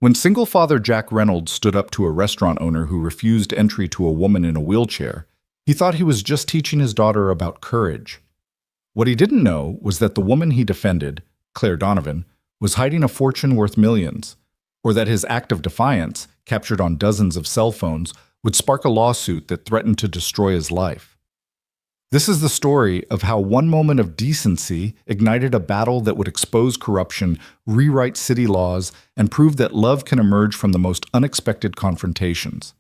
When single father Jack Reynolds stood up to a restaurant owner who refused entry to a woman in a wheelchair, he thought he was just teaching his daughter about courage. What he didn't know was that the woman he defended, Claire Donovan, was hiding a fortune worth millions, or that his act of defiance, captured on dozens of cell phones, would spark a lawsuit that threatened to destroy his life. This is the story of how one moment of decency ignited a battle that would expose corruption, rewrite city laws, and prove that love can emerge from the most unexpected confrontations.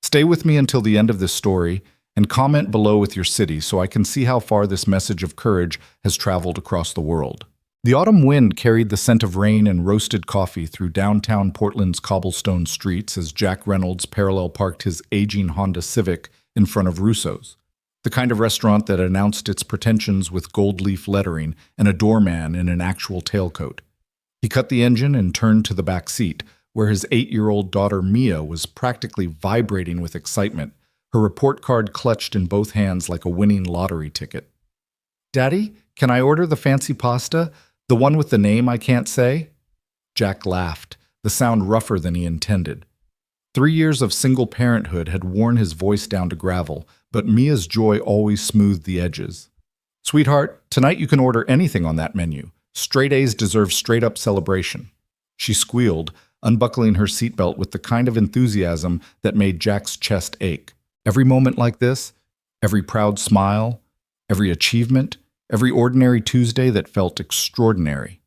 Stay with me until the end of this story, and comment below with your city so I can see how far this message of courage has traveled across the world. The autumn wind carried the scent of rain and roasted coffee through downtown Portland's cobblestone streets as Jack Reynolds parallel parked his aging Honda Civic in front of Russo's, the kind of restaurant that announced its pretensions with gold leaf lettering and a doorman in an actual tailcoat. He cut the engine and turned to the back seat, where his 8-year-old daughter Mia was practically vibrating with excitement, her report card clutched in both hands like a winning lottery ticket. "Daddy, can I order the fancy pasta? The one with the name I can't say?" Jack laughed, the sound rougher than he intended. 3 years of single parenthood had worn his voice down to gravel, but Mia's joy always smoothed the edges. "Sweetheart, tonight you can order anything on that menu. Straight A's deserve straight-up celebration." She squealed, unbuckling her seatbelt with the kind of enthusiasm that made Jack's chest ache. Every moment like this, every proud smile, every achievement, every ordinary Tuesday that felt extraordinary,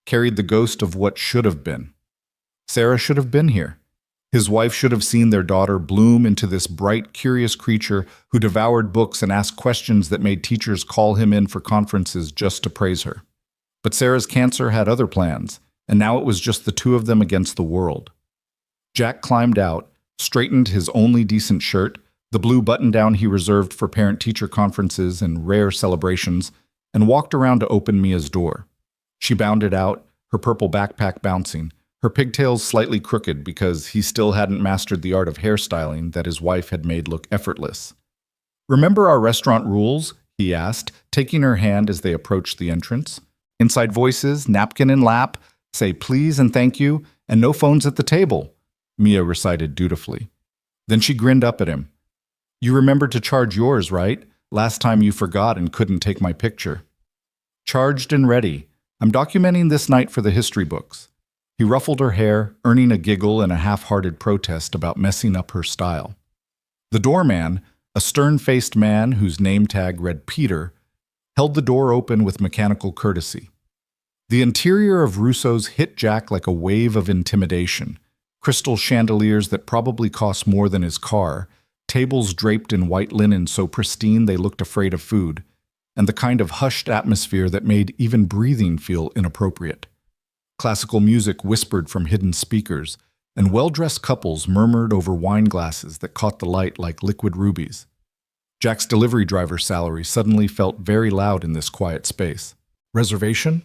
carried the ghost of what should have been. Sarah should have been here. His wife should have seen their daughter bloom into this bright, curious creature who devoured books and asked questions that made teachers call him in for conferences just to praise her. But Sarah's cancer had other plans, and now it was just the two of them against the world. Jack climbed out, straightened his only decent shirt, the blue button-down he reserved for parent-teacher conferences and rare celebrations, and walked around to open Mia's door. She bounded out, her purple backpack bouncing, her pigtails slightly crooked because he still hadn't mastered the art of hairstyling that his wife had made look effortless. "Remember our restaurant rules?" he asked, taking her hand as they approached the entrance. "Inside voices, napkin in lap, say please and thank you, and no phones at the table," Mia recited dutifully. Then she grinned up at him. "You remembered to charge yours, right? Last time you forgot and couldn't take my picture." "Charged and ready. I'm documenting this night for the history books." He ruffled her hair, earning a giggle and a half-hearted protest about messing up her style. The doorman, a stern-faced man whose name tag read Peter, held the door open with mechanical courtesy. The interior of Russo's hit Jack like a wave of intimidation. Crystal chandeliers that probably cost more than his car, tables draped in white linen so pristine they looked afraid of food, and the kind of hushed atmosphere that made even breathing feel inappropriate. Classical music whispered from hidden speakers, and well-dressed couples murmured over wine glasses that caught the light like liquid rubies. Jack's delivery driver salary suddenly felt very loud in this quiet space. "Reservation?"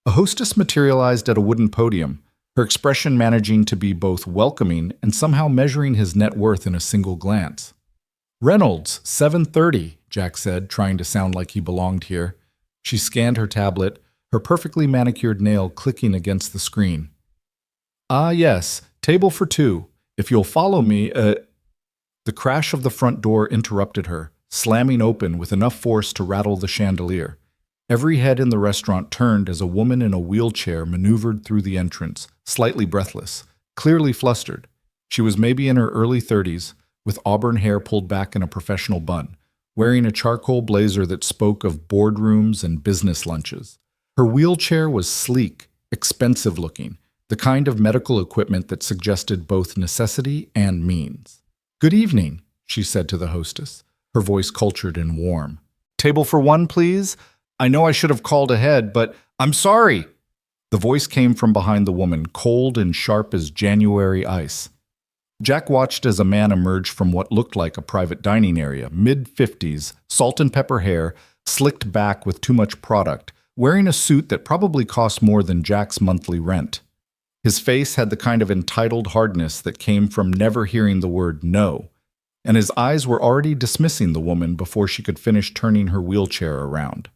A hostess materialized at a wooden podium, her expression managing to be both welcoming and somehow measuring his net worth in a single glance. "Reynolds, 7:30, Jack said, trying to sound like he belonged here. She scanned her tablet, her perfectly manicured nail clicking against the screen. "Ah, yes, table for two. If you'll follow me, The crash of the front door interrupted her, slamming open with enough force to rattle the chandelier. Every head in the restaurant turned as a woman in a wheelchair maneuvered through the entrance, slightly breathless, clearly flustered. She was maybe in her early 30s, with auburn hair pulled back in a professional bun, wearing a charcoal blazer that spoke of boardrooms and business lunches. Her wheelchair was sleek, expensive-looking, the kind of medical equipment that suggested both necessity and means. "Good evening," she said to the hostess, her voice cultured and warm. "Table for one, please? I know I should have called ahead, but I'm sorry." The voice came from behind the woman, cold and sharp as January ice. Jack watched as a man emerged from what looked like a private dining area, mid-50s, salt and pepper hair, slicked back with too much product, wearing a suit that probably cost more than Jack's monthly rent. His face had the kind of entitled hardness that came from never hearing the word no, and his eyes were already dismissing the woman before she could finish turning her wheelchair around.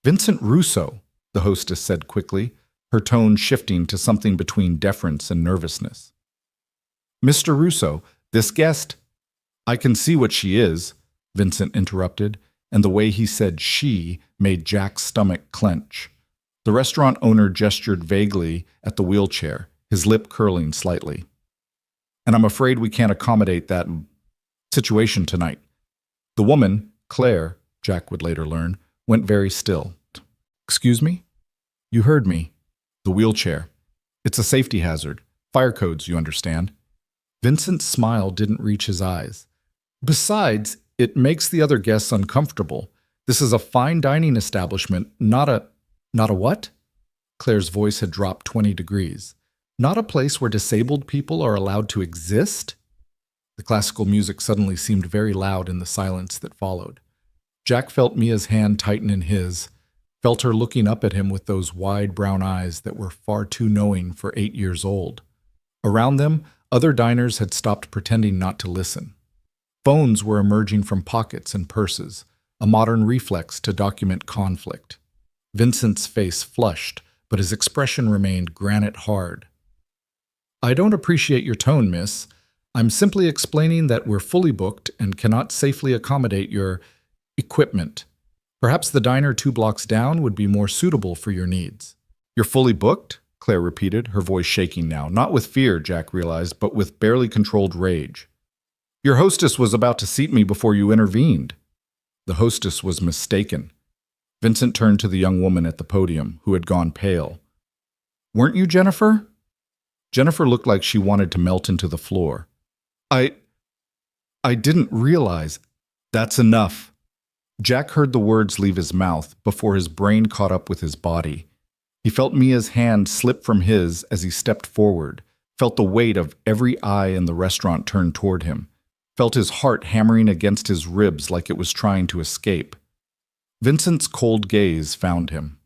"Vincent Russo," the hostess said quickly, her tone shifting to something between deference and nervousness. "Mr. Russo, this guest—" "I can see what she is," Vincent interrupted, and the way he said she made Jack's stomach clench. The restaurant owner gestured vaguely at the wheelchair, his lip curling slightly. "And I'm afraid we can't accommodate that situation tonight." The woman, Claire, Jack would later learn, went very still. "Excuse me?" "You heard me. The wheelchair. It's a safety hazard. Fire codes, you understand." Vincent's smile didn't reach his eyes. "Besides, it makes the other guests uncomfortable. This is a fine dining establishment, not a what?" Claire's voice had dropped 20 degrees. "Not a place where disabled people are allowed to exist?" The classical music suddenly seemed very loud in the silence that followed. Jack felt Mia's hand tighten in his, felt her looking up at him with those wide brown eyes that were far too knowing for 8 years old. Around them, other diners had stopped pretending not to listen. Phones were emerging from pockets and purses, a modern reflex to document conflict. Vincent's face flushed, but his expression remained granite hard. "I don't appreciate your tone, miss. I'm simply explaining that we're fully booked and cannot safely accommodate your equipment. Perhaps the diner 2 blocks down would be more suitable for your needs." "You're fully booked?" Claire repeated, her voice shaking now, not with fear, Jack realized, but with barely controlled rage. "Your hostess was about to seat me before you intervened." The hostess was mistaken. Vincent turned to the young woman at the podium, who had gone pale. "Weren't you Jennifer?" Jennifer looked like she wanted to melt into the floor. I didn't realize." "That's enough." Jack heard the words leave his mouth before his brain caught up with his body. He felt Mia's hand slip from his as he stepped forward, felt the weight of every eye in the restaurant turned toward him, felt his heart hammering against his ribs like it was trying to escape. Vincent's cold gaze found him.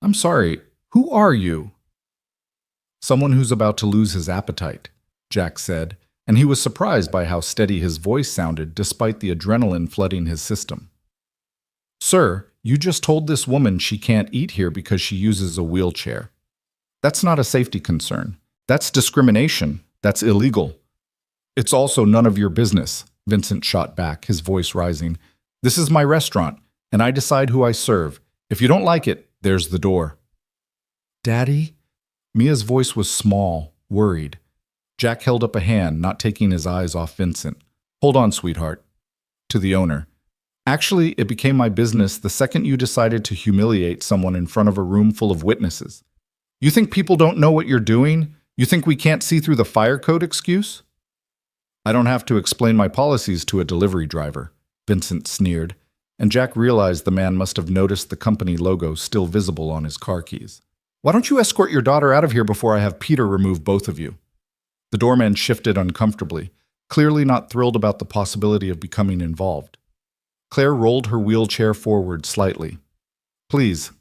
"I'm sorry, who are you?" "Someone who's about to lose his appetite," Jack said, and he was surprised by how steady his voice sounded despite the adrenaline flooding his system. "Sir, you just told this woman she can't eat here because she uses a wheelchair. That's not a safety concern. That's discrimination. That's illegal." "It's also none of your business," Vincent shot back, his voice rising. "This is my restaurant, and I decide who I serve. If you don't like it, there's the door." "Daddy?" Mia's voice was small, worried. Jack held up a hand, not taking his eyes off Vincent. "Hold on, sweetheart." To the owner. "Actually, it became my business the second you decided to humiliate someone in front of a room full of witnesses. You think people don't know what you're doing? You think we can't see through the fire code excuse?" "I don't have to explain my policies to a delivery driver," Vincent sneered, and Jack realized the man must have noticed the company logo still visible on his car keys. "Why don't you escort your daughter out of here before I have Peter remove both of you?" The doorman shifted uncomfortably, clearly not thrilled about the possibility of becoming involved. Claire rolled her wheelchair forward slightly. "Please,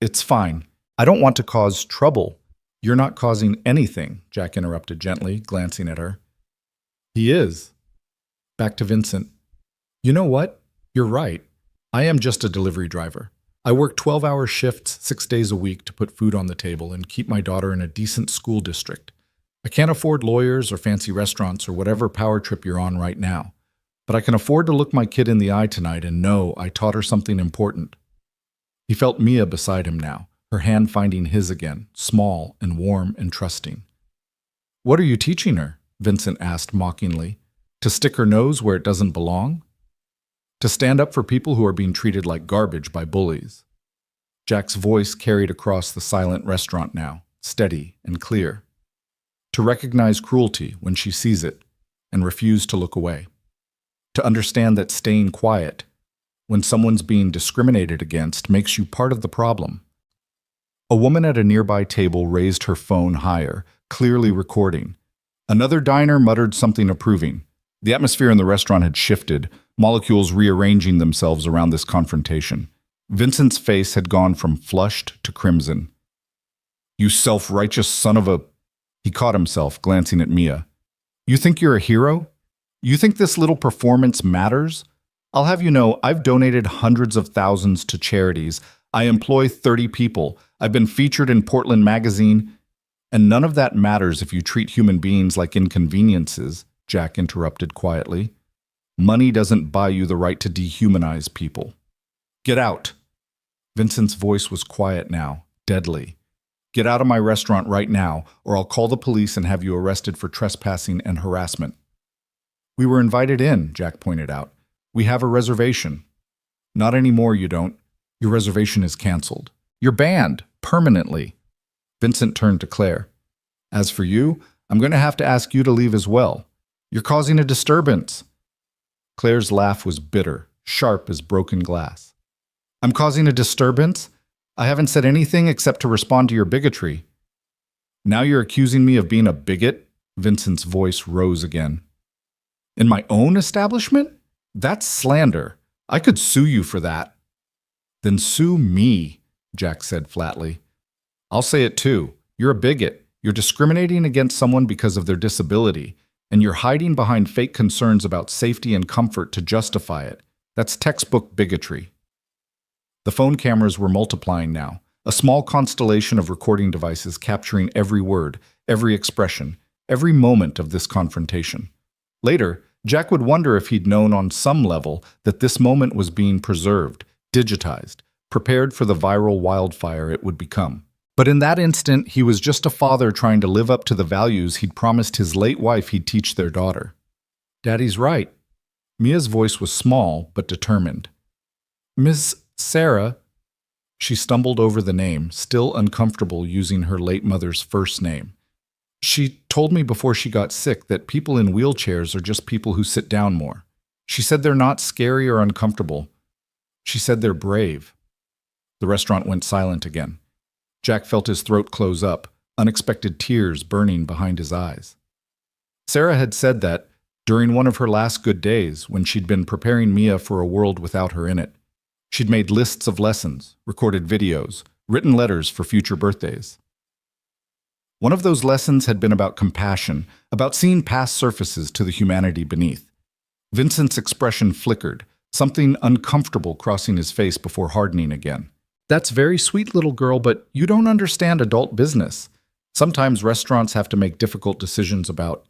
it's fine. I don't want to cause trouble." "You're not causing anything," Jack interrupted gently, glancing at her. "He is." Back to Vincent. "You know what? You're right. I am just a delivery driver. I work 12-hour shifts 6 days a week to put food on the table and keep my daughter in a decent school district. I can't afford lawyers or fancy restaurants or whatever power trip you're on right now. But I can afford to look my kid in the eye tonight and know I taught her something important." He felt Mia beside him now, her hand finding his again, small and warm and trusting. "What are you teaching her?" Vincent asked mockingly. "To stick her nose where it doesn't belong? To stand up for people who are being treated like garbage by bullies?" Jack's voice carried across the silent restaurant now, steady and clear. "To recognize cruelty when she sees it and refuse to look away. To understand that staying quiet when someone's being discriminated against makes you part of the problem." A woman at a nearby table raised her phone higher, clearly recording. Another diner muttered something approving. The atmosphere in the restaurant had shifted, molecules rearranging themselves around this confrontation. Vincent's face had gone from flushed to crimson. "You self-righteous son of a—" He caught himself, glancing at Mia. "You think you're a hero? You think this little performance matters? I'll have you know, I've donated hundreds of thousands to charities. I employ 30 people. I've been featured in Portland Magazine, and none of that matters if you treat human beings like inconveniences, Jack interrupted quietly. Money doesn't buy you the right to dehumanize people. Get out. Vincent's voice was quiet now, deadly. Get out of my restaurant right now, or I'll call the police and have you arrested for trespassing and harassment. We were invited in, Jack pointed out. We have a reservation. Not anymore, you don't. Your reservation is canceled. You're banned, permanently. Vincent turned to Claire. As for you, I'm going to have to ask you to leave as well. You're causing a disturbance. Claire's laugh was bitter, sharp as broken glass. I'm causing a disturbance? I haven't said anything except to respond to your bigotry. Now you're accusing me of being a bigot? Vincent's voice rose again. In my own establishment? That's slander. I could sue you for that. Then sue me, Jack said flatly. I'll say it too. You're a bigot. You're discriminating against someone because of their disability, and you're hiding behind fake concerns about safety and comfort to justify it. That's textbook bigotry. The phone cameras were multiplying now, a small constellation of recording devices capturing every word, every expression, every moment of this confrontation. Later, Jack would wonder if he'd known on some level that this moment was being preserved, digitized, prepared for the viral wildfire it would become. But in that instant, he was just a father trying to live up to the values he'd promised his late wife he'd teach their daughter. Daddy's right. Mia's voice was small but determined. Miss Sarah, she stumbled over the name, still uncomfortable using her late mother's first name. She told me before she got sick that people in wheelchairs are just people who sit down more. She said they're not scary or uncomfortable. She said they're brave. The restaurant went silent again. Jack felt his throat close up, unexpected tears burning behind his eyes. Sarah had said that, during one of her last good days, when she'd been preparing Mia for a world without her in it, she'd made lists of lessons, recorded videos, written letters for future birthdays. One of those lessons had been about compassion, about seeing past surfaces to the humanity beneath. Vincent's expression flickered, something uncomfortable crossing his face before hardening again. That's very sweet, little girl, but you don't understand adult business. Sometimes restaurants have to make difficult decisions about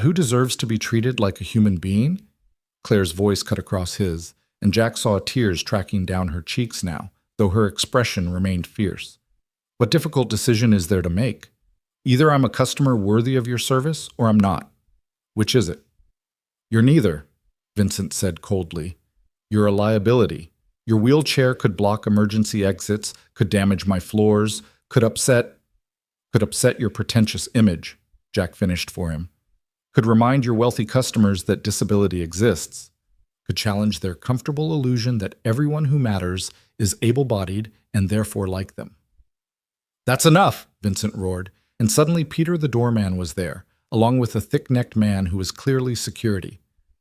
who deserves to be treated like a human being? Claire's voice cut across his, and Jack saw tears tracking down her cheeks now, though her expression remained fierce. What difficult decision is there to make? Either I'm a customer worthy of your service, or I'm not. Which is it? You're neither, Vincent said coldly. You're a liability. Your wheelchair could block emergency exits, could damage my floors, could upset your pretentious image, Jack finished for him. Could remind your wealthy customers that disability exists. Could challenge their comfortable illusion that everyone who matters is able-bodied and therefore like them. That's enough, Vincent roared, and suddenly Peter the doorman was there, along with a thick-necked man who was clearly security.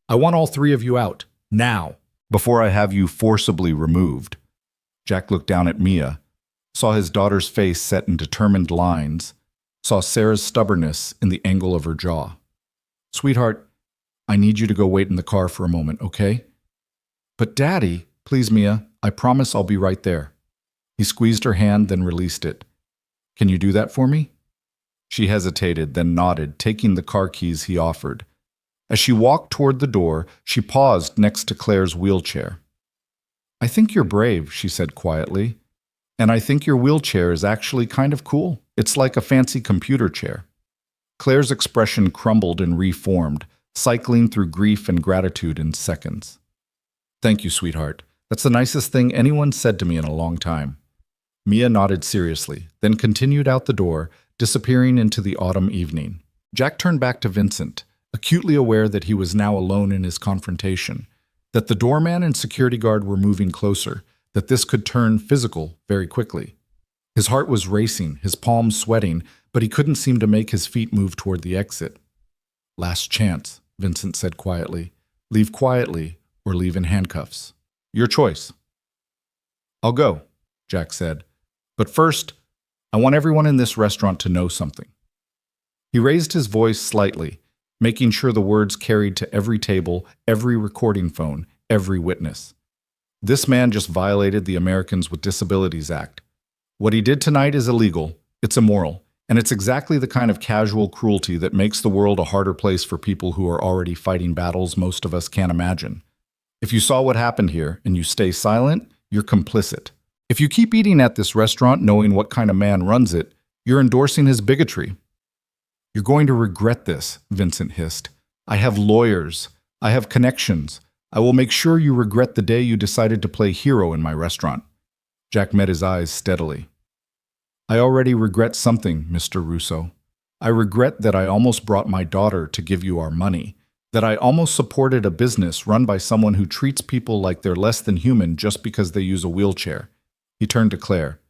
I want all three of you out, now, before I have you forcibly removed. Jack looked down at Mia, saw his daughter's face set in determined lines, saw Sarah's stubbornness in the angle of her jaw. Sweetheart, I need you to go wait in the car for a moment, okay? But Daddy, please Mia, I promise I'll be right there. He squeezed her hand, then released it. Can you do that for me? She hesitated, then nodded, taking the car keys he offered. As she walked toward the door, she paused next to Claire's wheelchair. I think you're brave, she said quietly. And I think your wheelchair is actually kind of cool. It's like a fancy computer chair. Claire's expression crumbled and reformed, cycling through grief and gratitude in seconds. Thank you, sweetheart. That's the nicest thing anyone said to me in a long time. Mia nodded seriously, then continued out the door, disappearing into the autumn evening. Jack turned back to Vincent, acutely aware that he was now alone in his confrontation, that the doorman and security guard were moving closer, that this could turn physical very quickly. His heart was racing, his palms sweating, but he couldn't seem to make his feet move toward the exit. Last chance, Vincent said quietly. Leave quietly or leave in handcuffs. Your choice. I'll go, Jack said. But first, I want everyone in this restaurant to know something. He raised his voice slightly, making sure the words carried to every table, every recording phone, every witness. This man just violated the Americans with Disabilities Act. What he did tonight is illegal, it's immoral, and it's exactly the kind of casual cruelty that makes the world a harder place for people who are already fighting battles most of us can't imagine. If you saw what happened here and you stay silent, you're complicit. If you keep eating at this restaurant knowing what kind of man runs it, you're endorsing his bigotry. You're going to regret this, Vincent hissed. I have lawyers. I have connections. I will make sure you regret the day you decided to play hero in my restaurant. Jack met his eyes steadily. I already regret something, Mr. Russo. I regret that I almost brought my daughter to give you our money, that I almost supported a business run by someone who treats people like they're less than human just because they use a wheelchair. He turned to Claire.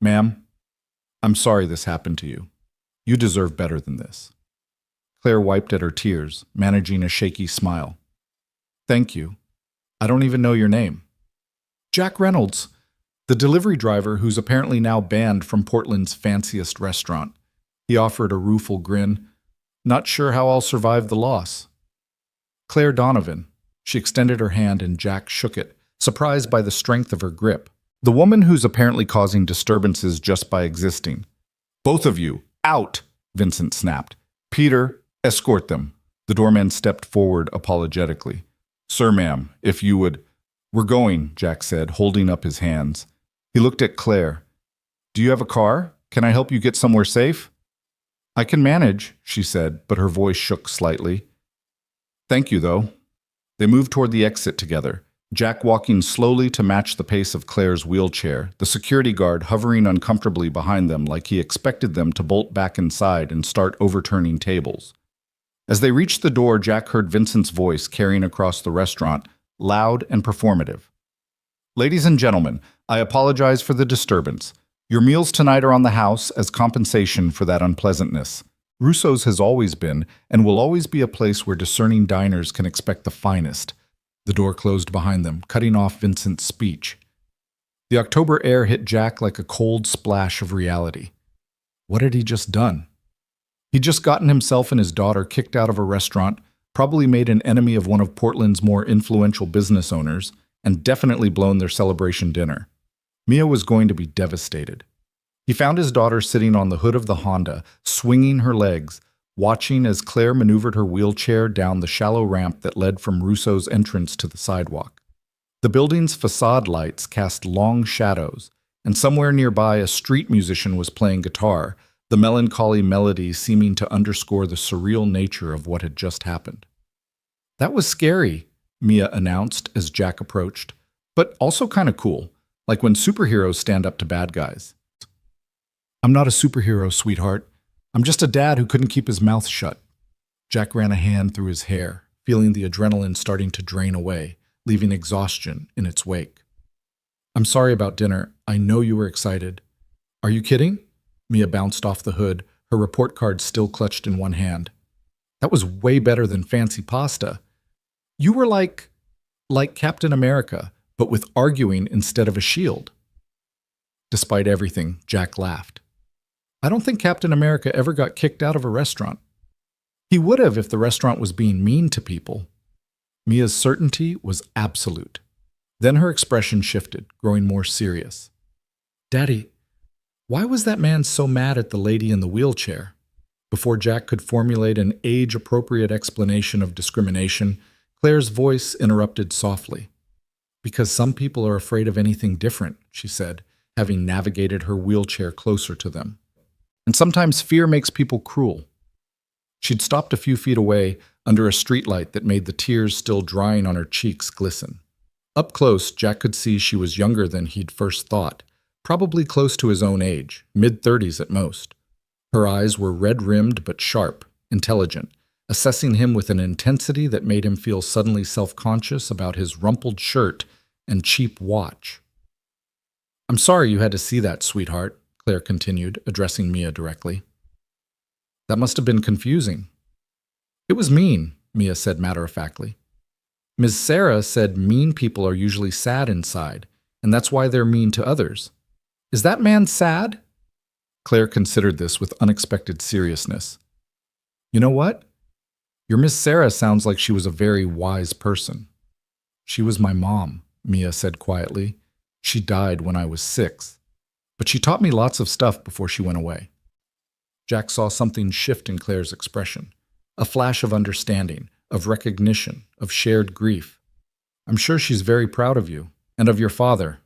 Ma'am, I'm sorry this happened to you. You deserve better than this. Claire wiped at her tears, managing a shaky smile. Thank you. I don't even know your name. Jack Reynolds, the delivery driver who's apparently now banned from Portland's fanciest restaurant. He offered a rueful grin. Not sure how I'll survive the loss. Claire Donovan. She extended her hand and Jack shook it, surprised by the strength of her grip. The woman who's apparently causing disturbances just by existing. Both of you, out, Vincent snapped. Peter, escort them. The doorman stepped forward apologetically. Sir, ma'am, if you would. We're going, Jack said, holding up his hands. He looked at Claire. Do you have a car? Can I help you get somewhere safe? I can manage, she said, but her voice shook slightly. Thank you, though. They moved toward the exit together, Jack walking slowly to match the pace of Claire's wheelchair, the security guard hovering uncomfortably behind them like he expected them to bolt back inside and start overturning tables. As they reached the door, Jack heard Vincent's voice carrying across the restaurant, loud and performative. Ladies and gentlemen, I apologize for the disturbance. Your meals tonight are on the house as compensation for that unpleasantness. Russo's has always been and will always be a place where discerning diners can expect the finest. The door closed behind them, cutting off Vincent's speech. The October air hit Jack like a cold splash of reality. What had he just done? He'd just gotten himself and his daughter kicked out of a restaurant, probably made an enemy of one of Portland's more influential business owners, and definitely blown their celebration dinner. Mia was going to be devastated. He found his daughter sitting on the hood of the Honda, swinging her legs, watching as Claire maneuvered her wheelchair down the shallow ramp that led from Russo's entrance to the sidewalk. The building's facade lights cast long shadows, and somewhere nearby a street musician was playing guitar, the melancholy melody seeming to underscore the surreal nature of what had just happened. That was scary, Mia announced as Jack approached, but also kind of cool, like when superheroes stand up to bad guys. I'm not a superhero, sweetheart. I'm just a dad who couldn't keep his mouth shut. Jack ran a hand through his hair, feeling the adrenaline starting to drain away, leaving exhaustion in its wake. I'm sorry about dinner. I know you were excited. Are you kidding? Mia bounced off the hood, her report card still clutched in one hand. That was way better than fancy pasta. You were like Captain America, but with arguing instead of a shield. Despite everything, Jack laughed. I don't think Captain America ever got kicked out of a restaurant. He would have if the restaurant was being mean to people. Mia's certainty was absolute. Then her expression shifted, growing more serious. Daddy, why was that man so mad at the lady in the wheelchair? Before Jack could formulate an age-appropriate explanation of discrimination, Claire's voice interrupted softly. Because some people are afraid of anything different, she said, having navigated her wheelchair closer to them. And sometimes fear makes people cruel. She'd stopped a few feet away under a streetlight that made the tears still drying on her cheeks glisten. Up close, Jack could see she was younger than he'd first thought, probably close to his own age, mid-30s at most. Her eyes were red-rimmed but sharp, intelligent, assessing him with an intensity that made him feel suddenly self-conscious about his rumpled shirt and cheap watch. I'm sorry you had to see that, sweetheart, Claire continued, addressing Mia directly. That must have been confusing. It was mean, Mia said matter-of-factly. Ms. Sarah said mean people are usually sad inside, and that's why they're mean to others. Is that man sad? Claire considered this with unexpected seriousness. You know what? Your Miss Sarah sounds like she was a very wise person. She was my mom, Mia said quietly. She died when I was 6. but she taught me lots of stuff before she went away. Jack saw something shift in Claire's expression, a flash of understanding, of recognition, of shared grief. I'm sure she's very proud of you, and of your father.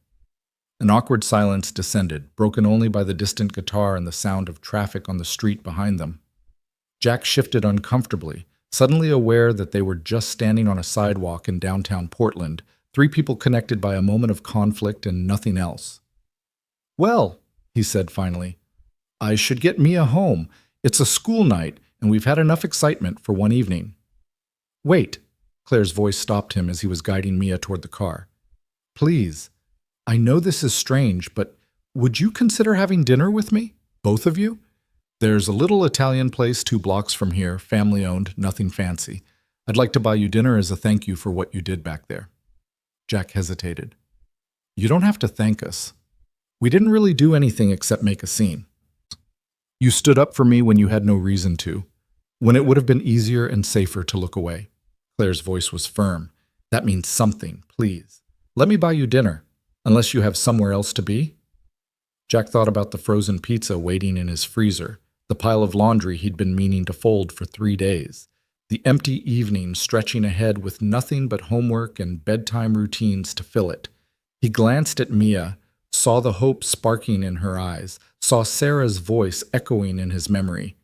An awkward silence descended, broken only by the distant guitar and the sound of traffic on the street behind them. Jack shifted uncomfortably, suddenly aware that they were just standing on a sidewalk in downtown Portland, three people connected by a moment of conflict and nothing else. "Well," he said finally, "I should get Mia home. It's a school night, and we've had enough excitement for one evening." "Wait," Claire's voice stopped him as he was guiding Mia toward the car. "Please, I know this is strange, but would you consider having dinner with me? Both of you? There's a little Italian place 2 blocks from here, family-owned, nothing fancy. I'd like to buy you dinner as a thank you for what you did back there." Jack hesitated. "You don't have to thank us. We didn't really do anything except make a scene. You stood up for me when you had no reason to, when it would have been easier and safer to look away." Claire's voice was firm. "That means something, please. Let me buy you dinner, unless you have somewhere else to be." Jack thought about the frozen pizza waiting in his freezer, the pile of laundry he'd been meaning to fold for 3 days, the empty evening stretching ahead with nothing but homework and bedtime routines to fill it. He glanced at Mia, saw the hope sparking in her eyes, saw Sarah's voice echoing in his memory.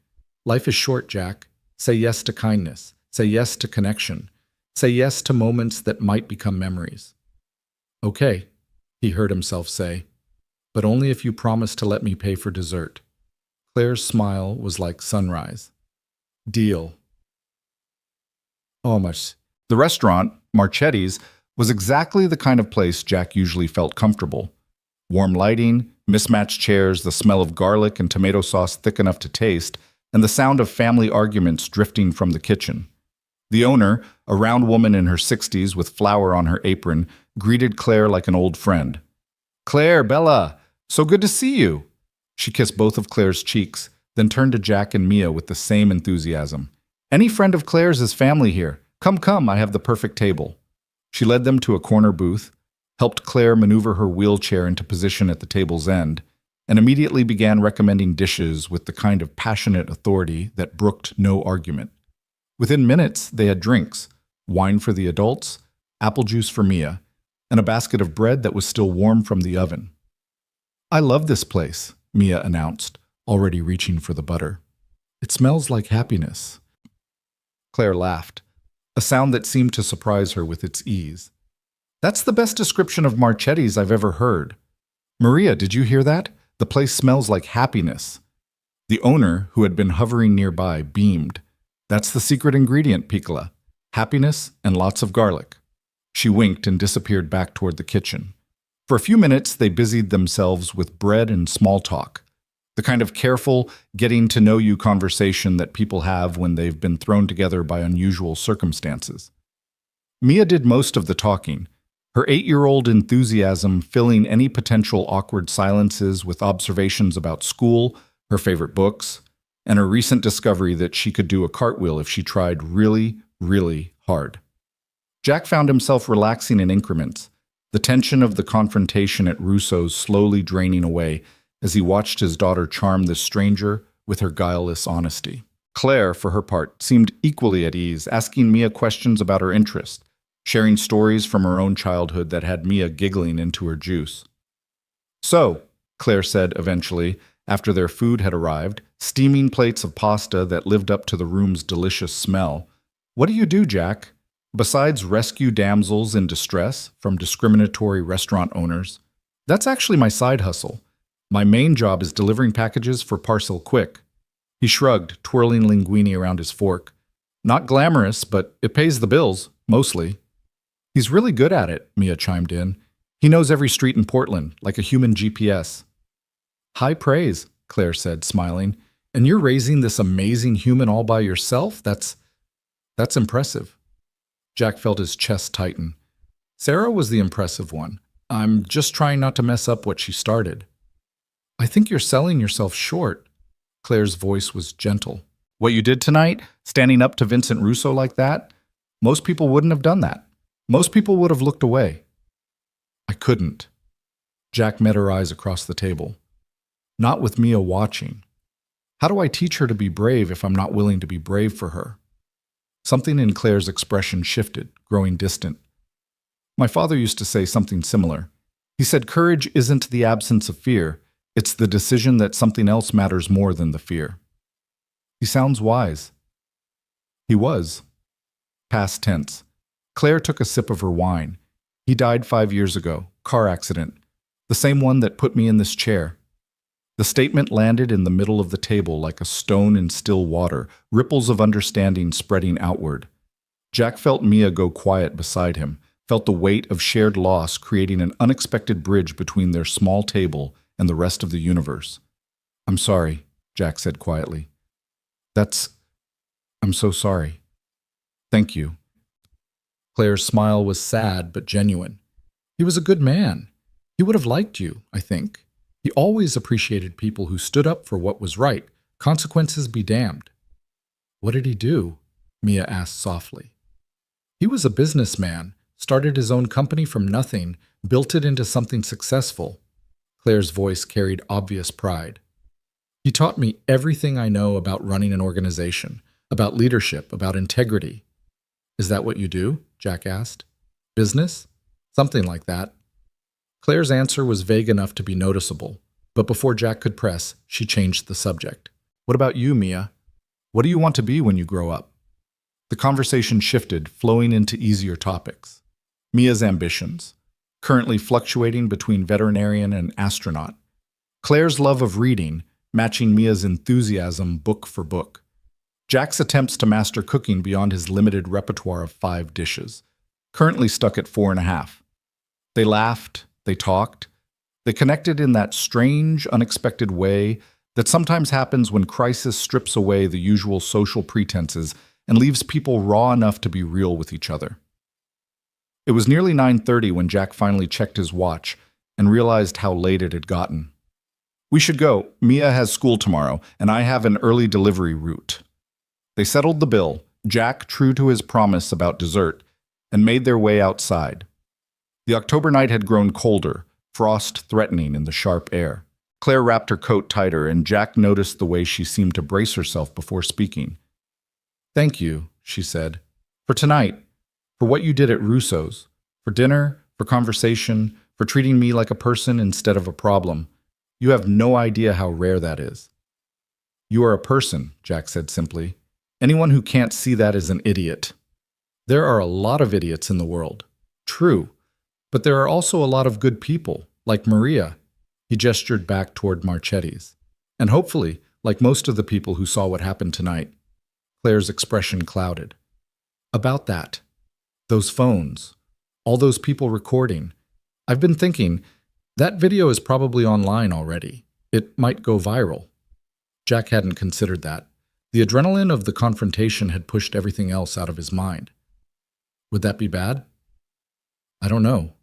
"Life is short, Jack. Say yes to kindness. Say yes to connection. Say yes to moments that might become memories." "Okay," he heard himself say, "but only if you promise to let me pay for dessert." Claire's smile was like sunrise. "Deal." Almost. The restaurant, Marchetti's, was exactly the kind of place Jack usually felt comfortable. Warm lighting, mismatched chairs, the smell of garlic and tomato sauce thick enough to taste, and the sound of family arguments drifting from the kitchen. The owner, a round woman in her 60s with flour on her apron, greeted Claire like an old friend. "Claire, Bella, so good to see you." She kissed both of Claire's cheeks, then turned to Jack and Mia with the same enthusiasm. "Any friend of Claire's is family here. Come, I have the perfect table." She led them to a corner booth, helped Claire maneuver her wheelchair into position at the table's end, and immediately began recommending dishes with the kind of passionate authority that brooked no argument. Within minutes, they had drinks, wine for the adults, apple juice for Mia, and a basket of bread that was still warm from the oven. "I love this place," Mia announced, already reaching for the butter. "It smells like happiness." Claire laughed, a sound that seemed to surprise her with its ease. "That's the best description of Marchetti's I've ever heard. Maria, did you hear that? The place smells like happiness." The owner, who had been hovering nearby, beamed. "That's the secret ingredient, Piccola. Happiness and lots of garlic." She winked and disappeared back toward the kitchen. For a few minutes, they busied themselves with bread and small talk, the kind of careful, getting-to-know-you conversation that people have when they've been thrown together by unusual circumstances. Mia did most of the talking, her 8-year-old enthusiasm filling any potential awkward silences with observations about school, her favorite books, and her recent discovery that she could do a cartwheel if she tried really, really hard. Jack found himself relaxing in increments, the tension of the confrontation at Russo's slowly draining away as he watched his daughter charm this stranger with her guileless honesty. Claire, for her part, seemed equally at ease, asking Mia questions about her interests, sharing stories from her own childhood that had Mia giggling into her juice. "So," Claire said eventually, after their food had arrived, steaming plates of pasta that lived up to the room's delicious smell, "what do you do, Jack? Besides rescue damsels in distress from discriminatory restaurant owners, that's actually my side hustle. My main job is delivering packages for Parcel Quick." He shrugged, twirling linguine around his fork. "Not glamorous, but it pays the bills, mostly." "He's really good at it," Mia chimed in. "He knows every street in Portland, like a human GPS." "High praise," Claire said, smiling. "And you're raising this amazing human all by yourself? That's impressive." Jack felt his chest tighten. Sarah was the impressive one. "I'm just trying not to mess up what she started." "I think you're selling yourself short." Claire's voice was gentle. "What you did tonight, standing up to Vincent Russo like that, most people wouldn't have done that. Most people would have looked away." "I couldn't." Jack met her eyes across the table. not with Mia watching. How do I teach her to be brave if I'm not willing to be brave for her? Something in Claire's expression shifted, growing distant. My father used to say something similar. He said courage isn't the absence of fear, it's the decision that something else matters more than the fear. He sounds wise. He was. Past tense. Claire took a sip of her wine. He died 5 years ago, car accident. The same one that put me in this chair. The statement landed in the middle of the table like a stone in still water, ripples of understanding spreading outward. Jack felt Mia go quiet beside him, felt the weight of shared loss creating an unexpected bridge between their small table and the rest of the universe. "I'm sorry," Jack said quietly. I'm so sorry. Thank you." Claire's smile was sad but genuine. He was a good man. He would have liked you, I think. He always appreciated people who stood up for what was right, consequences be damned. "What did he do?" Mia asked softly. "He was a businessman, started his own company from nothing, built it into something successful." Claire's voice carried obvious pride. "He taught me everything I know about running an organization, about leadership, about integrity." "Is that what you do?" Jack asked. "Business?" "Something like that." Claire's answer was vague enough to be noticeable, but before Jack could press, she changed the subject. "What about you, Mia? What do you want to be when you grow up?" The conversation shifted, flowing into easier topics. Mia's ambitions, currently fluctuating between veterinarian and astronaut. Claire's love of reading, matching Mia's enthusiasm book for book. Jack's attempts to master cooking beyond his limited repertoire of 5 dishes, currently stuck at 4.5. They laughed, they talked, they connected in that strange, unexpected way that sometimes happens when crisis strips away the usual social pretenses and leaves people raw enough to be real with each other. It was nearly 9:30 when Jack finally checked his watch and realized how late it had gotten. "We should go. Mia has school tomorrow, and I have an early delivery route." They settled the bill, Jack true to his promise about dessert, and made their way outside. The October night had grown colder, frost threatening in the sharp air. Claire wrapped her coat tighter, and Jack noticed the way she seemed to brace herself before speaking. "Thank you," she said, "for tonight, for what you did at Russo's, for dinner, for conversation, for treating me like a person instead of a problem. You have no idea how rare that is." "You are a person," Jack said simply. "Anyone who can't see that is an idiot." "There are a lot of idiots in the world." "True. But there are also a lot of good people, like Maria." He gestured back toward Marchetti's. "And hopefully, like most of the people who saw what happened tonight." Claire's expression clouded. "About that. Those phones. All those people recording. I've been thinking, that video is probably online already. It might go viral." Jack hadn't considered that. The adrenaline of the confrontation had pushed everything else out of his mind. "Would that be bad?" "I don't know."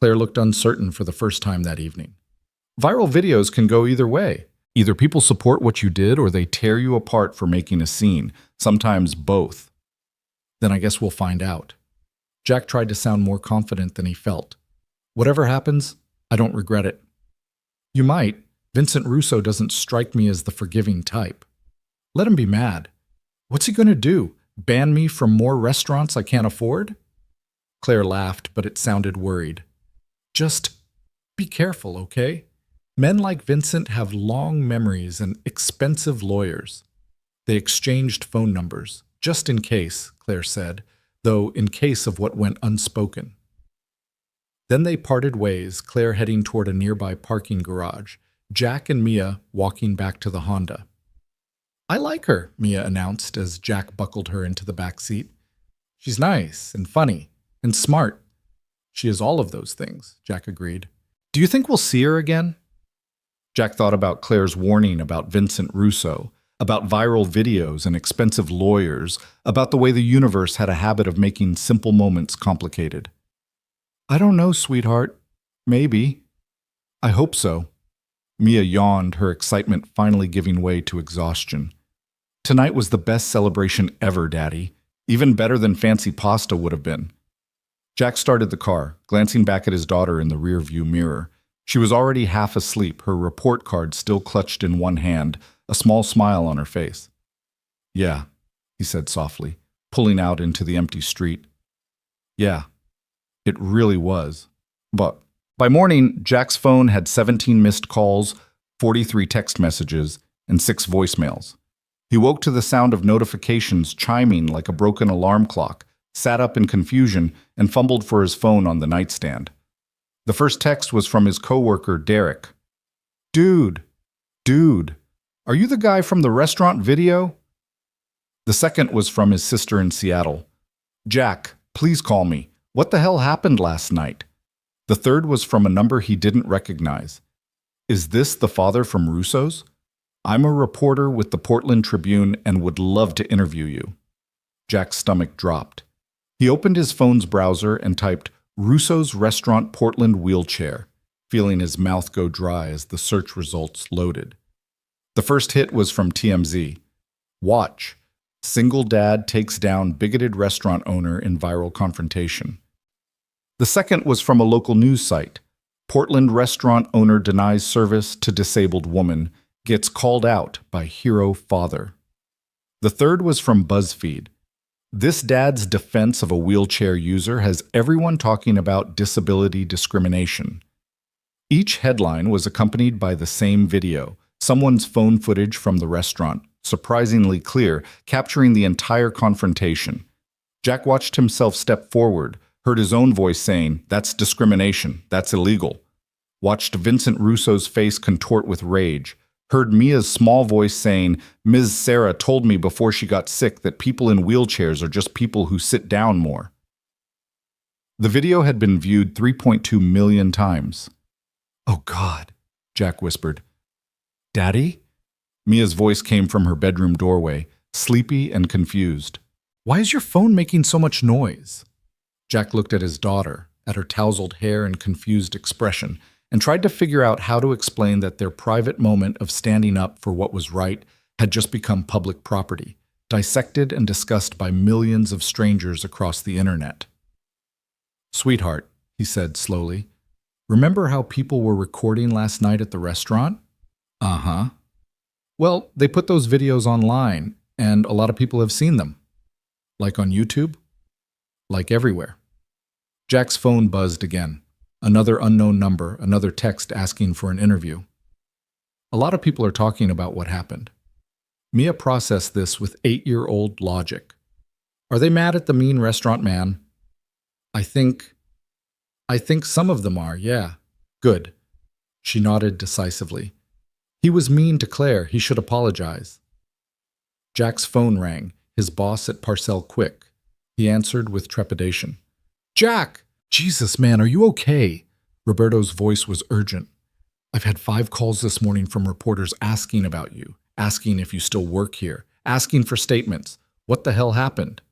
Claire looked uncertain for the first time that evening. "Viral videos can go either way. Either people support what you did or they tear you apart for making a scene, sometimes both." "Then I guess we'll find out." Jack tried to sound more confident than he felt. "Whatever happens, I don't regret it." "You might. Vincent Russo doesn't strike me as the forgiving type." "Let him be mad. What's he going to do? Ban me from more restaurants I can't afford?" Claire laughed, but it sounded worried. "Just be careful, okay? Men like Vincent have long memories and expensive lawyers." They exchanged phone numbers, just in case, Claire said, though in case of what went unspoken. Then they parted ways, Claire heading toward a nearby parking garage, Jack and Mia walking back to the Honda. "I like her," Mia announced as Jack buckled her into the back seat. "She's nice and funny and smart." "She is all of those things," Jack agreed. "Do you think we'll see her again?" Jack thought about Claire's warning about Vincent Russo, about viral videos and expensive lawyers, about the way the universe had a habit of making simple moments complicated. "I don't know, sweetheart. Maybe. I hope so." Mia yawned, her excitement finally giving way to exhaustion. "Tonight was the best celebration ever, Daddy. Even better than fancy pasta would have been." Jack started the car, glancing back at his daughter in the rearview mirror. She was already half asleep, her report card still clutched in one hand, a small smile on her face. "Yeah," he said softly, pulling out into the empty street. "Yeah, it really was." But by morning, Jack's phone had 17 missed calls, 43 text messages, and 6 voicemails. He woke to the sound of notifications chiming like a broken alarm clock, sat up in confusion, and fumbled for his phone on the nightstand. The first text was from his coworker, Derek. Dude, are you the guy from the restaurant video?" The second was from his sister in Seattle. "Jack, please call me. What the hell happened last night?" The third was from a number he didn't recognize. "Is this the father from Russo's? I'm a reporter with the Portland Tribune and would love to interview you." Jack's stomach dropped. He opened his phone's browser and typed Russo's Restaurant Portland Wheelchair, feeling his mouth go dry as the search results loaded. The first hit was from TMZ. Watch. Single dad takes down bigoted restaurant owner in viral confrontation. The second was from a local news site. Portland restaurant owner denies service to disabled woman, gets called out by hero father. The third was from BuzzFeed. This dad's defense of a wheelchair user has everyone talking about disability discrimination. Each headline was accompanied by the same video, someone's phone footage from the restaurant, surprisingly clear, capturing the entire confrontation. Jack watched himself step forward, heard his own voice saying, "That's discrimination, that's illegal." Watched Vincent Russo's face contort with rage, heard Mia's small voice saying, "Ms. Sarah told me before she got sick that people in wheelchairs are just people who sit down more." The video had been viewed 3.2 million times. "Oh God," Jack whispered. "Daddy?" Mia's voice came from her bedroom doorway, sleepy and confused. "Why is your phone making so much noise?" Jack looked at his daughter, at her tousled hair and confused expression, and tried to figure out how to explain that their private moment of standing up for what was right had just become public property, dissected and discussed by millions of strangers across the internet. "Sweetheart," he said slowly, "remember how people were recording last night at the restaurant?" "Uh-huh." "Well, they put those videos online, and a lot of people have seen them. Like on YouTube? Like everywhere." Jack's phone buzzed again. Another unknown number, another text asking for an interview. "A lot of people are talking about what happened." Mia processed this with 8-year-old logic. "Are they mad at the mean restaurant man?" I think some of them are, yeah." "Good." She nodded decisively. "He was mean to Claire. He should apologize." Jack's phone rang, his boss at Parcel Quick. He answered with trepidation. "Jack! Jesus, man, are you okay?" Roberto's voice was urgent. "I've had 5 calls this morning from reporters asking about you, asking if you still work here, asking for statements. What the hell happened?"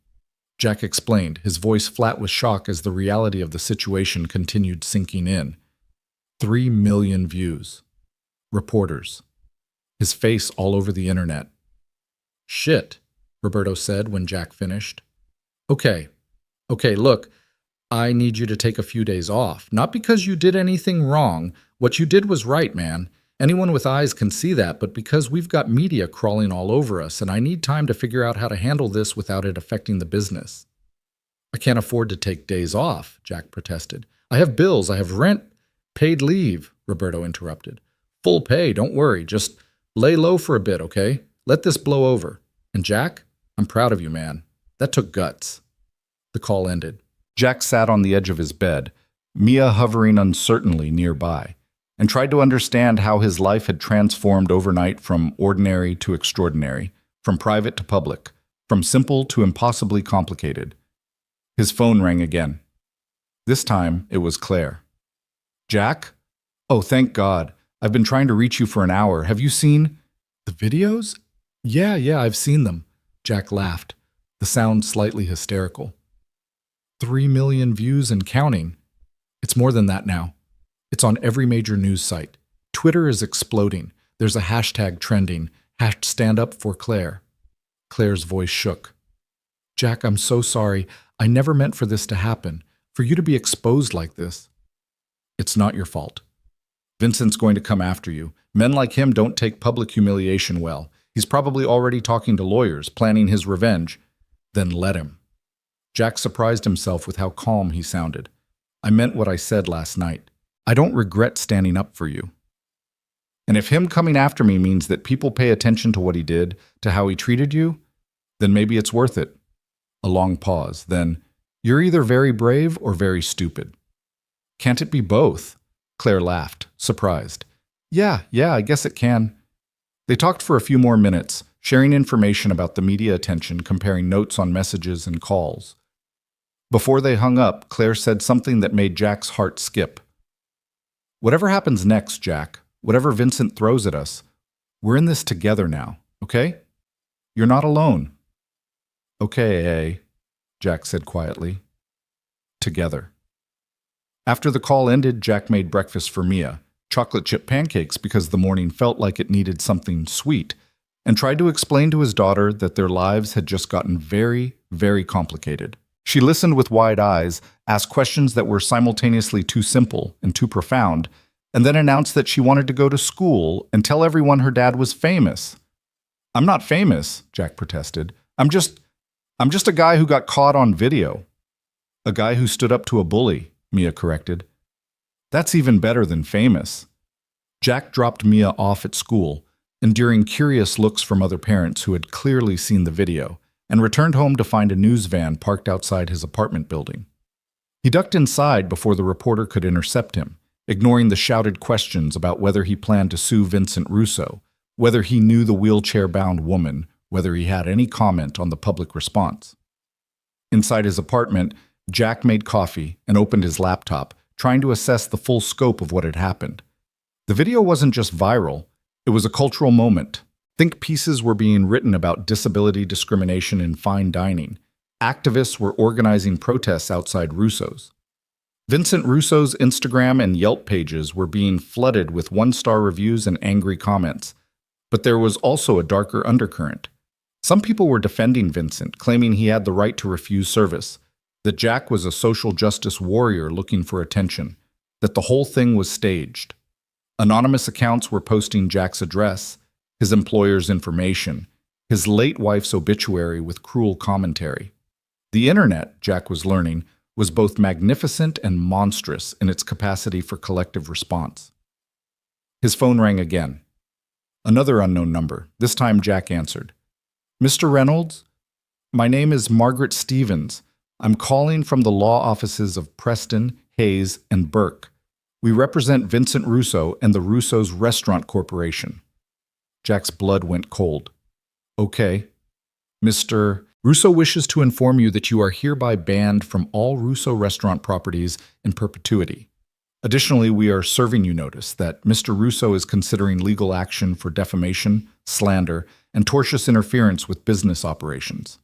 Jack explained, his voice flat with shock as the reality of the situation continued sinking in. 3 million views. Reporters. His face all over the internet. "Shit," Roberto said when Jack finished. Okay, look, I need you to take a few days off. Not because you did anything wrong. What you did was right, man. Anyone with eyes can see that, but because we've got media crawling all over us, and I need time to figure out how to handle this without it affecting the business." "I can't afford to take days off," Jack protested. "I have bills, I have rent." "Paid leave," Roberto interrupted. "Full pay, don't worry. Just lay low for a bit, okay? Let this blow over. And Jack, I'm proud of you, man. That took guts." The call ended. Jack sat on the edge of his bed, Mia hovering uncertainly nearby, and tried to understand how his life had transformed overnight from ordinary to extraordinary, from private to public, from simple to impossibly complicated. His phone rang again. This time, it was Claire. "Jack? Oh, thank God. I've been trying to reach you for an hour. Have you seen the videos?" Yeah, I've seen them." Jack laughed, the sound slightly hysterical. 3 million views and counting. It's more than that now. It's on every major news site. Twitter is exploding. There's a hashtag trending, #StandUpForClaire. Claire's voice shook. "Jack, I'm so sorry. I never meant for this to happen, for you to be exposed like this." "It's not your fault." Vincent's going to come after you. Men like him don't take public humiliation well. He's probably already talking to lawyers, planning his revenge. Then let him. Jack surprised himself with how calm he sounded. I meant what I said last night. I don't regret standing up for you. And if him coming after me means that people pay attention to what he did, to how he treated you, then maybe it's worth it. A long pause. Then, you're either very brave or very stupid. Can't it be both? Claire laughed, surprised. Yeah, I guess it can. They talked for a few more minutes, sharing information about the media attention, comparing notes on messages and calls. Before they hung up, Claire said something that made Jack's heart skip. Whatever happens next, Jack, whatever Vincent throws at us, we're in this together now, okay? You're not alone. Okay, Jack said quietly. Together. After the call ended, Jack made breakfast for Mia, chocolate chip pancakes because the morning felt like it needed something sweet, and tried to explain to his daughter that their lives had just gotten very, very complicated. She listened with wide eyes, asked questions that were simultaneously too simple and too profound, and then announced that she wanted to go to school and tell everyone her dad was famous. I'm not famous, Jack protested. I'm just a guy who got caught on video. A guy who stood up to a bully, Mia corrected. That's even better than famous. Jack dropped Mia off at school, enduring curious looks from other parents who had clearly seen the video, and returned home to find a news van parked outside his apartment building. He ducked inside before the reporter could intercept him, ignoring the shouted questions about whether he planned to sue Vincent Russo, whether he knew the wheelchair-bound woman, whether he had any comment on the public response. Inside his apartment, Jack made coffee and opened his laptop, trying to assess the full scope of what had happened. The video wasn't just viral, it was a cultural moment. Think pieces were being written about disability discrimination in fine dining. Activists were organizing protests outside Russo's. Vincent Russo's Instagram and Yelp pages were being flooded with one-star reviews and angry comments. But there was also a darker undercurrent. Some people were defending Vincent, claiming he had the right to refuse service, that Jack was a social justice warrior looking for attention, that the whole thing was staged. Anonymous accounts were posting Jack's address, his employer's information, his late wife's obituary with cruel commentary. The internet, Jack was learning, was both magnificent and monstrous in its capacity for collective response. His phone rang again. Another unknown number. This time Jack answered. Mr. Reynolds? My name is Margaret Stevens. I'm calling from the law offices of Preston, Hayes, and Burke. We represent Vincent Russo and the Russo's Restaurant Corporation. Jack's blood went cold. Okay. Mr. Russo wishes to inform you that you are hereby banned from all Russo restaurant properties in perpetuity. Additionally, we are serving you notice that Mr. Russo is considering legal action for defamation, slander, and tortious interference with business operations.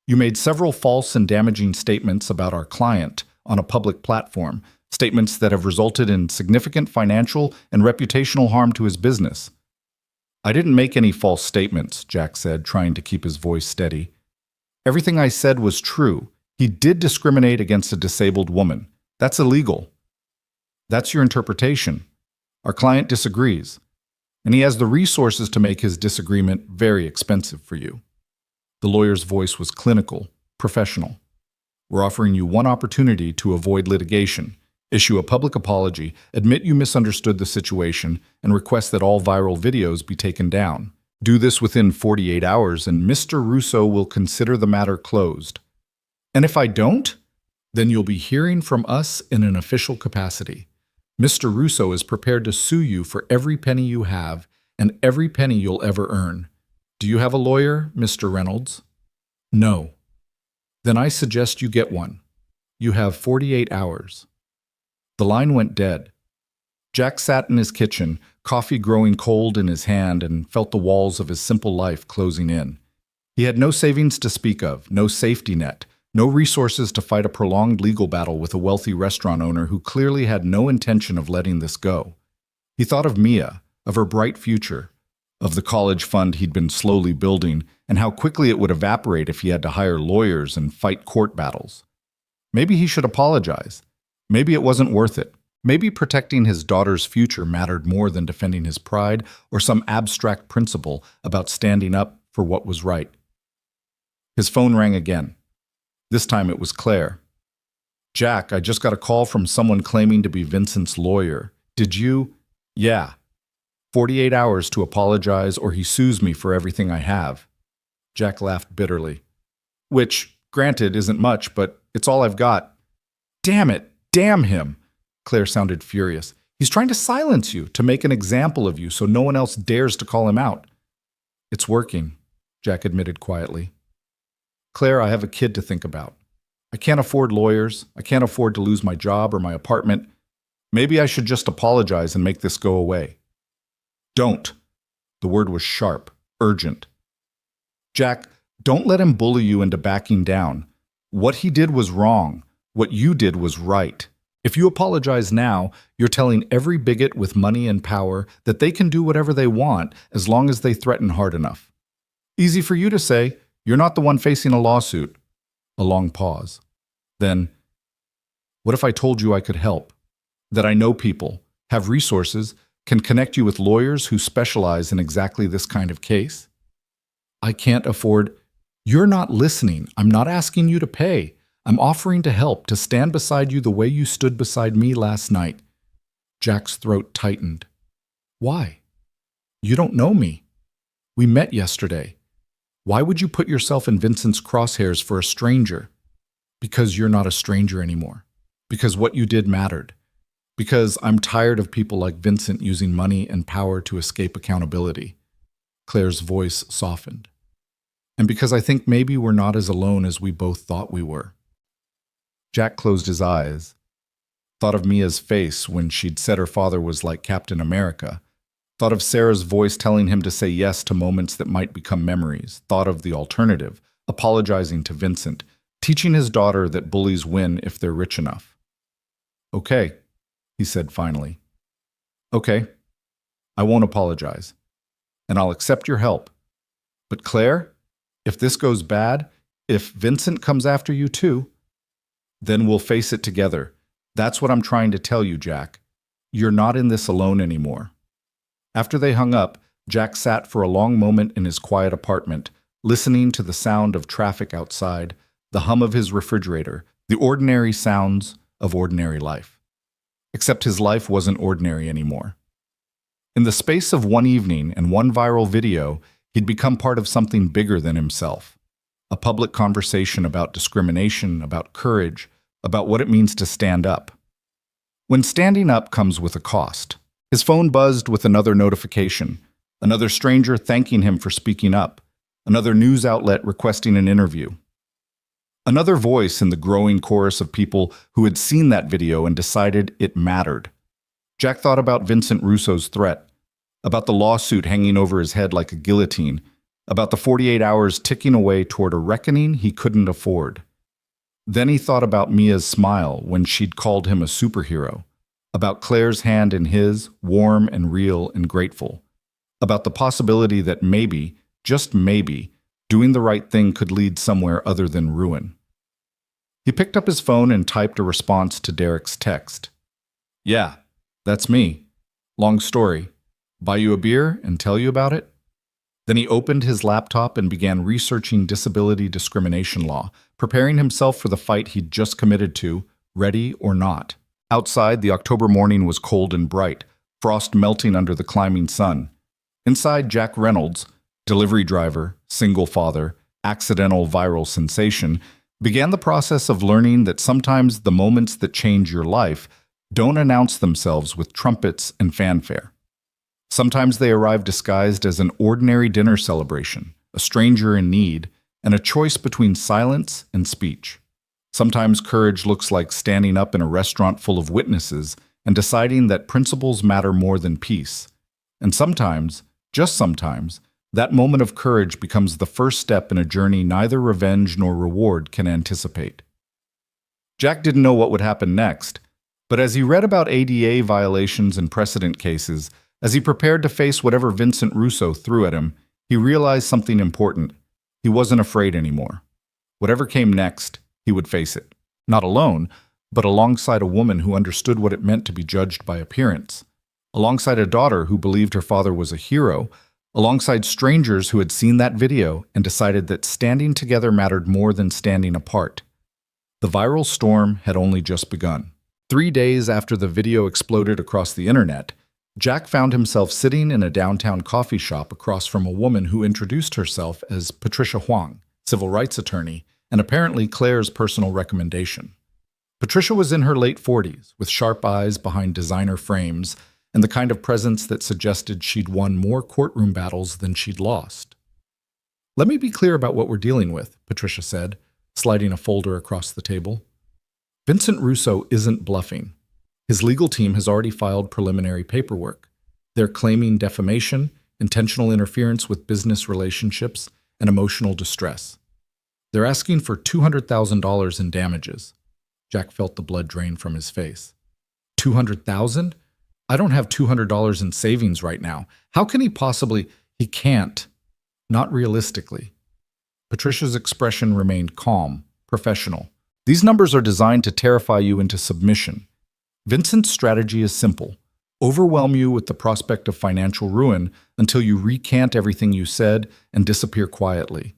You made several false and damaging statements about our client on a public platform, statements that have resulted in significant financial and reputational harm to his business. I didn't make any false statements, Jack said, trying to keep his voice steady. Everything I said was true. He did discriminate against a disabled woman. That's illegal. That's your interpretation. Our client disagrees, and he has the resources to make his disagreement very expensive for you. The lawyer's voice was clinical, professional. We're offering you one opportunity to avoid litigation, issue a public apology, admit you misunderstood the situation, and request that all viral videos be taken down. Do this within 48 hours, and Mr. Russo will consider the matter closed. And if I don't, then you'll be hearing from us in an official capacity. Mr. Russo is prepared to sue you for every penny you have and every penny you'll ever earn. Do you have a lawyer, Mr. Reynolds? No. Then I suggest you get one. You have 48 hours. The line went dead. Jack sat in his kitchen, coffee growing cold in his hand, and felt the walls of his simple life closing in. He had no savings to speak of, no safety net, no resources to fight a prolonged legal battle with a wealthy restaurant owner who clearly had no intention of letting this go. He thought of Mia, of her bright future, of the college fund he'd been slowly building, and how quickly it would evaporate if he had to hire lawyers and fight court battles. Maybe he should apologize. Maybe it wasn't worth it. Maybe protecting his daughter's future mattered more than defending his pride or some abstract principle about standing up for what was right. His phone rang again. This time it was Claire. "Jack, I just got a call from someone claiming to be Vincent's lawyer. Did you?" "Yeah. 48 hours to apologize or he sues me for everything I have." Jack laughed bitterly. "Which, granted, isn't much, but it's all I've got." "Damn it! Damn him!" Claire sounded furious. "He's trying to silence you, to make an example of you so no one else dares to call him out." "It's working," Jack admitted quietly. "Claire, I have a kid to think about. I can't afford lawyers. I can't afford to lose my job or my apartment. Maybe I should just apologize and make this go away." "Don't." The word was sharp, urgent. "Jack, don't let him bully you into backing down. What he did was wrong. What you did was right. If you apologize now, you're telling every bigot with money and power that they can do whatever they want as long as they threaten hard enough. Easy for you to say, you're not the one facing a lawsuit." A long pause. Then, "What if I told you I could help? That I know people, have resources, can connect you with lawyers who specialize in exactly this kind of case?" "I can't afford—" "You're not listening. I'm not asking you to pay. I'm offering to help, to stand beside you the way you stood beside me last night." Jack's throat tightened. "Why? You don't know me. We met yesterday. Why would you put yourself in Vincent's crosshairs for a stranger?" "Because you're not a stranger anymore. Because what you did mattered. Because I'm tired of people like Vincent using money and power to escape accountability." Claire's voice softened. "And because I think maybe we're not as alone as we both thought we were." Jack closed his eyes, thought of Mia's face when she'd said her father was like Captain America, thought of Sarah's voice telling him to say yes to moments that might become memories, thought of the alternative, apologizing to Vincent, teaching his daughter that bullies win if they're rich enough. "Okay," he said finally. "Okay, I won't apologize, and I'll accept your help. But Claire, if this goes bad, if Vincent comes after you too, then we'll face it together. That's what I'm trying to tell you, Jack. You're not in this alone anymore." After they hung up, Jack sat for a long moment in his quiet apartment, listening to the sound of traffic outside, the hum of his refrigerator, the ordinary sounds of ordinary life. Except his life wasn't ordinary anymore. In the space of one evening and one viral video, he'd become part of something bigger than himself. A public conversation about discrimination, about courage, about what it means to stand up. When standing up comes with a cost. His phone buzzed with another notification, another stranger thanking him for speaking up, another news outlet requesting an interview. Another voice in the growing chorus of people who had seen that video and decided it mattered. Jack thought about Vincent Russo's threat, about the lawsuit hanging over his head like a guillotine, about the 48 hours ticking away toward a reckoning he couldn't afford. Then he thought about Mia's smile when she'd called him a superhero, about Claire's hand in his, warm and real and grateful, about the possibility that maybe, just maybe, doing the right thing could lead somewhere other than ruin. He picked up his phone and typed a response to Derek's text. "Yeah, that's me. Long story. Buy you a beer and tell you about it?" Then he opened his laptop and began researching disability discrimination law, preparing himself for the fight he'd just committed to, ready or not. Outside, the October morning was cold and bright, frost melting under the climbing sun. Inside, Jack Reynolds, delivery driver, single father, accidental viral sensation, began the process of learning that sometimes the moments that change your life don't announce themselves with trumpets and fanfare. Sometimes they arrive disguised as an ordinary dinner celebration, a stranger in need, and a choice between silence and speech. Sometimes courage looks like standing up in a restaurant full of witnesses and deciding that principles matter more than peace. And sometimes, just sometimes, that moment of courage becomes the first step in a journey neither revenge nor reward can anticipate. Jack didn't know what would happen next, but as he read about ADA violations and precedent cases, as he prepared to face whatever Vincent Russo threw at him, he realized something important. He wasn't afraid anymore. Whatever came next, he would face it. Not alone, but alongside a woman who understood what it meant to be judged by appearance, alongside a daughter who believed her father was a hero, alongside strangers who had seen that video and decided that standing together mattered more than standing apart. The viral storm had only just begun. 3 days after the video exploded across the internet, Jack found himself sitting in a downtown coffee shop across from a woman who introduced herself as Patricia Huang, civil rights attorney, and apparently Claire's personal recommendation. Patricia was in her late 40s, with sharp eyes behind designer frames, and the kind of presence that suggested she'd won more courtroom battles than she'd lost. "Let me be clear about what we're dealing with," Patricia said, sliding a folder across the table. "Vincent Russo isn't bluffing. His legal team has already filed preliminary paperwork. They're claiming defamation, intentional interference with business relationships, and emotional distress. They're asking for $200,000 in damages." Jack felt the blood drain from his face. $200,000? I don't have $200 in savings right now. How can he possibly? He can't. Not realistically. Patricia's expression remained calm, professional. "These numbers are designed to terrify you into submission. Vincent's strategy is simple. Overwhelm you with the prospect of financial ruin until you recant everything you said and disappear quietly.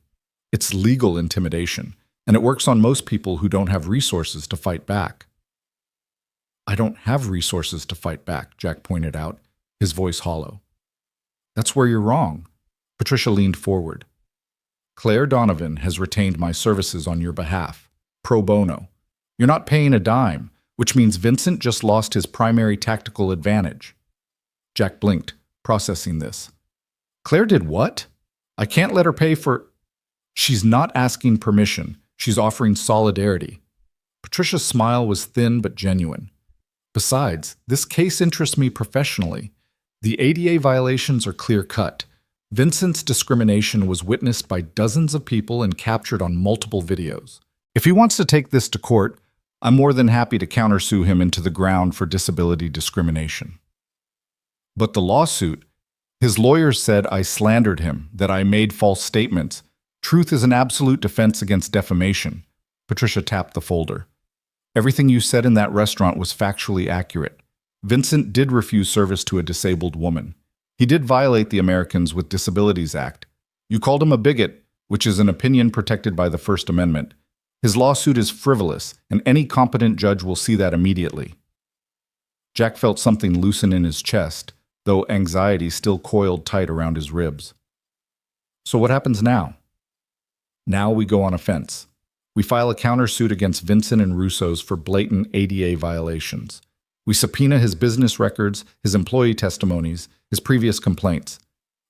It's legal intimidation, and it works on most people who don't have resources to fight back." "I don't have resources to fight back," Jack pointed out, his voice hollow. "That's where you're wrong." Patricia leaned forward. "Claire Donovan has retained my services on your behalf, pro bono. You're not paying a dime, which means Vincent just lost his primary tactical advantage." Jack blinked, processing this. "Claire did what? I can't let her pay for—" "She's not asking permission. She's offering solidarity." Patricia's smile was thin but genuine. "Besides, this case interests me professionally. The ADA violations are clear-cut. Vincent's discrimination was witnessed by dozens of people and captured on multiple videos. If he wants to take this to court, I'm more than happy to countersue him into the ground for disability discrimination." "But the lawsuit, his lawyers said I slandered him, that I made false statements. Truth is an absolute defense against defamation." Patricia tapped the folder. "Everything you said in that restaurant was factually accurate. Vincent did refuse service to a disabled woman. He did violate the Americans with Disabilities Act. You called him a bigot, which is an opinion protected by the First Amendment. His lawsuit is frivolous, and any competent judge will see that immediately." Jack felt something loosen in his chest, though anxiety still coiled tight around his ribs. "So what happens now?" "Now we go on offense. We file a countersuit against Vincent and Russo's for blatant ADA violations. We subpoena his business records, his employee testimonies, his previous complaints.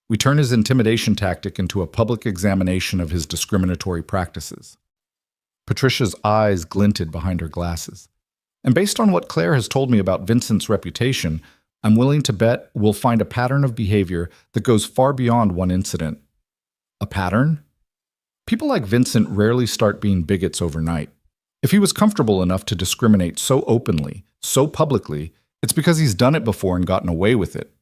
We turn his intimidation tactic into a public examination of his discriminatory practices." Patricia's eyes glinted behind her glasses. "And based on what Claire has told me about Vincent's reputation, I'm willing to bet we'll find a pattern of behavior that goes far beyond one incident." "A pattern?" "People like Vincent rarely start being bigots overnight. If he was comfortable enough to discriminate so openly, so publicly, it's because he's done it before and gotten away with it."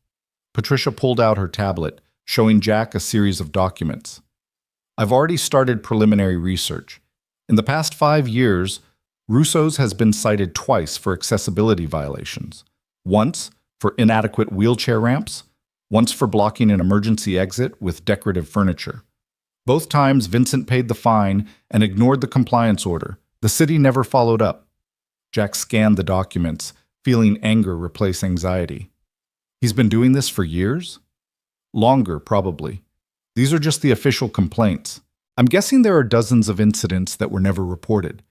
Patricia pulled out her tablet, showing Jack a series of documents. "I've already started preliminary research. In the past 5 years, Russo's has been cited twice for accessibility violations. Once for inadequate wheelchair ramps, once for blocking an emergency exit with decorative furniture. Both times, Vincent paid the fine and ignored the compliance order. The city never followed up." Jack scanned the documents, feeling anger replace anxiety. "He's been doing this for years?" "Longer, probably. These are just the official complaints. I'm guessing there are dozens of incidents that were never reported.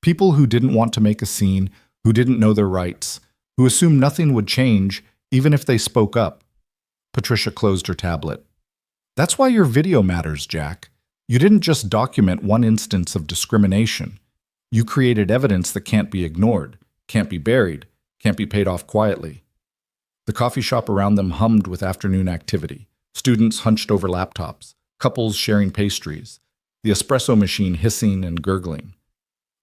People who didn't want to make a scene, who didn't know their rights, who assumed nothing would change, even if they spoke up." Patricia closed her tablet. "That's why your video matters, Jack. You didn't just document one instance of discrimination. You created evidence that can't be ignored, can't be buried, can't be paid off quietly." The coffee shop around them hummed with afternoon activity. Students hunched over laptops, couples sharing pastries, the espresso machine hissing and gurgling.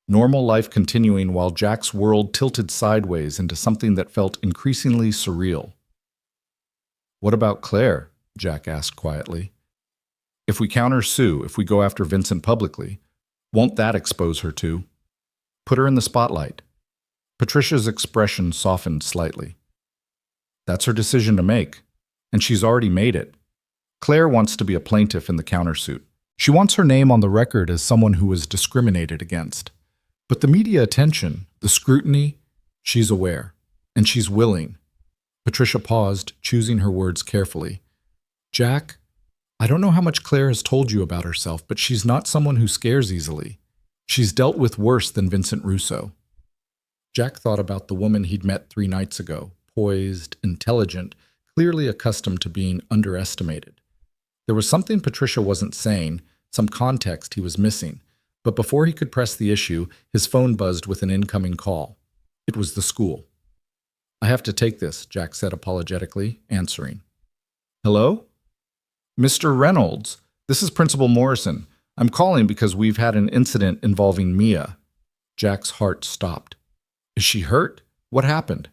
Normal life continuing while Jack's world tilted sideways into something that felt increasingly surreal. "What about Claire?" Jack asked quietly. "If we countersue, if we go after Vincent publicly, won't that expose her too? Put her in the spotlight?" Patricia's expression softened slightly. That's her decision to make, and she's already made it. Claire wants to be a plaintiff in the countersuit. She wants her name on the record as someone who was discriminated against. But the media attention, the scrutiny, she's aware, and she's willing. Patricia paused, choosing her words carefully. Jack, I don't know how much Claire has told you about herself, but she's not someone who scares easily. She's dealt with worse than Vincent Russo. Jack thought about the woman he'd met 3 nights ago, poised, intelligent, clearly accustomed to being underestimated. There was something Patricia wasn't saying, some context he was missing, but before he could press the issue, his phone buzzed with an incoming call. It was the school. I have to take this, Jack said apologetically, answering. Hello? Mr. Reynolds, this is Principal Morrison. I'm calling because we've had an incident involving Mia. Jack's heart stopped. Is she hurt? What happened?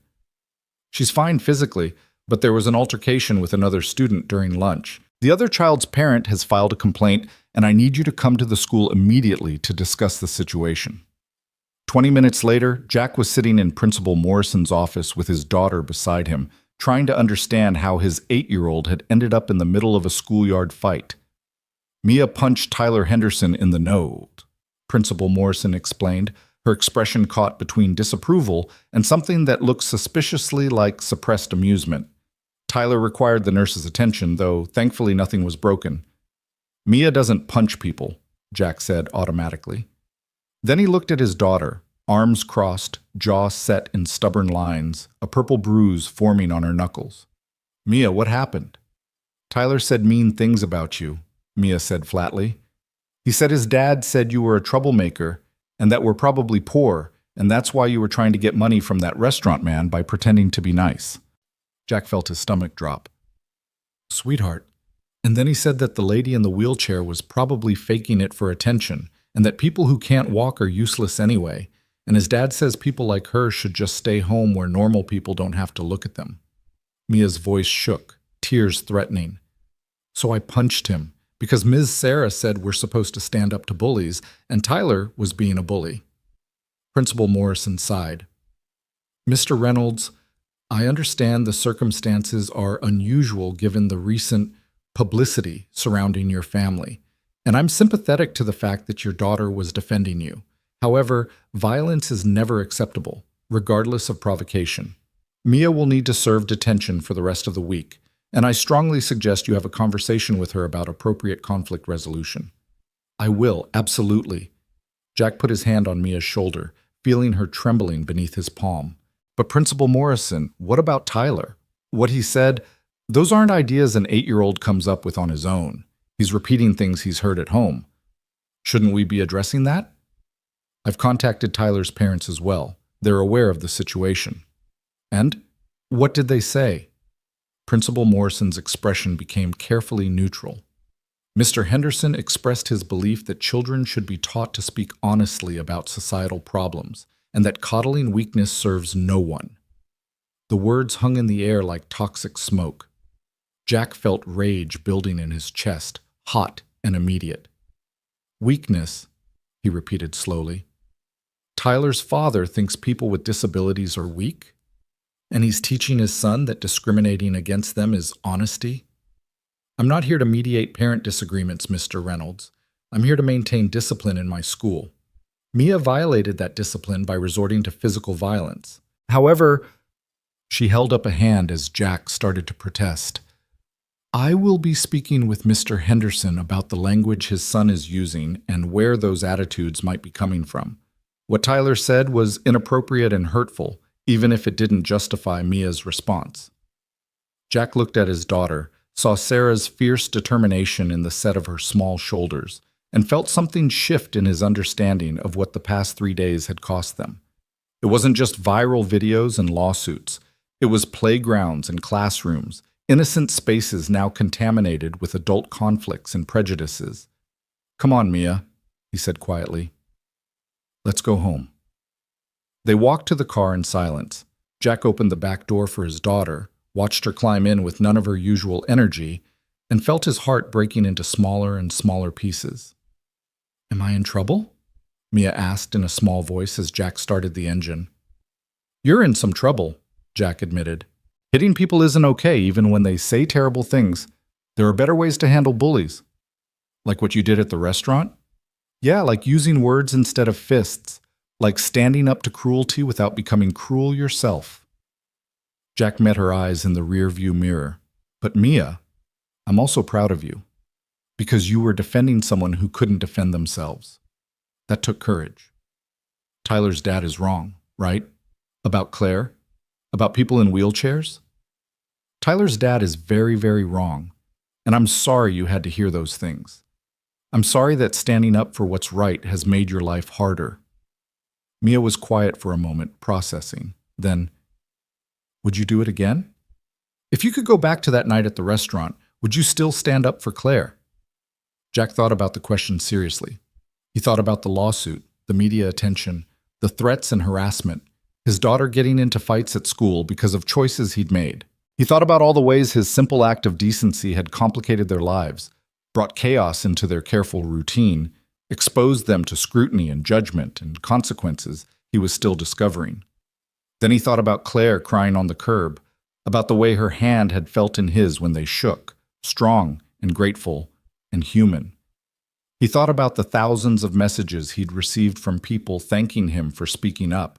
She's fine physically, but there was an altercation with another student during lunch. The other child's parent has filed a complaint, and I need you to come to the school immediately to discuss the situation. 20 minutes later, Jack was sitting in Principal Morrison's office with his daughter beside him, trying to understand how his 8-year-old had ended up in the middle of a schoolyard fight. Mia punched Tyler Henderson in the nose, Principal Morrison explained, her expression caught between disapproval and something that looked suspiciously like suppressed amusement. Tyler required the nurse's attention, though thankfully nothing was broken. Mia doesn't punch people, Jack said automatically. Then he looked at his daughter, arms crossed, jaw set in stubborn lines, a purple bruise forming on her knuckles. Mia, what happened? Tyler said mean things about you, Mia said flatly. He said his dad said you were a troublemaker and that we're probably poor, and that's why you were trying to get money from that restaurant man by pretending to be nice. Jack felt his stomach drop. Sweetheart. And then he said that the lady in the wheelchair was probably faking it for attention, and that people who can't walk are useless anyway, and his dad says people like her should just stay home where normal people don't have to look at them. Mia's voice shook, tears threatening. So I punched him, because Ms. Sarah said we're supposed to stand up to bullies, and Tyler was being a bully. Principal Morrison sighed. Mr. Reynolds, I understand the circumstances are unusual given the recent publicity surrounding your family, and I'm sympathetic to the fact that your daughter was defending you. However, violence is never acceptable, regardless of provocation. Mia will need to serve detention for the rest of the week, and I strongly suggest you have a conversation with her about appropriate conflict resolution. I will, absolutely. Jack put his hand on Mia's shoulder, feeling her trembling beneath his palm. But Principal Morrison, what about Tyler? What he said, those aren't ideas an 8-year-old comes up with on his own. He's repeating things he's heard at home. Shouldn't we be addressing that? I've contacted Tyler's parents as well. They're aware of the situation. And? What did they say? Principal Morrison's expression became carefully neutral. Mr. Henderson expressed his belief that children should be taught to speak honestly about societal problems, and that coddling weakness serves no one. The words hung in the air like toxic smoke. Jack felt rage building in his chest, hot and immediate. Weakness, he repeated slowly. Tyler's father thinks people with disabilities are weak? And he's teaching his son that discriminating against them is honesty? I'm not here to mediate parent disagreements, Mr. Reynolds. I'm here to maintain discipline in my school. Mia violated that discipline by resorting to physical violence. However, she held up a hand as Jack started to protest. I will be speaking with Mr. Henderson about the language his son is using and where those attitudes might be coming from. What Tyler said was inappropriate and hurtful, even if it didn't justify Mia's response. Jack looked at his daughter, saw Sarah's fierce determination in the set of her small shoulders, and felt something shift in his understanding of what the past 3 days had cost them. It wasn't just viral videos and lawsuits. It was playgrounds and classrooms, innocent spaces now contaminated with adult conflicts and prejudices. Come on, Mia, he said quietly. Let's go home. They walked to the car in silence. Jack opened the back door for his daughter, watched her climb in with none of her usual energy, and felt his heart breaking into smaller and smaller pieces. Am I in trouble? Mia asked in a small voice as Jack started the engine. You're in some trouble, Jack admitted. Hitting people isn't okay even when they say terrible things. There are better ways to handle bullies. Like what you did at the restaurant? Yeah, like using words instead of fists. Like standing up to cruelty without becoming cruel yourself. Jack met her eyes in the rearview mirror. But Mia, I'm also proud of you. Because you were defending someone who couldn't defend themselves. That took courage. Tyler's dad is wrong, right? About Claire? About people in wheelchairs? Tyler's dad is very, very wrong. And I'm sorry you had to hear those things. I'm sorry that standing up for what's right has made your life harder. Mia was quiet for a moment, processing. Then, would you do it again? If you could go back to that night at the restaurant, would you still stand up for Claire? Jack thought about the question seriously. He thought about the lawsuit, the media attention, the threats and harassment, his daughter getting into fights at school because of choices he'd made. He thought about all the ways his simple act of decency had complicated their lives, brought chaos into their careful routine, exposed them to scrutiny and judgment and consequences he was still discovering. Then he thought about Claire crying on the curb, about the way her hand had felt in his when they shook, strong and grateful and human. He thought about the thousands of messages he'd received from people thanking him for speaking up,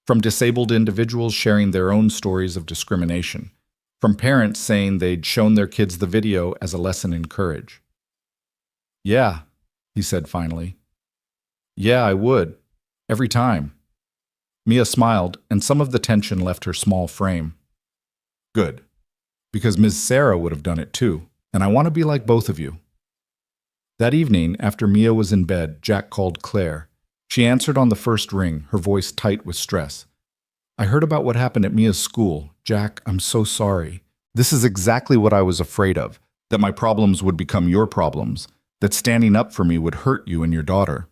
from disabled individuals sharing their own stories of discrimination, from parents saying they'd shown their kids the video as a lesson in courage. Yeah, he said finally. Yeah, I would. Every time. Mia smiled, and some of the tension left her small frame. Good. Because Ms. Sarah would have done it too, and I want to be like both of you. That evening, after Mia was in bed, Jack called Claire. She answered on the first ring, her voice tight with stress. I heard about what happened at Mia's school. Jack, I'm so sorry. This is exactly what I was afraid of, that my problems would become your problems, that standing up for me would hurt you and your daughter.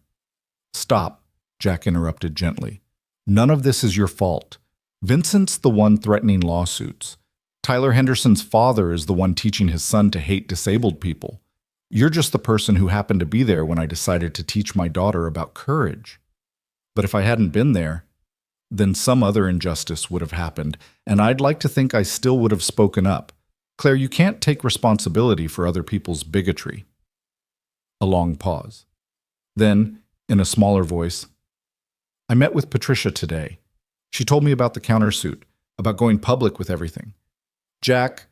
Stop, Jack interrupted gently. None of this is your fault. Vincent's the one threatening lawsuits. Tyler Henderson's father is the one teaching his son to hate disabled people. You're just the person who happened to be there when I decided to teach my daughter about courage. But if I hadn't been there, then some other injustice would have happened, and I'd like to think I still would have spoken up. Claire, you can't take responsibility for other people's bigotry. A long pause. Then, in a smaller voice, I met with Patricia today. She told me about the countersuit, about going public with everything. Jack,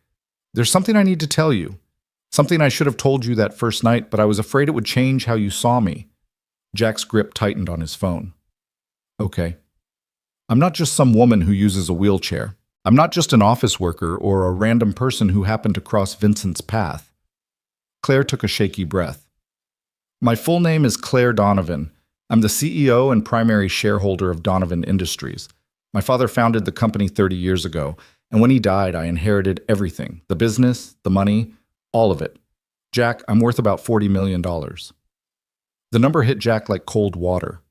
there's something I need to tell you. Something I should have told you that first night, but I was afraid it would change how you saw me. Jack's grip tightened on his phone. Okay. I'm not just some woman who uses a wheelchair. I'm not just an office worker or a random person who happened to cross Vincent's path. Claire took a shaky breath. My full name is Claire Donovan. I'm the CEO and primary shareholder of Donovan Industries. My father founded the company 30 years ago, and when he died, I inherited everything, the business, the money, all of it. Jack, I'm worth about $40 million. The number hit Jack like cold water.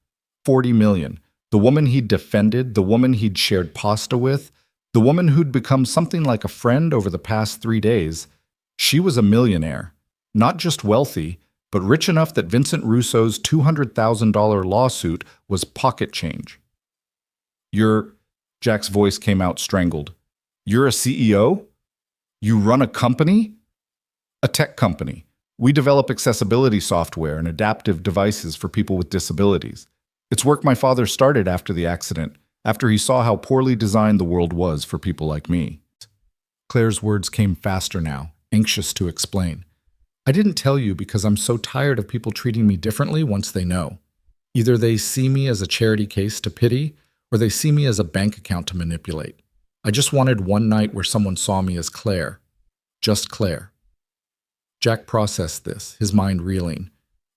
40 million. The woman he'd defended, the woman he'd shared pasta with, the woman who'd become something like a friend over the past 3 days, she was a millionaire. Not just wealthy, but rich enough that Vincent Russo's $200,000 lawsuit was pocket change. Jack's voice came out strangled. You're a CEO? You run a company? A tech company. We develop accessibility software and adaptive devices for people with disabilities. It's work my father started after the accident, after he saw how poorly designed the world was for people like me. Claire's words came faster now, anxious to explain. I didn't tell you because I'm so tired of people treating me differently once they know. Either they see me as a charity case to pity, or they see me as a bank account to manipulate. I just wanted one night where someone saw me as Claire. Just Claire. Jack processed this, his mind reeling.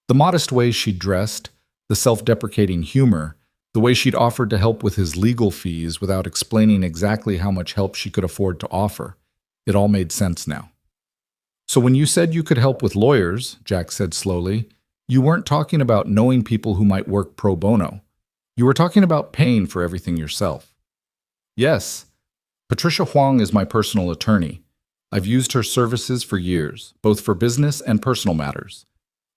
The modest way she'd dressed, the self-deprecating humor, the way she'd offered to help with his legal fees without explaining exactly how much help she could afford to offer. It all made sense now. So when you said you could help with lawyers, Jack said slowly, you weren't talking about knowing people who might work pro bono. You were talking about paying for everything yourself. Yes, Patricia Huang is my personal attorney. I've used her services for years, both for business and personal matters.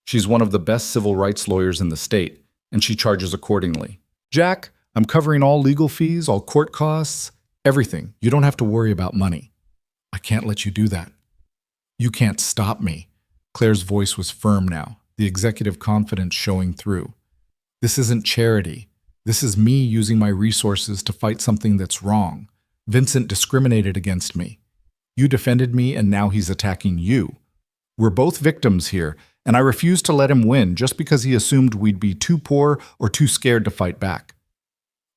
She's one of the best civil rights lawyers in the state, and she charges accordingly. Jack, I'm covering all legal fees, all court costs, everything. You don't have to worry about money. I can't let you do that. You can't stop me. Claire's voice was firm now, the executive confidence showing through. This isn't charity. This is me using my resources to fight something that's wrong. Vincent discriminated against me. You defended me, and now he's attacking you. We're both victims here, and I refuse to let him win just because he assumed we'd be too poor or too scared to fight back.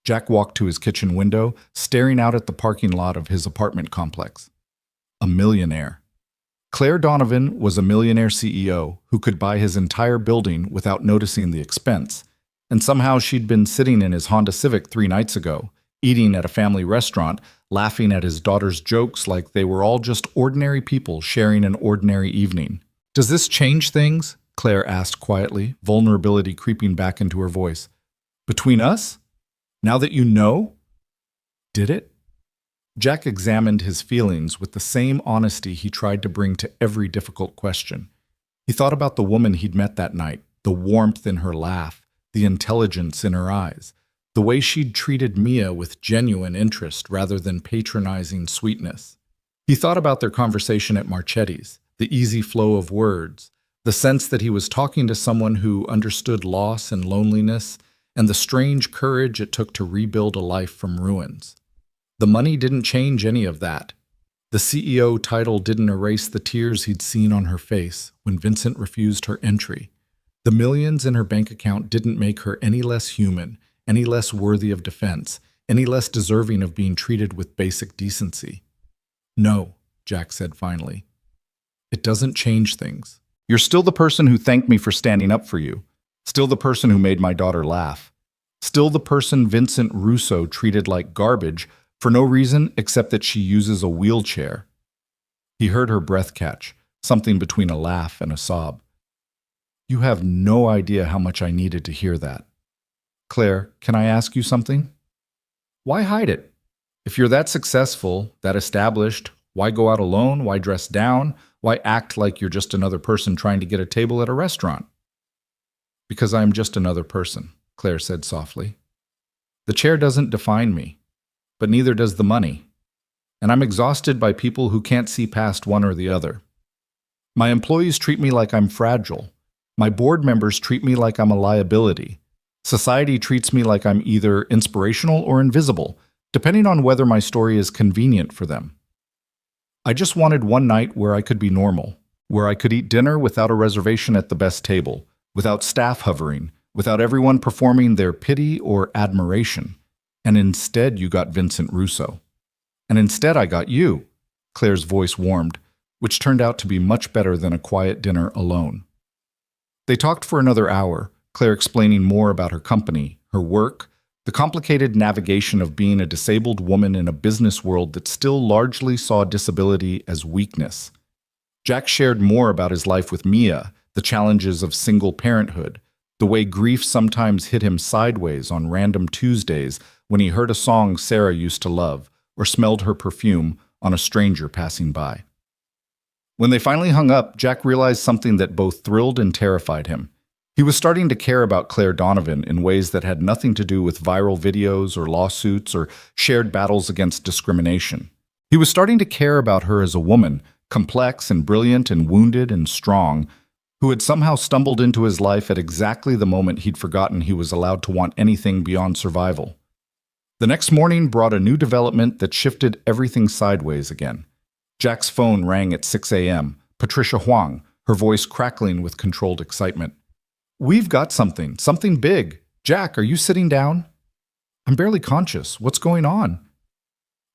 Jack walked to his kitchen window, staring out at the parking lot of his apartment complex. A millionaire. Claire Donovan was a millionaire CEO who could buy his entire building without noticing the expense, and somehow she'd been sitting in his Honda Civic 3 nights ago, eating at a family restaurant, laughing at his daughter's jokes like they were all just ordinary people sharing an ordinary evening. "Does this change things?" Claire asked quietly, vulnerability creeping back into her voice. "Between us? Now that you know?" "Did it?" Jack examined his feelings with the same honesty he tried to bring to every difficult question. He thought about the woman he'd met that night, the warmth in her laugh, the intelligence in her eyes, the way she'd treated Mia with genuine interest rather than patronizing sweetness. He thought about their conversation at Marchetti's, the easy flow of words, the sense that he was talking to someone who understood loss and loneliness, and the strange courage it took to rebuild a life from ruins. The money didn't change any of that. The CEO title didn't erase the tears he'd seen on her face when Vincent refused her entry. The millions in her bank account didn't make her any less human, any less worthy of defense, any less deserving of being treated with basic decency. "No," Jack said finally. "It doesn't change things. You're still the person who thanked me for standing up for you. Still the person who made my daughter laugh. Still the person Vincent Russo treated like garbage for no reason except that she uses a wheelchair." He heard her breath catch, something between a laugh and a sob. "You have no idea how much I needed to hear that. Claire, can I ask you something? Why hide it? If you're that successful, that established, why go out alone? Why dress down? Why act like you're just another person trying to get a table at a restaurant?" "Because I am just another person," Claire said softly. "The chair doesn't define me, but neither does the money. And I'm exhausted by people who can't see past one or the other. My employees treat me like I'm fragile. My board members treat me like I'm a liability. Society treats me like I'm either inspirational or invisible, depending on whether my story is convenient for them. I just wanted one night where I could be normal, where I could eat dinner without a reservation at the best table, without staff hovering, without everyone performing their pity or admiration. And instead you got Vincent Russo. And instead I got you." Claire's voice warmed, which turned out to be much better than a quiet dinner alone. They talked for another hour, Claire explaining more about her company, her work, the complicated navigation of being a disabled woman in a business world that still largely saw disability as weakness. Jack shared more about his life with Mia, the challenges of single parenthood, the way grief sometimes hit him sideways on random Tuesdays when he heard a song Sarah used to love or smelled her perfume on a stranger passing by. When they finally hung up, Jack realized something that both thrilled and terrified him. He was starting to care about Claire Donovan in ways that had nothing to do with viral videos or lawsuits or shared battles against discrimination. He was starting to care about her as a woman, complex and brilliant and wounded and strong, who had somehow stumbled into his life at exactly the moment he'd forgotten he was allowed to want anything beyond survival. The next morning brought a new development that shifted everything sideways again. Jack's phone rang at 6 a.m. Patricia Huang, her voice crackling with controlled excitement. "We've got something big. Jack, are you sitting down?" "I'm barely conscious. What's going on?"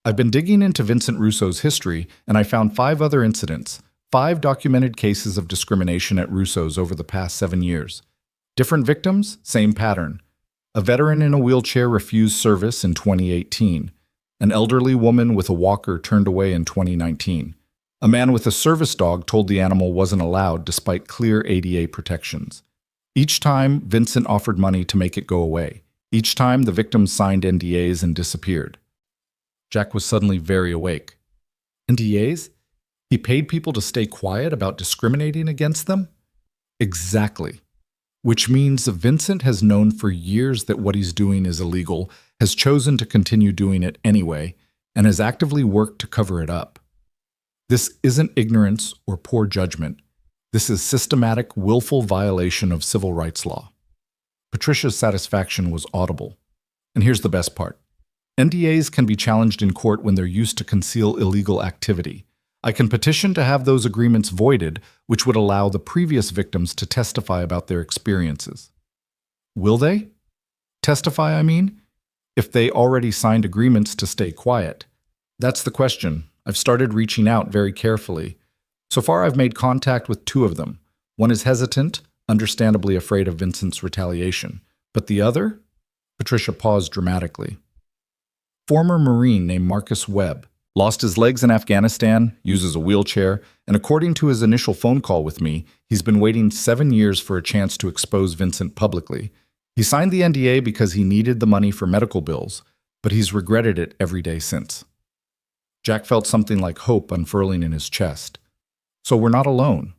"I've been digging into Vincent Russo's history, and I found 5 other incidents, 5 documented cases of discrimination at Russo's over the past 7 years. Different victims, same pattern. A veteran in a wheelchair refused service in 2018. An elderly woman with a walker turned away in 2019. A man with a service dog told the animal wasn't allowed despite clear ADA protections. Each time, Vincent offered money to make it go away. Each time, the victims signed NDAs and disappeared." Jack was suddenly very awake. "NDAs? He paid people to stay quiet about discriminating against them?" "Exactly. Which means Vincent has known for years that what he's doing is illegal, has chosen to continue doing it anyway and has actively worked to cover it up. This isn't ignorance or poor judgment. This is systematic, willful violation of civil rights law. Patricia's satisfaction was audible. And here's the best part. NDAs can be challenged in court when they're used to conceal illegal activity. I can petition to have those agreements voided, which would allow the previous victims to testify about their experiences. Will they? Testify, I mean? If they already signed agreements to stay quiet. That's the question. I've started reaching out very carefully. So far, I've made contact with 2 of them. One is hesitant, understandably afraid of Vincent's retaliation. But the other? Patricia paused dramatically. Former Marine named Marcus Webb. Lost his legs in Afghanistan, uses a wheelchair, and according to his initial phone call with me, he's been waiting 7 years for a chance to expose Vincent publicly. He signed the NDA because he needed the money for medical bills, but he's regretted it every day since. Jack felt something like hope unfurling in his chest. So we're not alone.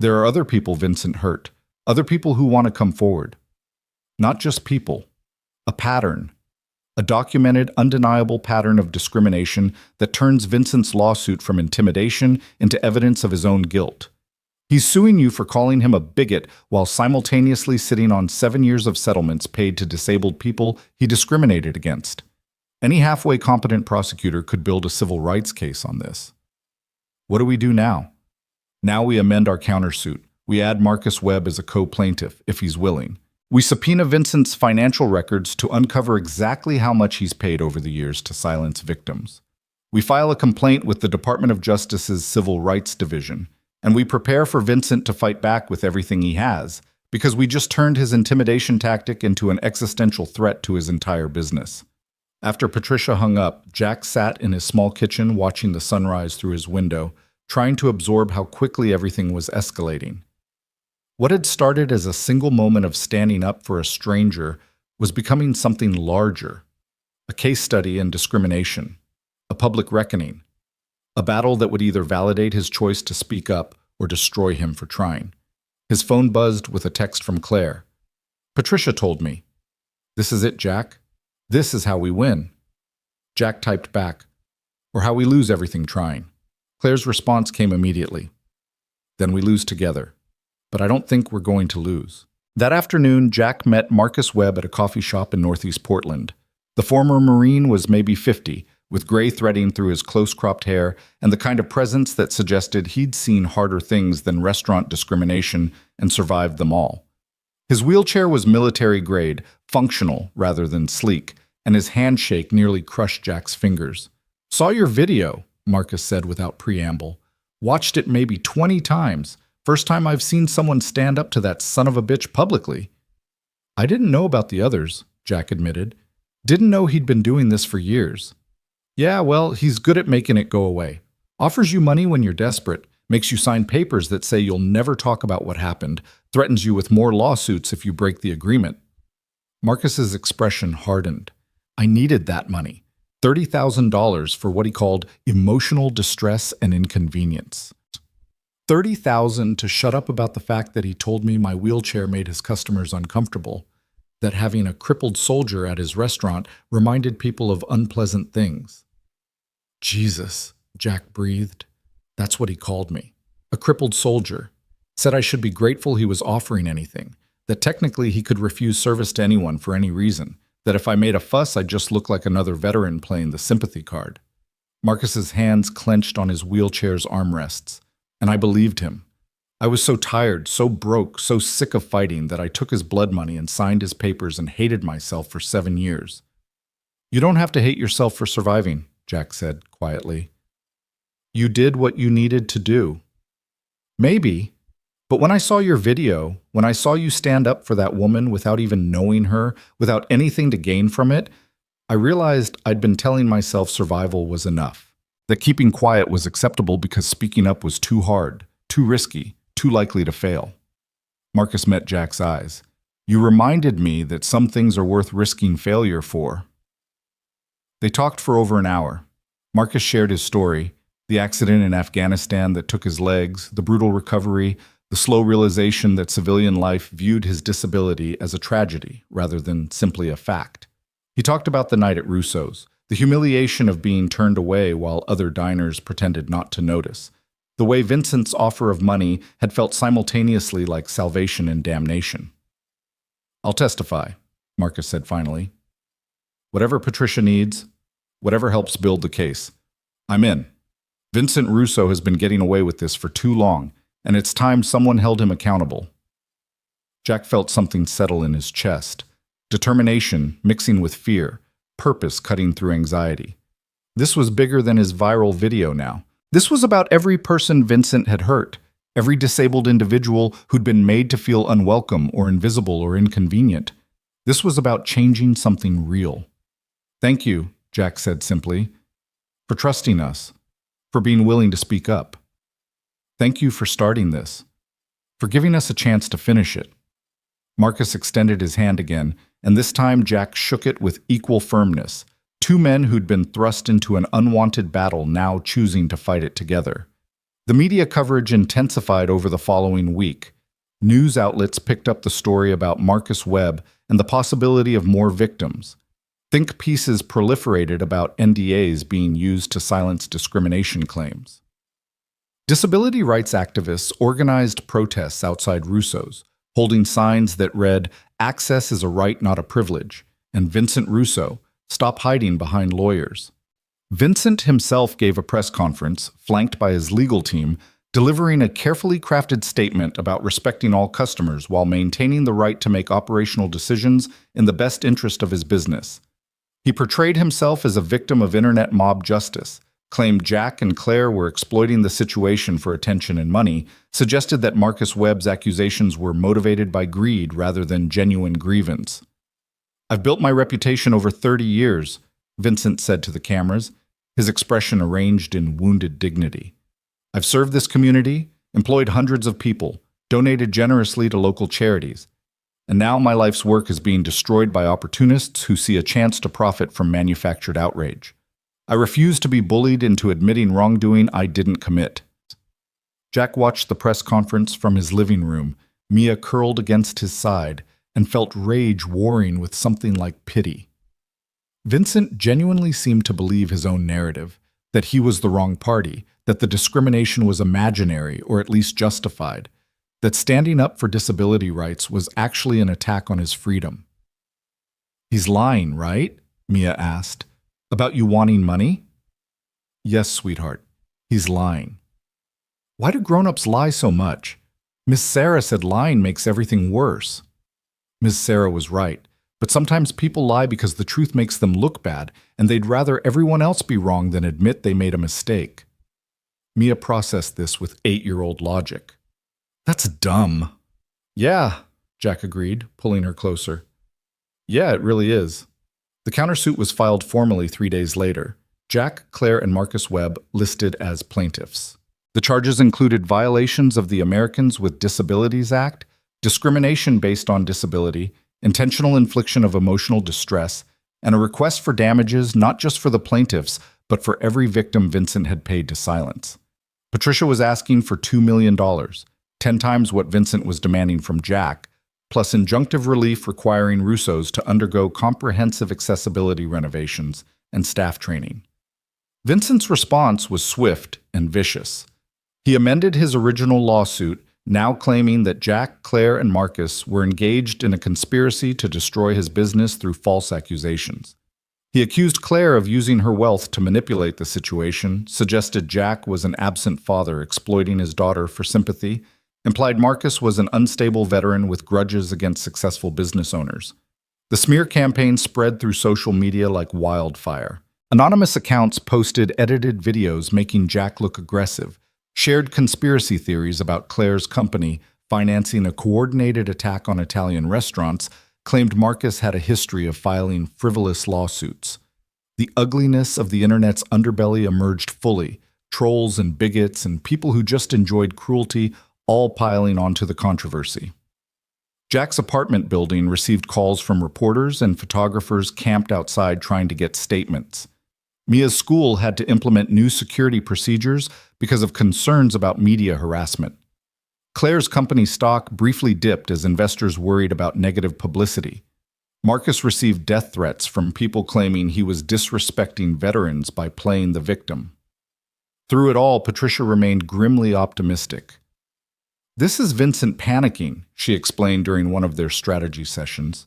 There are other people Vincent hurt, other people who want to come forward. Not just people. A pattern. A documented, undeniable pattern of discrimination that turns Vincent's lawsuit from intimidation into evidence of his own guilt. He's suing you for calling him a bigot while simultaneously sitting on 7 years of settlements paid to disabled people he discriminated against. Any halfway competent prosecutor could build a civil rights case on this. What do we do now? Now we amend our countersuit. We add Marcus Webb as a co-plaintiff, if he's willing. We subpoena Vincent's financial records to uncover exactly how much he's paid over the years to silence victims. We file a complaint with the Department of Justice's Civil Rights Division, and we prepare for Vincent to fight back with everything he has, because we just turned his intimidation tactic into an existential threat to his entire business. After Patricia hung up, Jack sat in his small kitchen watching the sunrise through his window, trying to absorb how quickly everything was escalating. What had started as a single moment of standing up for a stranger was becoming something larger. A case study in discrimination. A public reckoning. A battle that would either validate his choice to speak up or destroy him for trying. His phone buzzed with a text from Claire. Patricia told me. This is it, Jack. This is how we win. Jack typed back. Or how we lose everything trying. Claire's response came immediately. Then we lose together. But I don't think we're going to lose. That afternoon, Jack met Marcus Webb at a coffee shop in Northeast Portland. The former Marine was maybe 50, with gray threading through his close-cropped hair and the kind of presence that suggested he'd seen harder things than restaurant discrimination and survived them all. His wheelchair was military-grade, functional rather than sleek, and his handshake nearly crushed Jack's fingers. Saw your video, Marcus said without preamble. Watched it maybe 20 times. First time I've seen someone stand up to that son of a bitch publicly. I didn't know about the others, Jack admitted. Didn't know he'd been doing this for years. Yeah, well, he's good at making it go away. Offers you money when you're desperate, makes you sign papers that say you'll never talk about what happened, threatens you with more lawsuits if you break the agreement. Marcus's expression hardened. I needed that money. $30,000 for what he called emotional distress and inconvenience. $30,000 to shut up about the fact that he told me my wheelchair made his customers uncomfortable, that having a crippled soldier at his restaurant reminded people of unpleasant things. Jesus, Jack breathed. That's what he called me. A crippled soldier. Said I should be grateful he was offering anything, that technically he could refuse service to anyone for any reason, that if I made a fuss I'd just look like another veteran playing the sympathy card. Marcus's hands clenched on his wheelchair's armrests. And I believed him. I was so tired, so broke, so sick of fighting that I took his blood money and signed his papers and hated myself for 7 years. You don't have to hate yourself for surviving, Jack said quietly. You did what you needed to do. Maybe, but when I saw your video, when I saw you stand up for that woman without even knowing her, without anything to gain from it, I realized I'd been telling myself survival was enough. That keeping quiet was acceptable because speaking up was too hard, too risky, too likely to fail. Marcus met Jack's eyes. You reminded me that some things are worth risking failure for. They talked for over an hour. Marcus shared his story, the accident in Afghanistan that took his legs, the brutal recovery, the slow realization that civilian life viewed his disability as a tragedy rather than simply a fact. He talked about the night at Russo's, the humiliation of being turned away while other diners pretended not to notice, the way Vincent's offer of money had felt simultaneously like salvation and damnation. "I'll testify," Marcus said finally. "Whatever Patricia needs, whatever helps build the case. I'm in. Vincent Russo has been getting away with this for too long, and it's time someone held him accountable." Jack felt something settle in his chest, determination mixing with fear, purpose cutting through anxiety. This was bigger than his viral video now. This was about every person Vincent had hurt, every disabled individual who'd been made to feel unwelcome or invisible or inconvenient. This was about changing something real. "Thank you," Jack said simply, "for trusting us, for being willing to speak up. Thank you for starting this, for giving us a chance to finish it." Marcus extended his hand again, and this time Jack shook it with equal firmness. Two men who'd been thrust into an unwanted battle now choosing to fight it together. The media coverage intensified over the following week. News outlets picked up the story about Marcus Webb and the possibility of more victims. Think pieces proliferated about NDAs being used to silence discrimination claims. Disability rights activists organized protests outside Russo's, holding signs that read, "Access is a right, not a privilege," and "Vincent Russo, stop hiding behind lawyers." Vincent himself gave a press conference, flanked by his legal team, delivering a carefully crafted statement about respecting all customers while maintaining the right to make operational decisions in the best interest of his business. He portrayed himself as a victim of internet mob justice, claimed Jack and Claire were exploiting the situation for attention and money, suggested that Marcus Webb's accusations were motivated by greed rather than genuine grievance. "I've built my reputation over 30 years, Vincent said to the cameras, his expression arranged in wounded dignity. "I've served this community, employed hundreds of people, donated generously to local charities. And now my life's work is being destroyed by opportunists who see a chance to profit from manufactured outrage. I refuse to be bullied into admitting wrongdoing I didn't commit." Jack watched the press conference from his living room, Mia curled against his side, and felt rage warring with something like pity. Vincent genuinely seemed to believe his own narrative, that he was the wrong party, that the discrimination was imaginary or at least justified, that standing up for disability rights was actually an attack on his freedom. "He's lying, right?" Mia asked. "About you wanting money?" "Yes, sweetheart. He's lying." "Why do grown-ups lie so much? Miss Sarah said lying makes everything worse." Miss Sarah was right, but sometimes people lie because the truth makes them look bad, and they'd rather everyone else be wrong than admit they made a mistake. Mia processed this with 8-year-old logic. "That's dumb." "Yeah," Jack agreed, pulling her closer. "Yeah, it really is." The countersuit was filed formally 3 days later. Jack, Claire, and Marcus Webb listed as plaintiffs. The charges included violations of the Americans with Disabilities Act, discrimination based on disability, intentional infliction of emotional distress, and a request for damages not just for the plaintiffs, but for every victim Vincent had paid to silence. Patricia was asking for $2 million, 10 times what Vincent was demanding from Jack, plus injunctive relief requiring Russo's to undergo comprehensive accessibility renovations and staff training. Vincent's response was swift and vicious. He amended his original lawsuit, now claiming that Jack, Claire, and Marcus were engaged in a conspiracy to destroy his business through false accusations. He accused Claire of using her wealth to manipulate the situation, suggested Jack was an absent father exploiting his daughter for sympathy, implied Marcus was an unstable veteran with grudges against successful business owners. The smear campaign spread through social media like wildfire. Anonymous accounts posted edited videos making Jack look aggressive, shared conspiracy theories about Claire's company financing a coordinated attack on Italian restaurants, claimed Marcus had a history of filing frivolous lawsuits. The ugliness of the internet's underbelly emerged fully, trolls and bigots and people who just enjoyed cruelty all piling onto the controversy. Jack's apartment building received calls from reporters and photographers camped outside trying to get statements. Mia's school had to implement new security procedures because of concerns about media harassment. Claire's company stock briefly dipped as investors worried about negative publicity. Marcus received death threats from people claiming he was disrespecting veterans by playing the victim. Through it all, Patricia remained grimly optimistic. "This is Vincent panicking," she explained during one of their strategy sessions.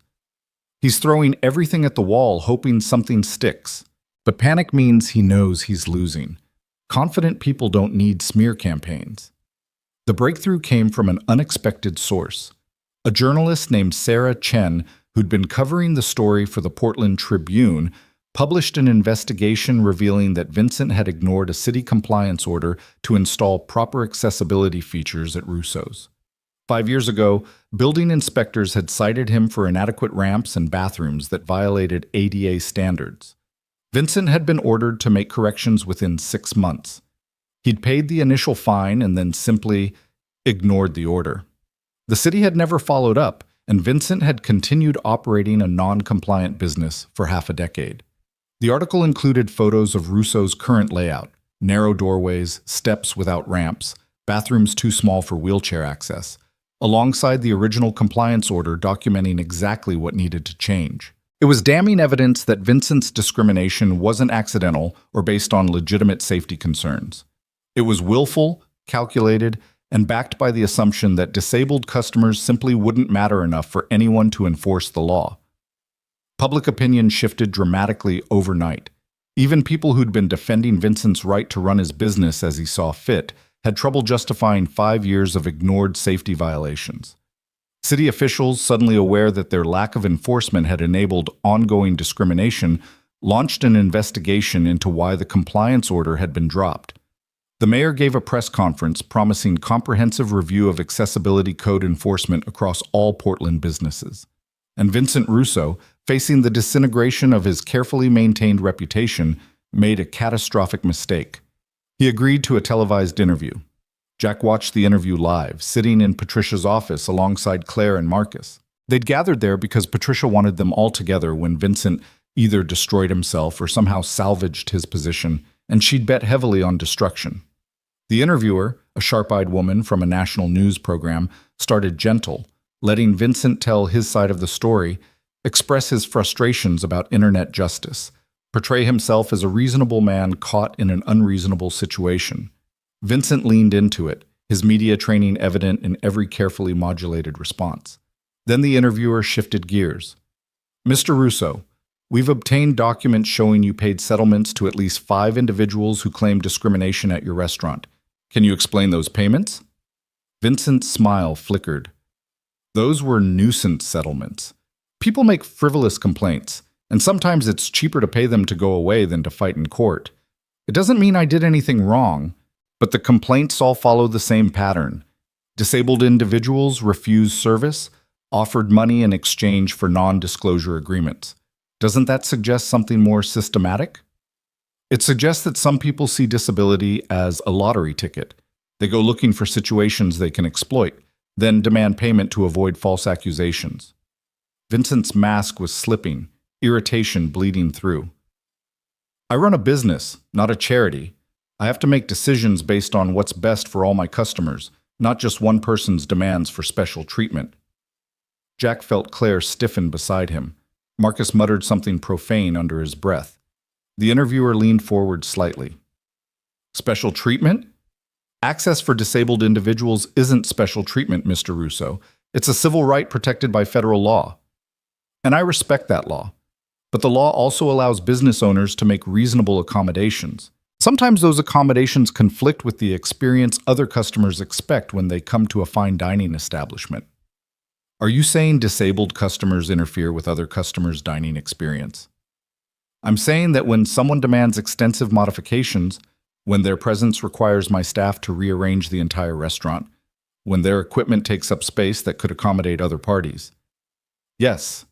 "He's throwing everything at the wall, hoping something sticks. But panic means he knows he's losing. Confident people don't need smear campaigns." The breakthrough came from an unexpected source. A journalist named Sarah Chen, who'd been covering the story for the Portland Tribune, published an investigation revealing that Vincent had ignored a city compliance order to install proper accessibility features at Russo's. 5 years ago, building inspectors had cited him for inadequate ramps and bathrooms that violated ADA standards. Vincent had been ordered to make corrections within 6 months. He'd paid the initial fine and then simply ignored the order. The city had never followed up, and Vincent had continued operating a non-compliant business for half a decade. The article included photos of Russo's current layout: narrow doorways, steps without ramps, bathrooms too small for wheelchair access, alongside the original compliance order documenting exactly what needed to change. It was damning evidence that Vincent's discrimination wasn't accidental or based on legitimate safety concerns. It was willful, calculated, and backed by the assumption that disabled customers simply wouldn't matter enough for anyone to enforce the law. Public opinion shifted dramatically overnight. Even people who'd been defending Vincent's right to run his business as he saw fit had trouble justifying 5 years of ignored safety violations. City officials, suddenly aware that their lack of enforcement had enabled ongoing discrimination, launched an investigation into why the compliance order had been dropped. The mayor gave a press conference promising comprehensive review of accessibility code enforcement across all Portland businesses. And Vincent Russo, facing the disintegration of his carefully maintained reputation, made a catastrophic mistake. He agreed to a televised interview. Jack watched the interview live, sitting in Patricia's office alongside Claire and Marcus. They'd gathered there because Patricia wanted them all together when Vincent either destroyed himself or somehow salvaged his position, and she'd bet heavily on destruction. The interviewer, a sharp-eyed woman from a national news program, started gentle, letting Vincent tell his side of the story, express his frustrations about internet justice, portray himself as a reasonable man caught in an unreasonable situation. Vincent leaned into it, his media training evident in every carefully modulated response. Then the interviewer shifted gears. "Mr. Russo, we've obtained documents showing you paid settlements to at least 5 individuals who claimed discrimination at your restaurant. Can you explain those payments?" Vincent's smile flickered. "Those were nuisance settlements. People make frivolous complaints, and sometimes it's cheaper to pay them to go away than to fight in court. It doesn't mean I did anything wrong, but the complaints all follow the same pattern. Disabled individuals refused service, offered money in exchange for non-disclosure agreements. Doesn't that suggest something more systematic? It suggests that some people see disability as a lottery ticket. They go looking for situations they can exploit, then demand payment to avoid false accusations." Vincent's mask was slipping, irritation bleeding through. "I run a business, not a charity. I have to make decisions based on what's best for all my customers, not just one person's demands for special treatment." Jack felt Claire stiffen beside him. Marcus muttered something profane under his breath. The interviewer leaned forward slightly. "Special treatment? Access for disabled individuals isn't special treatment, Mr. Russo. It's a civil right protected by federal law. And I respect that law. But the law also allows business owners to make reasonable accommodations. Sometimes those accommodations conflict with the experience other customers expect when they come to a fine dining establishment." "Are you saying disabled customers interfere with other customers' dining experience?" "I'm saying that when someone demands extensive modifications, when their presence requires my staff to rearrange the entire restaurant, when their equipment takes up space that could accommodate other parties. Yes,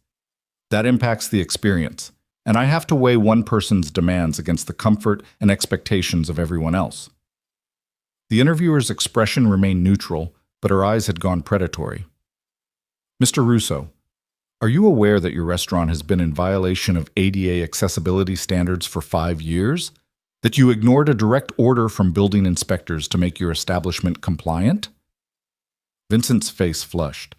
that impacts the experience, and I have to weigh one person's demands against the comfort and expectations of everyone else." The interviewer's expression remained neutral, but her eyes had gone predatory. "Mr. Russo, are you aware that your restaurant has been in violation of ADA accessibility standards for 5 years? That you ignored a direct order from building inspectors to make your establishment compliant?" Vincent's face flushed.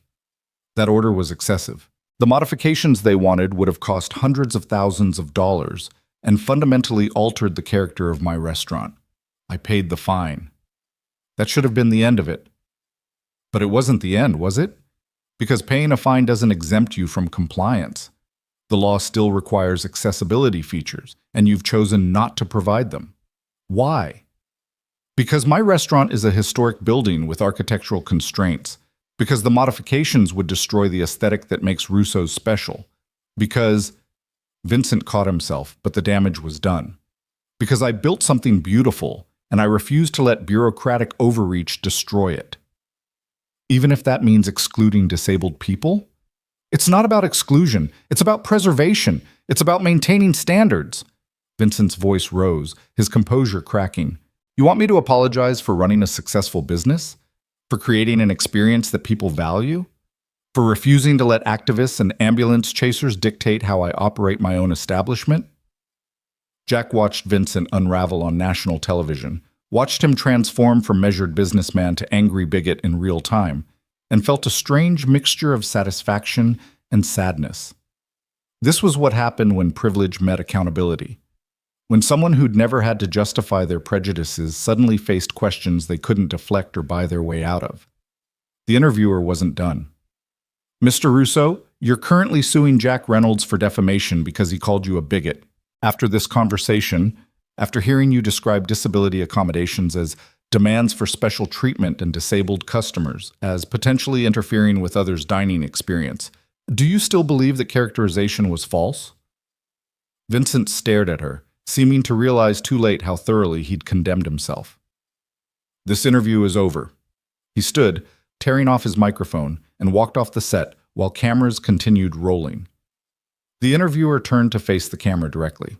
That order was excessive. The modifications they wanted would have cost hundreds of thousands of dollars and fundamentally altered the character of my restaurant. I paid the fine. That should have been the end of it. But it wasn't the end, was it? Because paying a fine doesn't exempt you from compliance. The law still requires accessibility features, and you've chosen not to provide them. Why? Because my restaurant is a historic building with architectural constraints. Because the modifications would destroy the aesthetic that makes Russo's special. Because Vincent caught himself, but the damage was done. Because I built something beautiful, and I refuse to let bureaucratic overreach destroy it. Even if that means excluding disabled people? It's not about exclusion. It's about preservation. It's about maintaining standards. Vincent's voice rose, his composure cracking. You want me to apologize for running a successful business? For creating an experience that people value? For refusing to let activists and ambulance chasers dictate how I operate my own establishment? Jack watched Vincent unravel on national television, watched him transform from measured businessman to angry bigot in real time, and felt a strange mixture of satisfaction and sadness. This was what happened when privilege met accountability. When someone who'd never had to justify their prejudices suddenly faced questions they couldn't deflect or buy their way out of. The interviewer wasn't done. Mr. Russo, you're currently suing Jack Reynolds for defamation because he called you a bigot. After this conversation, after hearing you describe disability accommodations as demands for special treatment and disabled customers, as potentially interfering with others' dining experience, do you still believe that characterization was false? Vincent stared at her, seeming to realize too late how thoroughly he'd condemned himself. This interview is over. He stood, tearing off his microphone, and walked off the set while cameras continued rolling. The interviewer turned to face the camera directly.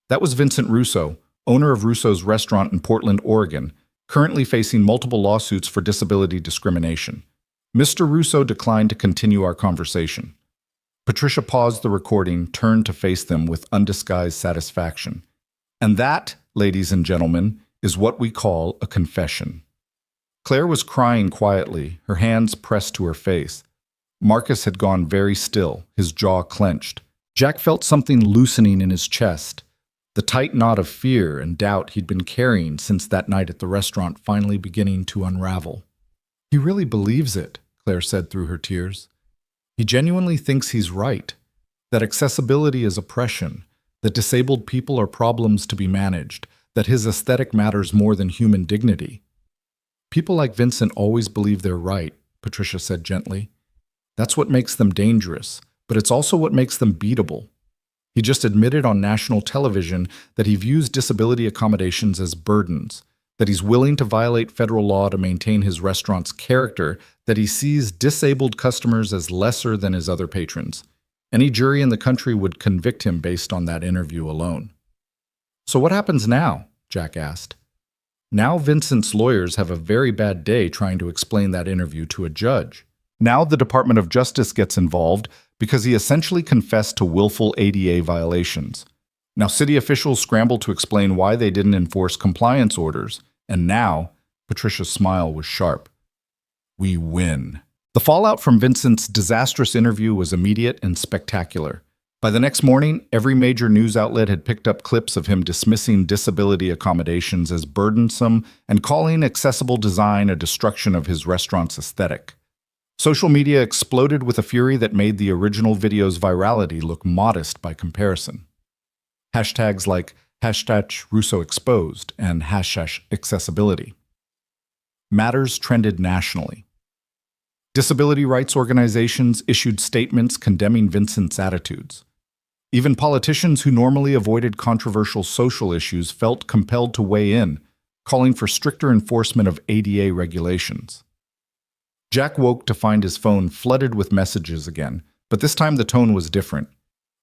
That was Vincent Russo, owner of Russo's restaurant in Portland, Oregon, currently facing multiple lawsuits for disability discrimination. Mr. Russo declined to continue our conversation. Patricia paused the recording, turned to face them with undisguised satisfaction. And that, ladies and gentlemen, is what we call a confession. Claire was crying quietly, her hands pressed to her face. Marcus had gone very still, his jaw clenched. Jack felt something loosening in his chest. The tight knot of fear and doubt he'd been carrying since that night at the restaurant finally beginning to unravel. He really believes it, Claire said through her tears. He genuinely thinks he's right, that accessibility is oppression, that disabled people are problems to be managed, that his aesthetic matters more than human dignity. People like Vincent always believe they're right, Patricia said gently. That's what makes them dangerous, but it's also what makes them beatable. He just admitted on national television that he views disability accommodations as burdens, that he's willing to violate federal law to maintain his restaurant's character, that he sees disabled customers as lesser than his other patrons. Any jury in the country would convict him based on that interview alone. So what happens now? Jack asked. Now Vincent's lawyers have a very bad day trying to explain that interview to a judge. Now the Department of Justice gets involved because he essentially confessed to willful ADA violations. Now city officials scramble to explain why they didn't enforce compliance orders. And now, Patricia's smile was sharp. We win. The fallout from Vincent's disastrous interview was immediate and spectacular. By the next morning, every major news outlet had picked up clips of him dismissing disability accommodations as burdensome and calling accessible design a destruction of his restaurant's aesthetic. Social media exploded with a fury that made the original video's virality look modest by comparison. Hashtags like #RussoExposed and #accessibility. Matters trended nationally. Disability rights organizations issued statements condemning Vincent's attitudes. Even politicians who normally avoided controversial social issues felt compelled to weigh in, calling for stricter enforcement of ADA regulations. Jack woke to find his phone flooded with messages again, but this time the tone was different.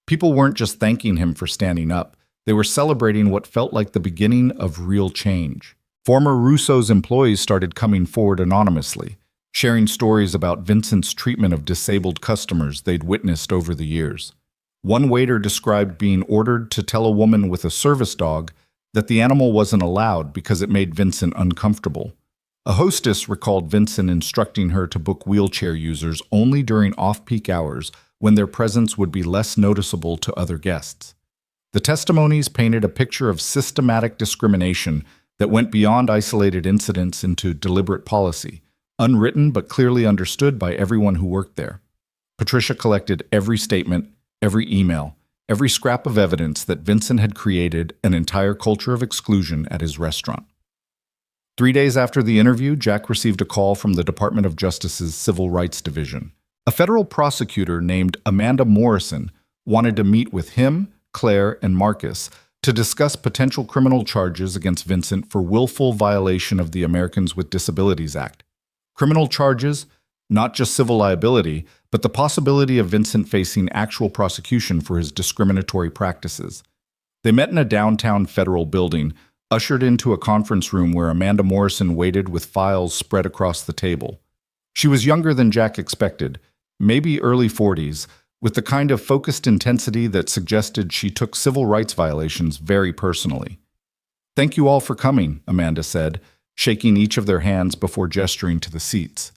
People weren't just thanking him for standing up, they were celebrating what felt like the beginning of real change. Former Russo's employees started coming forward anonymously, sharing stories about Vincent's treatment of disabled customers they'd witnessed over the years. One waiter described being ordered to tell a woman with a service dog that the animal wasn't allowed because it made Vincent uncomfortable. A hostess recalled Vincent instructing her to book wheelchair users only during off-peak hours when their presence would be less noticeable to other guests. The testimonies painted a picture of systematic discrimination that went beyond isolated incidents into deliberate policy, unwritten but clearly understood by everyone who worked there. Patricia collected every statement, every email, every scrap of evidence that Vincent had created an entire culture of exclusion at his restaurant. 3 days after the interview, Jack received a call from the Department of Justice's Civil Rights Division. A federal prosecutor named Amanda Morrison wanted to meet with him, Claire, and Marcus to discuss potential criminal charges against Vincent for willful violation of the Americans with Disabilities Act. Criminal charges, not just civil liability, but the possibility of Vincent facing actual prosecution for his discriminatory practices. They met in a downtown federal building, ushered into a conference room where Amanda Morrison waited with files spread across the table. She was younger than Jack expected, maybe early 40s, with the kind of focused intensity that suggested she took civil rights violations very personally. "Thank you all for coming," Amanda said, shaking each of their hands before gesturing to the seats.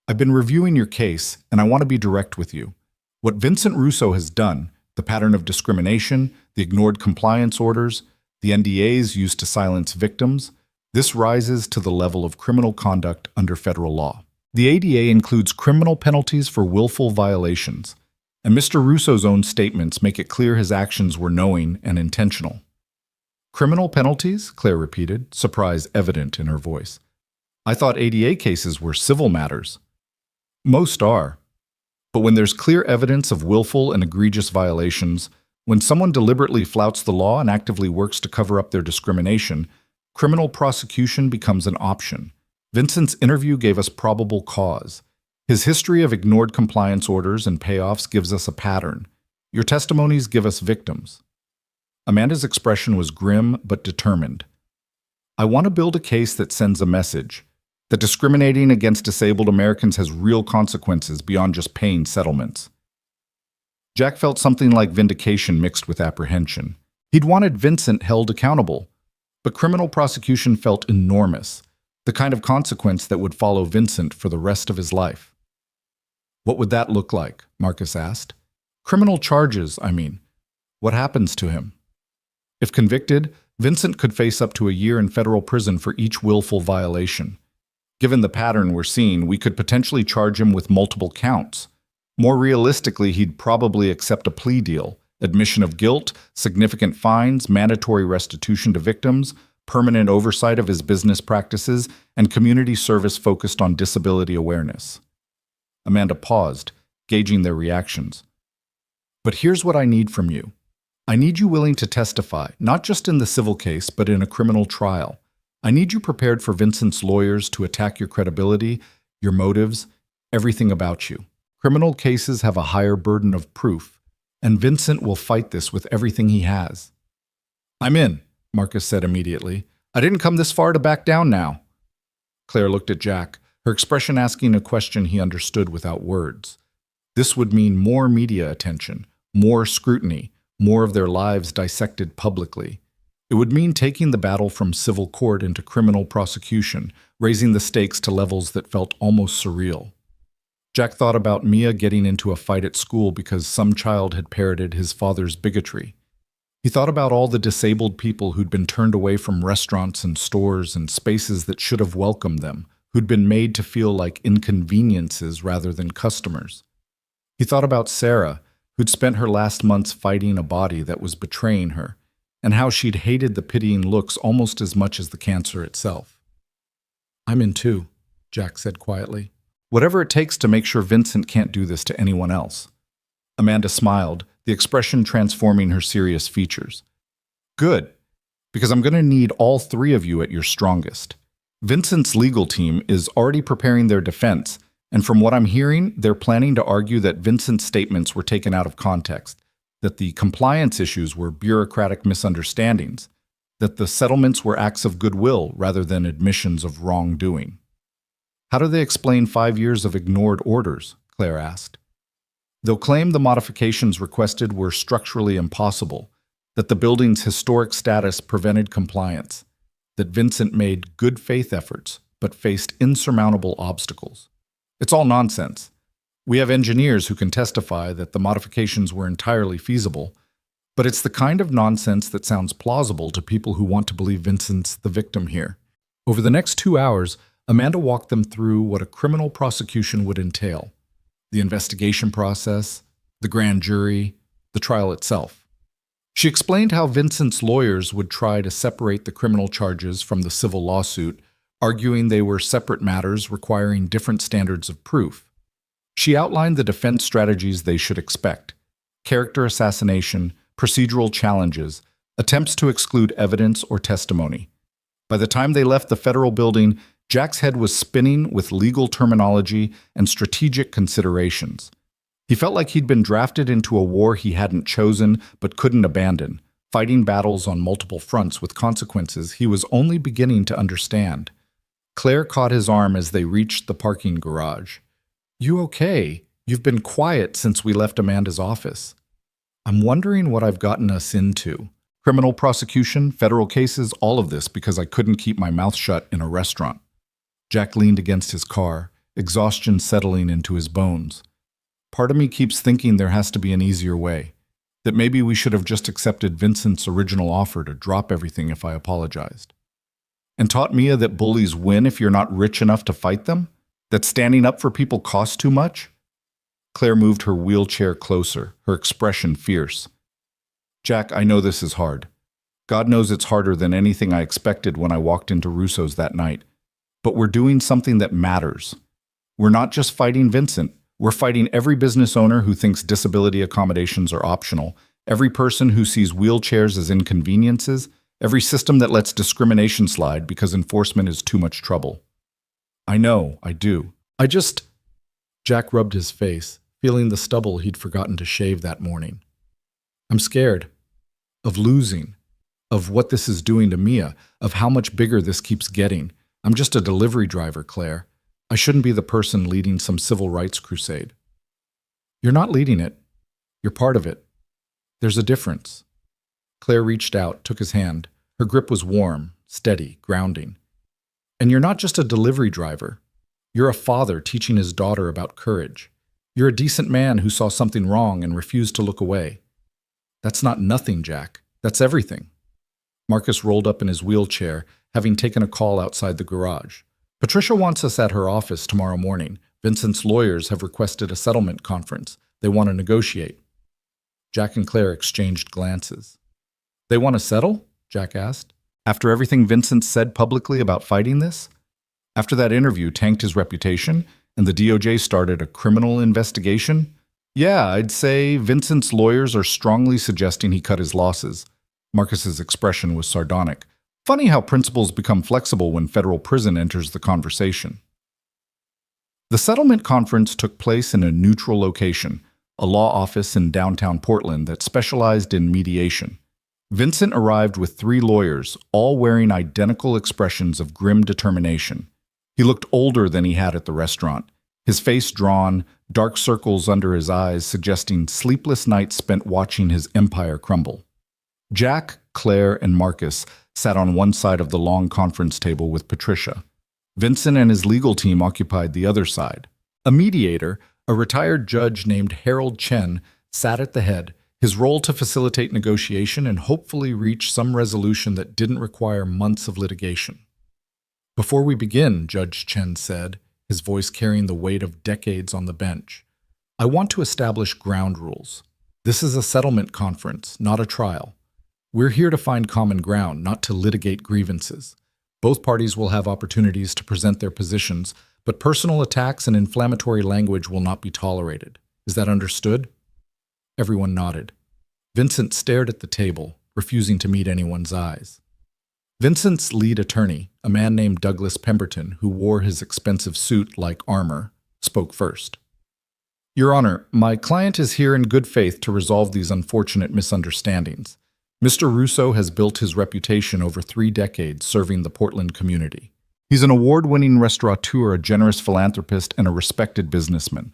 "I've been reviewing your case, and I want to be direct with you. What Vincent Russo has done, the pattern of discrimination, the ignored compliance orders, the NDAs used to silence victims, this rises to the level of criminal conduct under federal law. The ADA includes criminal penalties for willful violations, and Mr. Russo's own statements make it clear his actions were knowing and intentional." "Criminal penalties?" Claire repeated, surprise evident in her voice. "I thought ADA cases were civil matters." "Most are. But when there's clear evidence of willful and egregious violations, when someone deliberately flouts the law and actively works to cover up their discrimination, criminal prosecution becomes an option. Vincent's interview gave us probable cause. His history of ignored compliance orders and payoffs gives us a pattern. Your testimonies give us victims." Amanda's expression was grim but determined. "I want to build a case that sends a message, that discriminating against disabled Americans has real consequences beyond just paying settlements." Jack felt something like vindication mixed with apprehension. He'd wanted Vincent held accountable, but criminal prosecution felt enormous, the kind of consequence that would follow Vincent for the rest of his life. "What would that look like?" Marcus asked. "Criminal charges, I mean. What happens to him?" "If convicted, Vincent could face up to a year in federal prison for each willful violation. Given the pattern we're seeing, we could potentially charge him with multiple counts. More realistically, he'd probably accept a plea deal, admission of guilt, significant fines, mandatory restitution to victims, permanent oversight of his business practices, and community service focused on disability awareness." Amanda paused, gauging their reactions. "But here's what I need from you. I need you willing to testify, not just in the civil case, but in a criminal trial. I need you prepared for Vincent's lawyers to attack your credibility, your motives, everything about you. Criminal cases have a higher burden of proof, and Vincent will fight this with everything he has." "I'm in," Marcus said immediately. "I didn't come this far to back down now." Claire looked at Jack, her expression asking a question he understood without words. This would mean more media attention, more scrutiny, more of their lives dissected publicly. It would mean taking the battle from civil court into criminal prosecution, raising the stakes to levels that felt almost surreal. Jack thought about Mia getting into a fight at school because some child had parroted his father's bigotry. He thought about all the disabled people who'd been turned away from restaurants and stores and spaces that should have welcomed them, who'd been made to feel like inconveniences rather than customers. He thought about Sarah, who'd spent her last months fighting a body that was betraying her, and how she'd hated the pitying looks almost as much as the cancer itself. "I'm in too," Jack said quietly. "Whatever it takes to make sure Vincent can't do this to anyone else." Amanda smiled, the expression transforming her serious features. "Good, because I'm going to need all three of you at your strongest. Vincent's legal team is already preparing their defense, and from what I'm hearing, they're planning to argue that Vincent's statements were taken out of context, that the compliance issues were bureaucratic misunderstandings, that the settlements were acts of goodwill rather than admissions of wrongdoing." "How do they explain 5 years of ignored orders?" Claire asked. "They'll claim the modifications requested were structurally impossible, that the building's historic status prevented compliance, that Vincent made good faith efforts but faced insurmountable obstacles. It's all nonsense. We have engineers who can testify that the modifications were entirely feasible, but it's the kind of nonsense that sounds plausible to people who want to believe Vincent's the victim here. Over the next 2 hours, Amanda walked them through what a criminal prosecution would entail: the investigation process, the grand jury, the trial itself. She explained how Vincent's lawyers would try to separate the criminal charges from the civil lawsuit, arguing they were separate matters requiring different standards of proof. She outlined the defense strategies they should expect: character assassination, procedural challenges, attempts to exclude evidence or testimony. By the time they left the federal building, Jack's head was spinning with legal terminology and strategic considerations. He felt like he'd been drafted into a war he hadn't chosen but couldn't abandon, fighting battles on multiple fronts with consequences he was only beginning to understand. Claire caught his arm as they reached the parking garage. "You okay? You've been quiet since we left Amanda's office." "I'm wondering what I've gotten us into. Criminal prosecution, federal cases, all of this because I couldn't keep my mouth shut in a restaurant." Jack leaned against his car, exhaustion settling into his bones. "Part of me keeps thinking there has to be an easier way, that maybe we should have just accepted Vincent's original offer to drop everything if I apologized. And taught Mia that bullies win if you're not rich enough to fight them? That standing up for people costs too much?" Claire moved her wheelchair closer, her expression fierce. "Jack, I know this is hard. God knows it's harder than anything I expected when I walked into Russo's that night. But we're doing something that matters. We're not just fighting Vincent. We're fighting every business owner who thinks disability accommodations are optional, every person who sees wheelchairs as inconveniences, every system that lets discrimination slide because enforcement is too much trouble." "I know, I do. Jack rubbed his face, feeling the stubble he'd forgotten to shave that morning. "I'm scared. Of losing. Of what this is doing to Mia. Of how much bigger this keeps getting. I'm just a delivery driver, Claire. I shouldn't be the person leading some civil rights crusade." "You're not leading it. You're part of it. There's a difference." Claire reached out, took his hand. Her grip was warm, steady, grounding. "And you're not just a delivery driver. You're a father teaching his daughter about courage. You're a decent man who saw something wrong and refused to look away. That's not nothing, Jack. That's everything." Marcus rolled up in his wheelchair, having taken a call outside the garage. "Patricia wants us at her office tomorrow morning. Vincent's lawyers have requested a settlement conference. They want to negotiate." Jack and Claire exchanged glances. "They want to settle?" Jack asked. "After everything Vincent said publicly about fighting this? After that interview tanked his reputation and the DOJ started a criminal investigation? Yeah, I'd say Vincent's lawyers are strongly suggesting he cut his losses." Marcus's expression was sardonic. "Funny how principles become flexible when federal prison enters the conversation." The settlement conference took place in a neutral location, a law office in downtown Portland that specialized in mediation. Vincent arrived with 3 lawyers, all wearing identical expressions of grim determination. He looked older than he had at the restaurant, his face drawn, dark circles under his eyes suggesting sleepless nights spent watching his empire crumble. Jack, Claire, and Marcus sat on one side of the long conference table with Patricia. Vincent and his legal team occupied the other side. A mediator, a retired judge named Harold Chen, sat at the head, his role to facilitate negotiation and hopefully reach some resolution that didn't require months of litigation. "Before we begin," Judge Chen said, his voice carrying the weight of decades on the bench, "I want to establish ground rules. This is a settlement conference, not a trial. We're here to find common ground, not to litigate grievances. Both parties will have opportunities to present their positions, but personal attacks and inflammatory language will not be tolerated. Is that understood?" Everyone nodded. Vincent stared at the table, refusing to meet anyone's eyes. Vincent's lead attorney, a man named Douglas Pemberton, who wore his expensive suit like armor, spoke first. "Your Honor, my client is here in good faith to resolve these unfortunate misunderstandings. Mr. Russo has built his reputation over 3 decades serving the Portland community. He's an award-winning restaurateur, a generous philanthropist, and a respected businessman.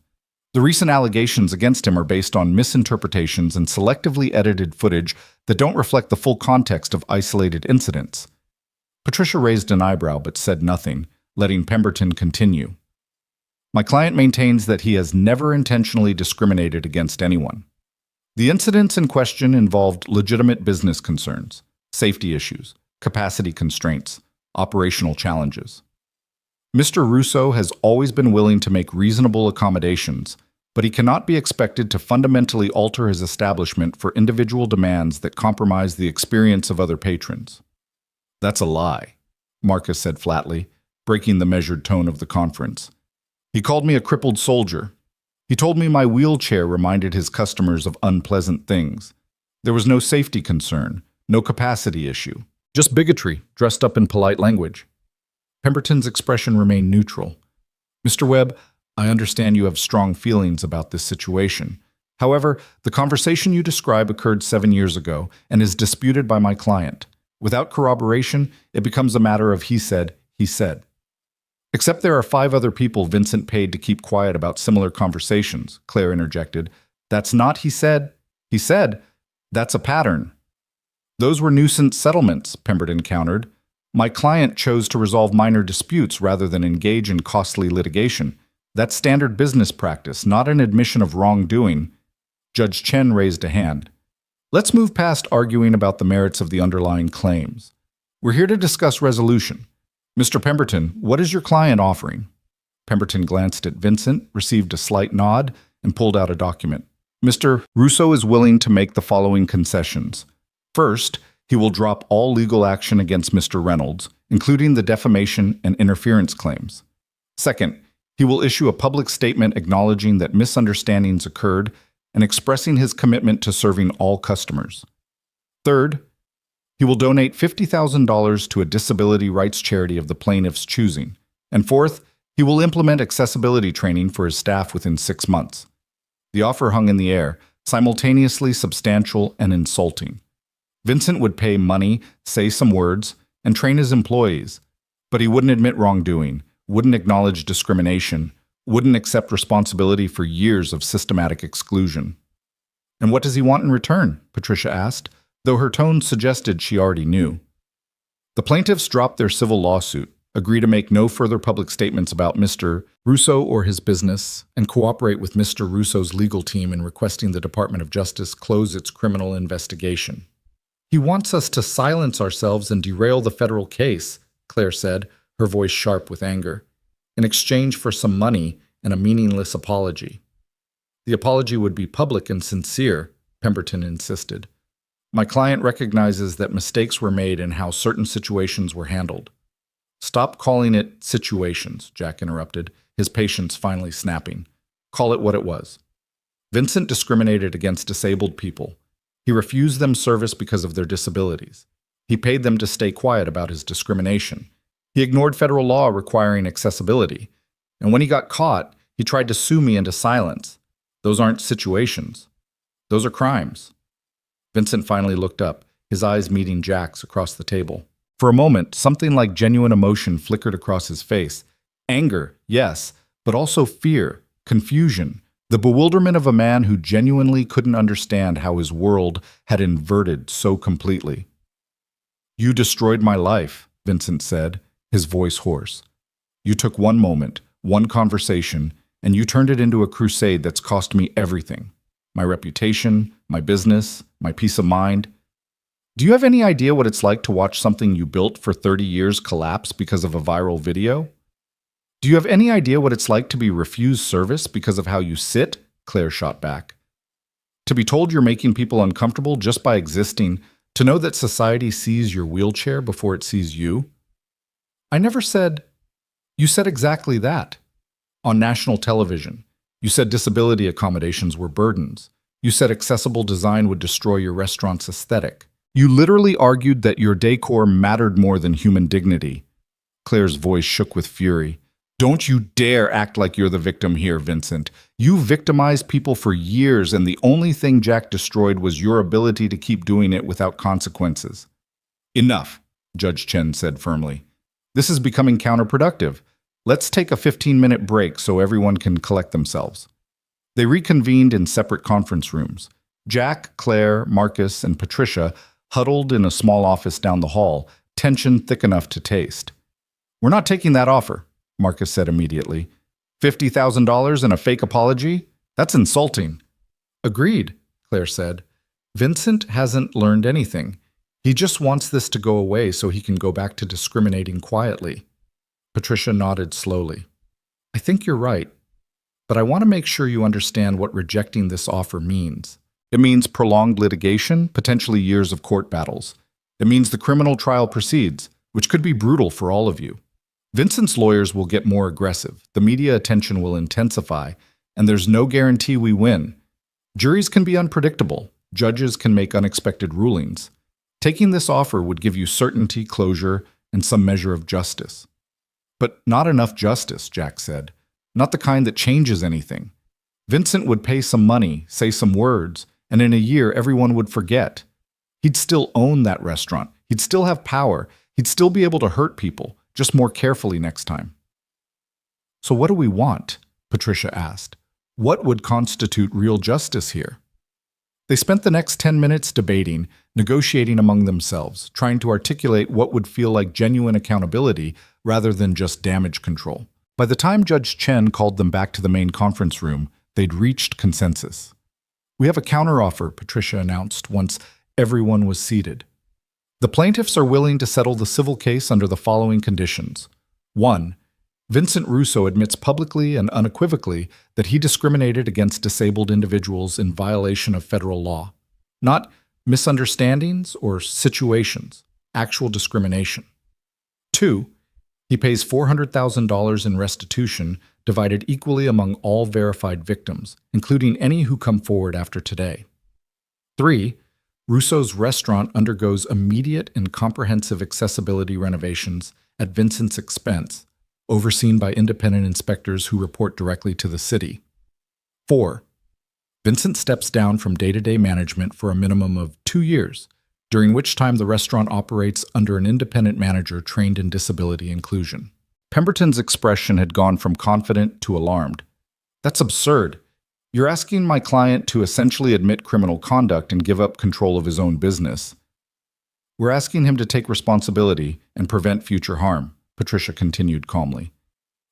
The recent allegations against him are based on misinterpretations and selectively edited footage that don't reflect the full context of isolated incidents." Patricia raised an eyebrow but said nothing, letting Pemberton continue. My client maintains that he has never intentionally discriminated against anyone. The incidents in question involved legitimate business concerns, safety issues, capacity constraints, operational challenges. Mr. Russo has always been willing to make reasonable accommodations, but he cannot be expected to fundamentally alter his establishment for individual demands that compromise the experience of other patrons. That's a lie, Marcus said flatly, breaking the measured tone of the conference. He called me a crippled soldier. He told me my wheelchair reminded his customers of unpleasant things. There was no safety concern, no capacity issue, just bigotry dressed up in polite language. Pemberton's expression remained neutral. Mr. Webb, I understand you have strong feelings about this situation. However, the conversation you describe occurred 7 years ago and is disputed by my client. Without corroboration, it becomes a matter of he said, he said. Except there are 5 other people Vincent paid to keep quiet about similar conversations, Claire interjected. That's not he said. He said, that's a pattern. Those were nuisance settlements, Pemberton countered. My client chose to resolve minor disputes rather than engage in costly litigation. That's standard business practice, not an admission of wrongdoing. Judge Chen raised a hand. Let's move past arguing about the merits of the underlying claims. We're here to discuss resolution. Mr. Pemberton, what is your client offering? Pemberton glanced at Vincent, received a slight nod, and pulled out a document. Mr. Russo is willing to make the following concessions. First, he will drop all legal action against Mr. Reynolds, including the defamation and interference claims. Second, he will issue a public statement acknowledging that misunderstandings occurred and expressing his commitment to serving all customers. Third, he will donate $50,000 to a disability rights charity of the plaintiff's choosing. And fourth, he will implement accessibility training for his staff within 6 months. The offer hung in the air, simultaneously substantial and insulting. Vincent would pay money, say some words, and train his employees, but he wouldn't admit wrongdoing, wouldn't acknowledge discrimination, wouldn't accept responsibility for years of systematic exclusion. And what does he want in return? Patricia asked, though her tone suggested she already knew. The plaintiffs dropped their civil lawsuit, agree to make no further public statements about Mr. Russo or his business, and cooperate with Mr. Russo's legal team in requesting the Department of Justice close its criminal investigation. He wants us to silence ourselves and derail the federal case, Claire said, her voice sharp with anger, in exchange for some money and a meaningless apology. The apology would be public and sincere, Pemberton insisted. My client recognizes that mistakes were made in how certain situations were handled. Stop calling it situations, Jack interrupted, his patience finally snapping. Call it what it was. Vincent discriminated against disabled people. He refused them service because of their disabilities. He paid them to stay quiet about his discrimination. He ignored federal law requiring accessibility. And when he got caught, he tried to sue me into silence. Those aren't situations. Those are crimes. Vincent finally looked up, his eyes meeting Jack's across the table. For a moment, something like genuine emotion flickered across his face. Anger, yes, but also fear, confusion, the bewilderment of a man who genuinely couldn't understand how his world had inverted so completely. You destroyed my life, Vincent said, his voice hoarse. You took one moment, one conversation, and you turned it into a crusade that's cost me everything. My reputation, my business, my peace of mind. Do you have any idea what it's like to watch something you built for 30 years collapse because of a viral video? Do you have any idea what it's like to be refused service because of how you sit? Claire shot back. To be told you're making people uncomfortable just by existing, to know that society sees your wheelchair before it sees you? I never said. You said exactly that. On national television, you said disability accommodations were burdens. You said accessible design would destroy your restaurant's aesthetic. You literally argued that your decor mattered more than human dignity. Claire's voice shook with fury. Don't you dare act like you're the victim here, Vincent. You victimized people for years, and the only thing Jack destroyed was your ability to keep doing it without consequences. Enough, Judge Chen said firmly. This is becoming counterproductive. Let's take a 15-minute break so everyone can collect themselves. They reconvened in separate conference rooms. Jack, Claire, Marcus, and Patricia huddled in a small office down the hall, tension thick enough to taste. We're not taking that offer, Marcus said immediately. $50,000 and a fake apology? That's insulting. Agreed, Claire said. Vincent hasn't learned anything. He just wants this to go away so he can go back to discriminating quietly. Patricia nodded slowly. I think you're right, but I want to make sure you understand what rejecting this offer means. It means prolonged litigation, potentially years of court battles. It means the criminal trial proceeds, which could be brutal for all of you. Vincent's lawyers will get more aggressive, the media attention will intensify, and there's no guarantee we win. Juries can be unpredictable. Judges can make unexpected rulings. Taking this offer would give you certainty, closure, and some measure of justice. But not enough justice, Jack said. Not the kind that changes anything. Vincent would pay some money, say some words, and in a year everyone would forget. He'd still own that restaurant. He'd still have power. He'd still be able to hurt people, just more carefully next time. So what do we want? Patricia asked. What would constitute real justice here? They spent the next 10 minutes debating, negotiating among themselves, trying to articulate what would feel like genuine accountability rather than just damage control. By the time Judge Chen called them back to the main conference room, they'd reached consensus. We have a counteroffer, Patricia announced once everyone was seated. The plaintiffs are willing to settle the civil case under the following conditions. 1. Vincent Russo admits publicly and unequivocally that he discriminated against disabled individuals in violation of federal law. Not misunderstandings or situations, actual discrimination. 2. He pays $400,000 in restitution, divided equally among all verified victims, including any who come forward after today. 3. Russo's restaurant undergoes immediate and comprehensive accessibility renovations at Vincent's expense, overseen by independent inspectors who report directly to the city. 4. Vincent steps down from day-to-day management for a minimum of 2 years, during which time the restaurant operates under an independent manager trained in disability inclusion. Pemberton's expression had gone from confident to alarmed. That's absurd. You're asking my client to essentially admit criminal conduct and give up control of his own business. We're asking him to take responsibility and prevent future harm, Patricia continued calmly.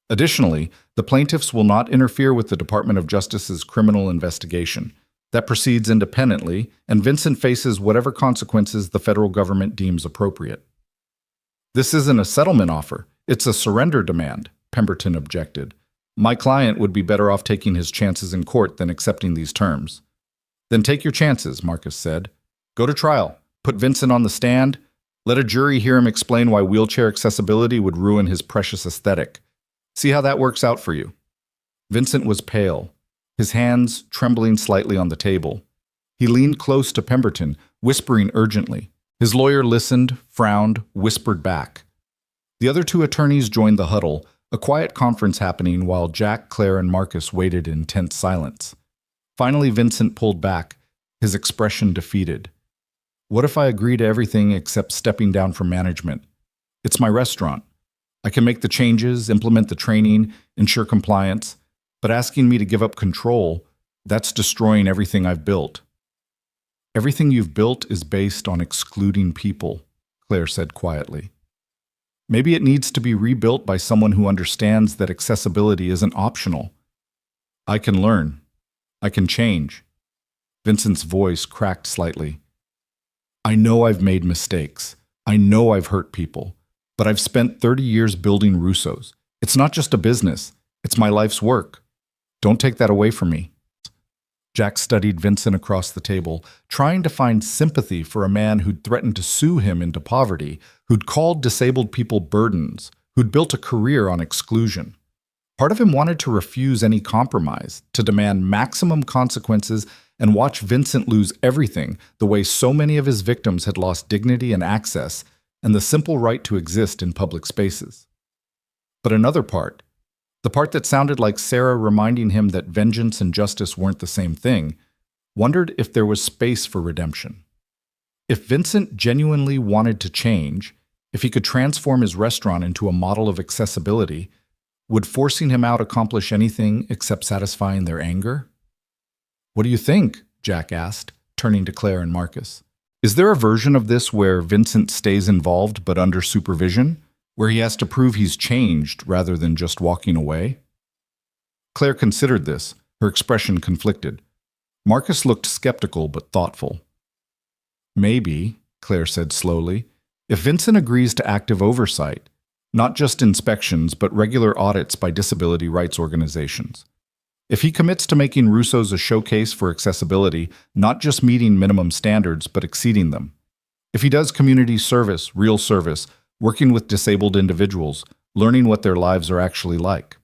Additionally, the plaintiffs will not interfere with the Department of Justice's criminal investigation. That proceeds independently, and Vincent faces whatever consequences the federal government deems appropriate. This isn't a settlement offer. It's a surrender demand, Pemberton objected. My client would be better off taking his chances in court than accepting these terms. Then take your chances, Marcus said. Go to trial. Put Vincent on the stand. Let a jury hear him explain why wheelchair accessibility would ruin his precious aesthetic. See how that works out for you. Vincent was pale, his hands trembling slightly on the table. He leaned close to Pemberton, whispering urgently. His lawyer listened, frowned, whispered back. The other 2 attorneys joined the huddle, a quiet conference happening while Jack, Claire, and Marcus waited in tense silence. Finally, Vincent pulled back, his expression defeated. What if I agree to everything except stepping down from management? It's my restaurant. I can make the changes, implement the training, ensure compliance, but asking me to give up control, that's destroying everything I've built. Everything you've built is based on excluding people, Claire said quietly. Maybe it needs to be rebuilt by someone who understands that accessibility isn't optional. I can learn. I can change. Vincent's voice cracked slightly. I know I've made mistakes. I know I've hurt people. But I've spent 30 years building Russo's. It's not just a business. It's my life's work. Don't take that away from me. Jack studied Vincent across the table, trying to find sympathy for a man who'd threatened to sue him into poverty, who'd called disabled people burdens, who'd built a career on exclusion. Part of him wanted to refuse any compromise, to demand maximum consequences and watch Vincent lose everything the way so many of his victims had lost dignity and access and the simple right to exist in public spaces. But another part, the part that sounded like Sarah reminding him that vengeance and justice weren't the same thing, wondered if there was space for redemption. If Vincent genuinely wanted to change, if he could transform his restaurant into a model of accessibility, would forcing him out accomplish anything except satisfying their anger? What do you think? Jack asked, turning to Claire and Marcus. Is there a version of this where Vincent stays involved but under supervision, where he has to prove he's changed rather than just walking away? Claire considered this, her expression conflicted. Marcus looked skeptical but thoughtful. Maybe, Claire said slowly, if Vincent agrees to active oversight, not just inspections but regular audits by disability rights organizations. If he commits to making Russo's a showcase for accessibility, not just meeting minimum standards but exceeding them. If he does community service, real service, working with disabled individuals, learning what their lives are actually like.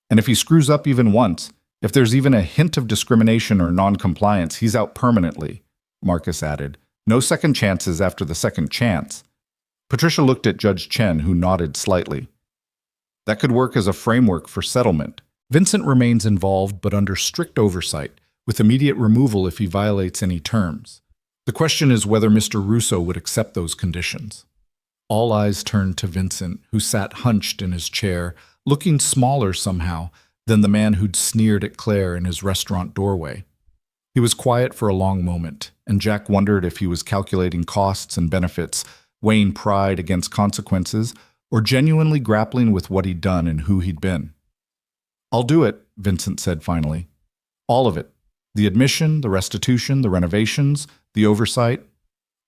And if he screws up even once, if there's even a hint of discrimination or non-compliance, he's out permanently, Marcus added. No second chances after the second chance. Patricia looked at Judge Chen, who nodded slightly. That could work as a framework for settlement. Vincent remains involved but under strict oversight, with immediate removal if he violates any terms. The question is whether Mr. Russo would accept those conditions. All eyes turned to Vincent, who sat hunched in his chair, looking smaller somehow than the man who'd sneered at Claire in his restaurant doorway. He was quiet for a long moment, and Jack wondered if he was calculating costs and benefits, weighing pride against consequences, or genuinely grappling with what he'd done and who he'd been. I'll do it, Vincent said finally. All of it. The admission, the restitution, the renovations, the oversight.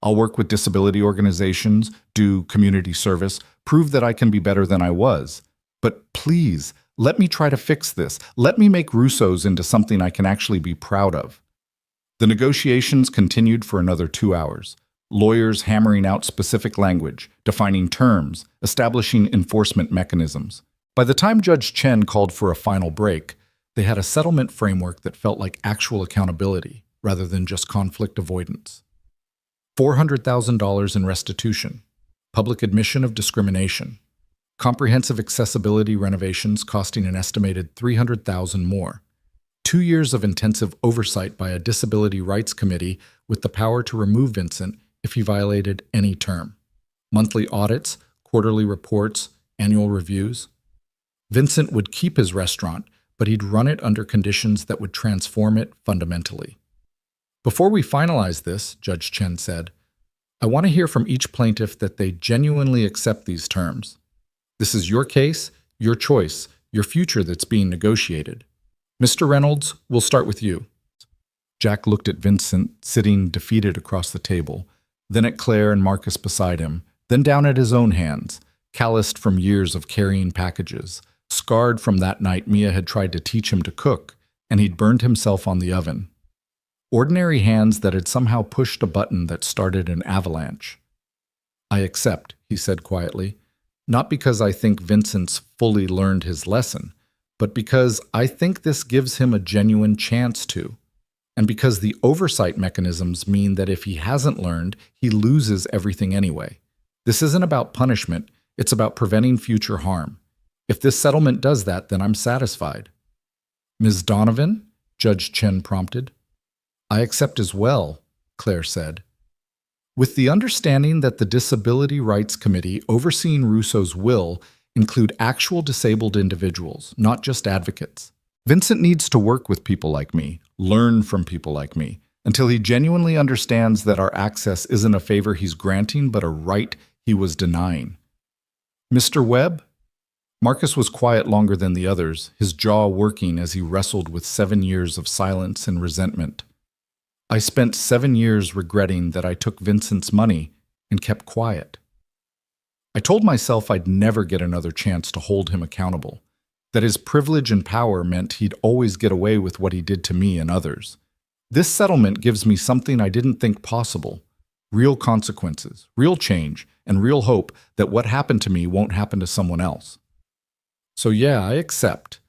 I'll work with disability organizations, do community service, prove that I can be better than I was. But please, let me try to fix this. Let me make Russo's into something I can actually be proud of. The negotiations continued for another 2 hours. Lawyers hammering out specific language, defining terms, establishing enforcement mechanisms. By the time Judge Chen called for a final break, they had a settlement framework that felt like actual accountability rather than just conflict avoidance. $400,000 in restitution, public admission of discrimination, comprehensive accessibility renovations costing an estimated $300,000 more, 2 years of intensive oversight by a disability rights committee with the power to remove Vincent if he violated any term, monthly audits, quarterly reports, annual reviews. Vincent would keep his restaurant, but he'd run it under conditions that would transform it fundamentally. Before we finalize this, Judge Chen said, I want to hear from each plaintiff that they genuinely accept these terms. This is your case, your choice, your future that's being negotiated. Mr. Reynolds, we'll start with you. Jack looked at Vincent, sitting defeated across the table, then at Claire and Marcus beside him, then down at his own hands, calloused from years of carrying packages, scarred from that night Mia had tried to teach him to cook, and he'd burned himself on the oven. Ordinary hands that had somehow pushed a button that started an avalanche. I accept, he said quietly, not because I think Vincent's fully learned his lesson, but because I think this gives him a genuine chance to, and because the oversight mechanisms mean that if he hasn't learned, he loses everything anyway. This isn't about punishment, it's about preventing future harm. If this settlement does that, then I'm satisfied. Ms. Donovan? Judge Chen prompted. I accept as well, Claire said. With the understanding that the Disability Rights Committee overseeing Russo's will include actual disabled individuals, not just advocates. Vincent needs to work with people like me, learn from people like me, until he genuinely understands that our access isn't a favor he's granting, but a right he was denying. Mr. Webb? Marcus was quiet longer than the others, his jaw working as he wrestled with 7 years of silence and resentment. I spent 7 years regretting that I took Vincent's money and kept quiet. I told myself I'd never get another chance to hold him accountable, that his privilege and power meant he'd always get away with what he did to me and others. This settlement gives me something I didn't think possible, real consequences, real change, and real hope that what happened to me won't happen to someone else. So yeah, I accept.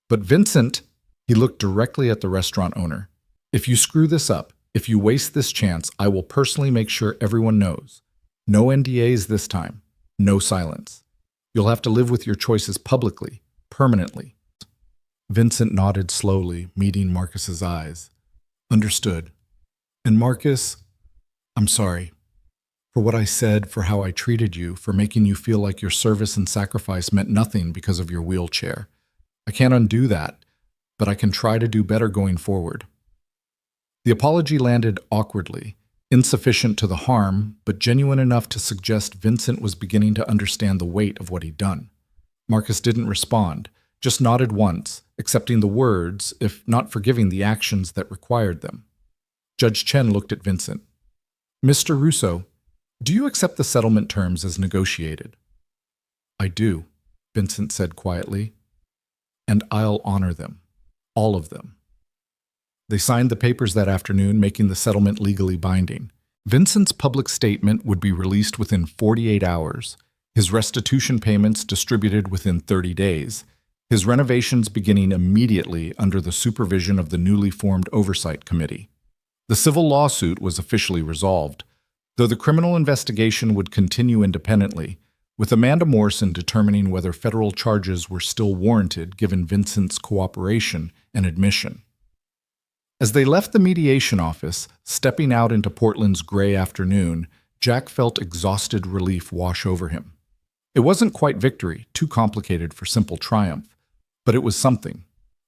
But Vincent, he looked directly at the restaurant owner. If you screw this up, if you waste this chance, I will personally make sure everyone knows. No NDAs this time. No silence. You'll have to live with your choices publicly, permanently. Vincent nodded slowly, meeting Marcus's eyes. Understood. And Marcus, I'm sorry. For what I said, for how I treated you, for making you feel like your service and sacrifice meant nothing because of your wheelchair. I can't undo that, but I can try to do better going forward. The apology landed awkwardly, insufficient to the harm, but genuine enough to suggest Vincent was beginning to understand the weight of what he'd done. Marcus didn't respond, just nodded once, accepting the words, if not forgiving the actions that required them. Judge Chen looked at Vincent. "Mr. Russo, do you accept the settlement terms as negotiated?" "I do," Vincent said quietly. "And I'll honor them. All of them." They signed the papers that afternoon, making the settlement legally binding. Vincent's public statement would be released within 48 hours, his restitution payments distributed within 30 days, his renovations beginning immediately under the supervision of the newly formed Oversight Committee. The civil lawsuit was officially resolved, though the criminal investigation would continue independently, with Amanda Morrison determining whether federal charges were still warranted given Vincent's cooperation and admission. As they left the mediation office, stepping out into Portland's gray afternoon, Jack felt exhausted relief wash over him. It wasn't quite victory, too complicated for simple triumph, but it was something.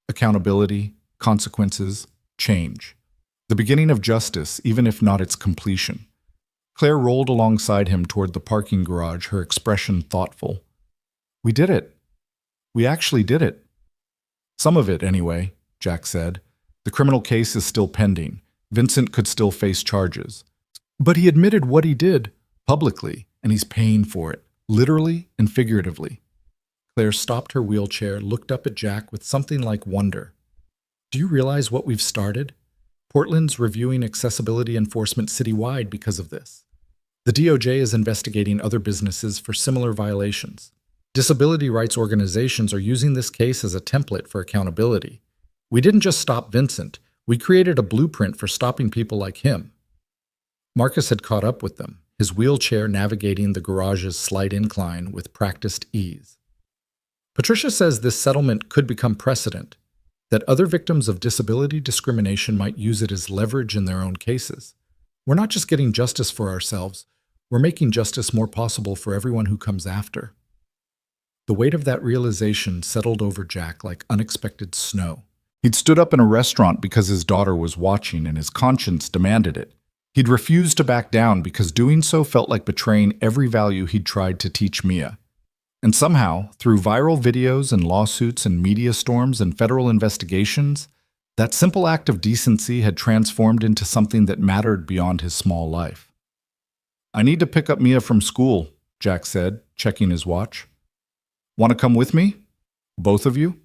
Accountability, consequences, change. The beginning of justice, even if not its completion. Claire rolled alongside him toward the parking garage, her expression thoughtful. "We did it. We actually did it." "Some of it, anyway," Jack said. "The criminal case is still pending. Vincent could still face charges. But he admitted what he did, publicly, and he's paying for it, literally and figuratively." Claire stopped her wheelchair, looked up at Jack with something like wonder. "Do you realize what we've started? Portland's reviewing accessibility enforcement citywide because of this. The DOJ is investigating other businesses for similar violations. Disability rights organizations are using this case as a template for accountability. We didn't just stop Vincent, we created a blueprint for stopping people like him." Marcus had caught up with them, his wheelchair navigating the garage's slight incline with practiced ease. "Patricia says this settlement could become precedent, that other victims of disability discrimination might use it as leverage in their own cases. We're not just getting justice for ourselves, we're making justice more possible for everyone who comes after." The weight of that realization settled over Jack like unexpected snow. He'd stood up in a restaurant because his daughter was watching and his conscience demanded it. He'd refused to back down because doing so felt like betraying every value he'd tried to teach Mia. And somehow, through viral videos and lawsuits and media storms and federal investigations, that simple act of decency had transformed into something that mattered beyond his small life. "I need to pick up Mia from school," Jack said, checking his watch. "Want to come with me? Both of you?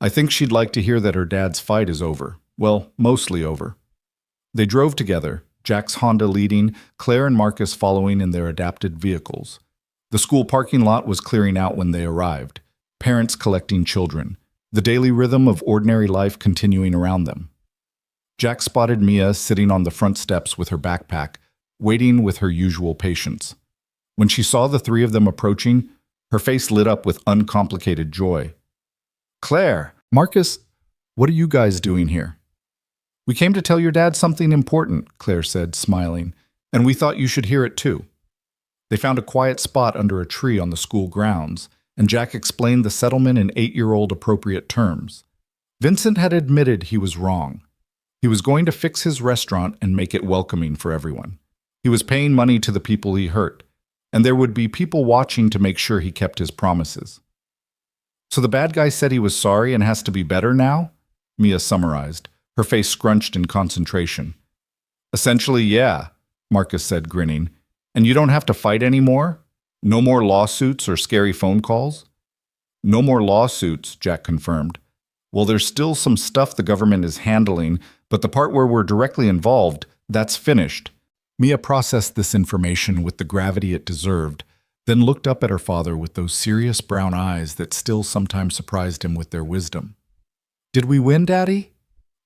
I think she'd like to hear that her dad's fight is over. Well, mostly over." They drove together, Jack's Honda leading, Claire and Marcus following in their adapted vehicles. The school parking lot was clearing out when they arrived, parents collecting children, the daily rhythm of ordinary life continuing around them. Jack spotted Mia sitting on the front steps with her backpack, waiting with her usual patience. When she saw the three of them approaching, her face lit up with uncomplicated joy. "Claire, Marcus, what are you guys doing here?" "We came to tell your dad something important," Claire said, smiling, "and we thought you should hear it too." They found a quiet spot under a tree on the school grounds, and Jack explained the settlement in 8-year-old appropriate terms. Vincent had admitted he was wrong. He was going to fix his restaurant and make it welcoming for everyone. He was paying money to the people he hurt, and there would be people watching to make sure he kept his promises. "So the bad guy said he was sorry and has to be better now?" Mia summarized, her face scrunched in concentration. "Essentially, yeah," Marcus said, grinning. "And you don't have to fight anymore? No more lawsuits or scary phone calls?" "No more lawsuits," Jack confirmed. "Well, there's still some stuff the government is handling, but the part where we're directly involved, that's finished." Mia processed this information with the gravity it deserved, then looked up at her father with those serious brown eyes that still sometimes surprised him with their wisdom. "Did we win, Daddy?"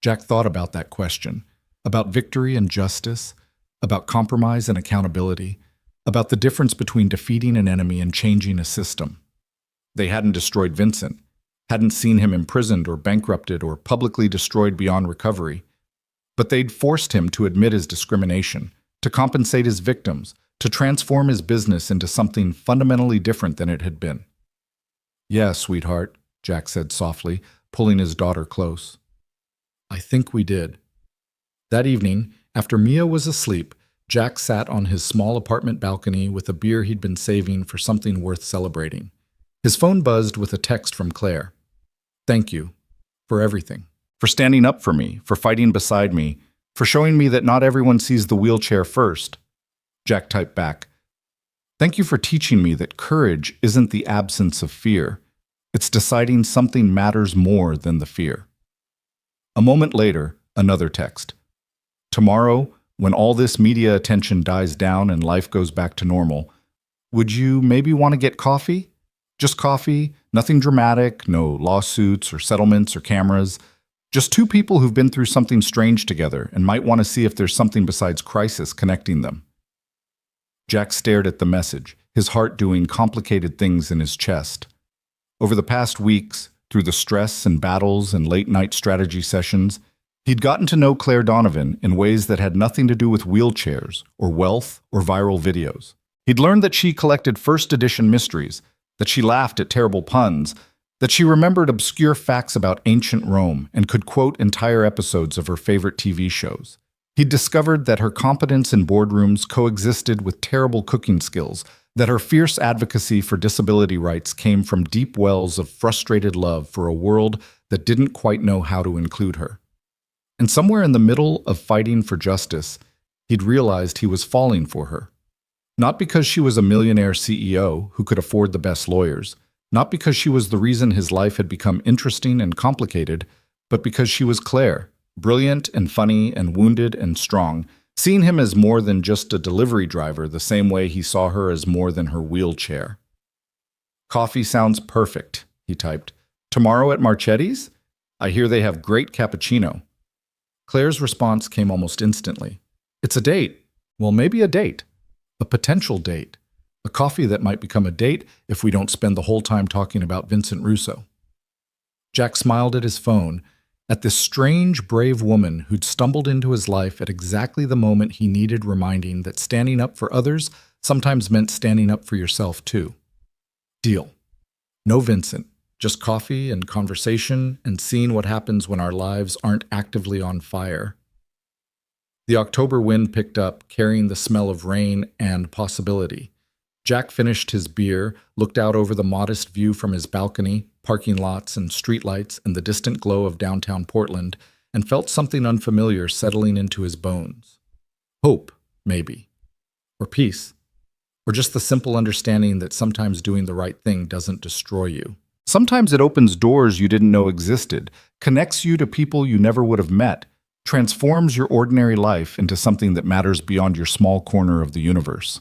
Jack thought about that question, about victory and justice, about compromise and accountability, about the difference between defeating an enemy and changing a system. They hadn't destroyed Vincent, hadn't seen him imprisoned or bankrupted or publicly destroyed beyond recovery, but they'd forced him to admit his discrimination, to compensate his victims, to transform his business into something fundamentally different than it had been. "Yeah, sweetheart," Jack said softly, pulling his daughter close. "I think we did." That evening, after Mia was asleep, Jack sat on his small apartment balcony with a beer he'd been saving for something worth celebrating. His phone buzzed with a text from Claire. Thank you for everything. For standing up for me, for fighting beside me, for showing me that not everyone sees the wheelchair first. Jack typed back, "Thank you for teaching me that courage isn't the absence of fear. It's deciding something matters more than the fear." A moment later, another text. "Tomorrow, when all this media attention dies down and life goes back to normal, would you maybe want to get coffee? Just coffee, nothing dramatic, no lawsuits or settlements or cameras. Just two people who've been through something strange together and might want to see if there's something besides crisis connecting them." Jack stared at the message, his heart doing complicated things in his chest. Over the past weeks, through the stress and battles and late-night strategy sessions, he'd gotten to know Claire Donovan in ways that had nothing to do with wheelchairs or wealth or viral videos. He'd learned that she collected first-edition mysteries, that she laughed at terrible puns, that she remembered obscure facts about ancient Rome and could quote entire episodes of her favorite TV shows. He'd discovered that her competence in boardrooms coexisted with terrible cooking skills, that her fierce advocacy for disability rights came from deep wells of frustrated love for a world that didn't quite know how to include her. And somewhere in the middle of fighting for justice, he'd realized he was falling for her. Not because she was a millionaire CEO who could afford the best lawyers, not because she was the reason his life had become interesting and complicated, but because she was Claire, brilliant and funny and wounded and strong, seeing him as more than just a delivery driver the same way he saw her as more than her wheelchair. "Coffee sounds perfect," he typed. "Tomorrow at Marchetti's? I hear they have great cappuccino." Claire's response came almost instantly. "It's a date. Well, maybe a date. A potential date. A coffee that might become a date if we don't spend the whole time talking about Vincent Russo." Jack smiled at his phone, at this strange, brave woman who'd stumbled into his life at exactly the moment he needed reminding that standing up for others sometimes meant standing up for yourself too. Deal. No Vincent, just coffee and conversation and seeing what happens when our lives aren't actively on fire. The October wind picked up, carrying the smell of rain and possibility. Jack finished his beer, looked out over the modest view from his balcony, parking lots and streetlights and the distant glow of downtown Portland, and felt something unfamiliar settling into his bones. Hope, maybe. Or peace. Or just the simple understanding that sometimes doing the right thing doesn't destroy you. Sometimes it opens doors you didn't know existed, connects you to people you never would have met, transforms your ordinary life into something that matters beyond your small corner of the universe.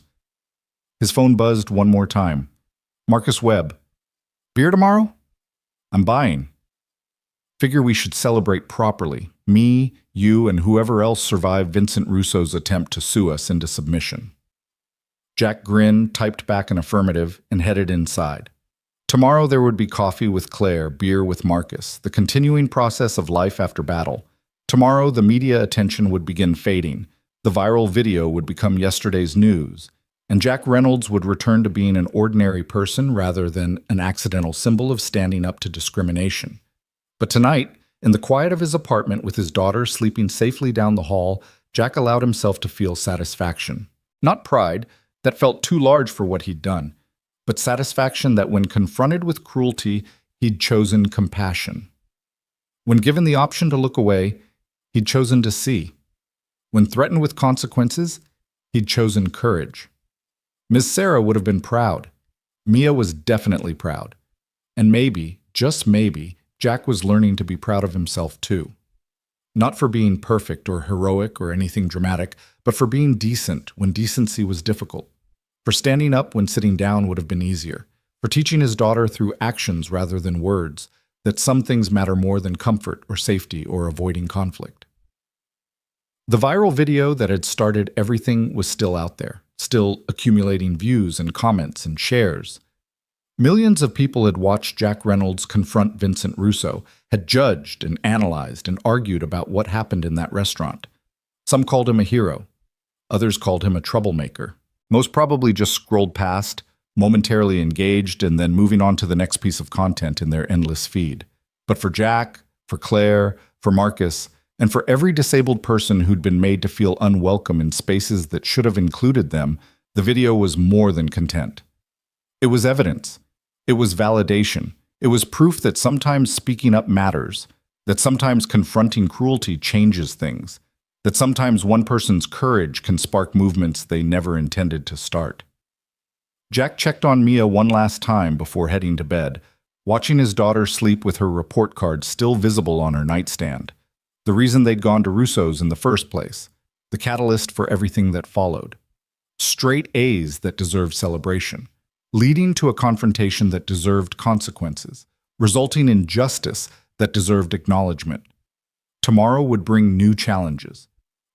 His phone buzzed one more time. "Marcus Webb. Beer tomorrow? I'm buying. Figure we should celebrate properly. Me, you, and whoever else survived Vincent Russo's attempt to sue us into submission." Jack grinned, typed back an affirmative, and headed inside. Tomorrow there would be coffee with Claire, beer with Marcus, the continuing process of life after battle. Tomorrow the media attention would begin fading. The viral video would become yesterday's news. And Jack Reynolds would return to being an ordinary person rather than an accidental symbol of standing up to discrimination. But tonight, in the quiet of his apartment with his daughter sleeping safely down the hall, Jack allowed himself to feel satisfaction. Not pride, that felt too large for what he'd done, but satisfaction that when confronted with cruelty, he'd chosen compassion. When given the option to look away, he'd chosen to see. When threatened with consequences, he'd chosen courage. Miss Sarah would have been proud. Mia was definitely proud. And maybe, just maybe, Jack was learning to be proud of himself too. Not for being perfect or heroic or anything dramatic, but for being decent when decency was difficult. For standing up when sitting down would have been easier. For teaching his daughter through actions rather than words that some things matter more than comfort or safety or avoiding conflict. The viral video that had started everything was still out there, still accumulating views and comments and shares. Millions of people had watched Jack Reynolds confront Vincent Russo, had judged and analyzed and argued about what happened in that restaurant. Some called him a hero. Others called him a troublemaker. Most probably just scrolled past, momentarily engaged, and then moving on to the next piece of content in their endless feed. But for Jack, for Claire, for Marcus, and for every disabled person who'd been made to feel unwelcome in spaces that should have included them, the video was more than content. It was evidence. It was validation. It was proof that sometimes speaking up matters, that sometimes confronting cruelty changes things, that sometimes one person's courage can spark movements they never intended to start. Jack checked on Mia one last time before heading to bed, watching his daughter sleep with her report card still visible on her nightstand. The reason they'd gone to Russo's in the first place, the catalyst for everything that followed. Straight A's that deserved celebration, leading to a confrontation that deserved consequences, resulting in justice that deserved acknowledgement. Tomorrow would bring new challenges.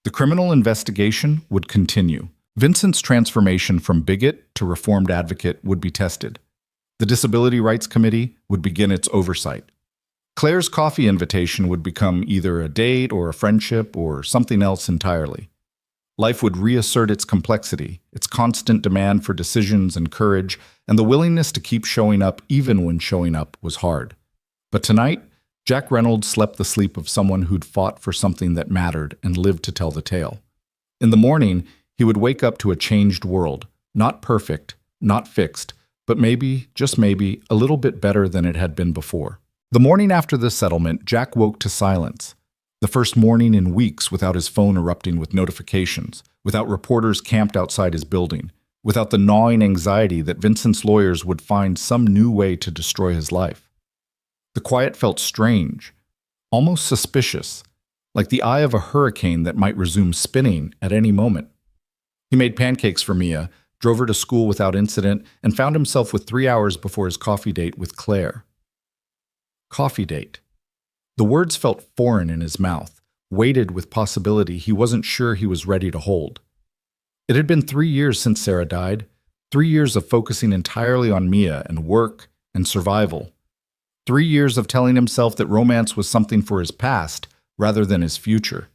The criminal investigation would continue. Vincent's transformation from bigot to reformed advocate would be tested. The Disability Rights Committee would begin its oversight. Claire's coffee invitation would become either a date or a friendship or something else entirely. Life would reassert its complexity, its constant demand for decisions and courage, and the willingness to keep showing up even when showing up was hard. But tonight, Jack Reynolds slept the sleep of someone who'd fought for something that mattered and lived to tell the tale. In the morning, he would wake up to a changed world, not perfect, not fixed, but maybe, just maybe, a little bit better than it had been before. The morning after the settlement, Jack woke to silence. The first morning in weeks without his phone erupting with notifications, without reporters camped outside his building, without the gnawing anxiety that Vincent's lawyers would find some new way to destroy his life. The quiet felt strange, almost suspicious, like the eye of a hurricane that might resume spinning at any moment. He made pancakes for Mia, drove her to school without incident, and found himself with 3 hours before his coffee date with Claire. Coffee date. The words felt foreign in his mouth, weighted with possibility he wasn't sure he was ready to hold. It had been 3 years since Sarah died, 3 years of focusing entirely on Mia and work and survival. 3 years of telling himself that romance was something for his past rather than his future.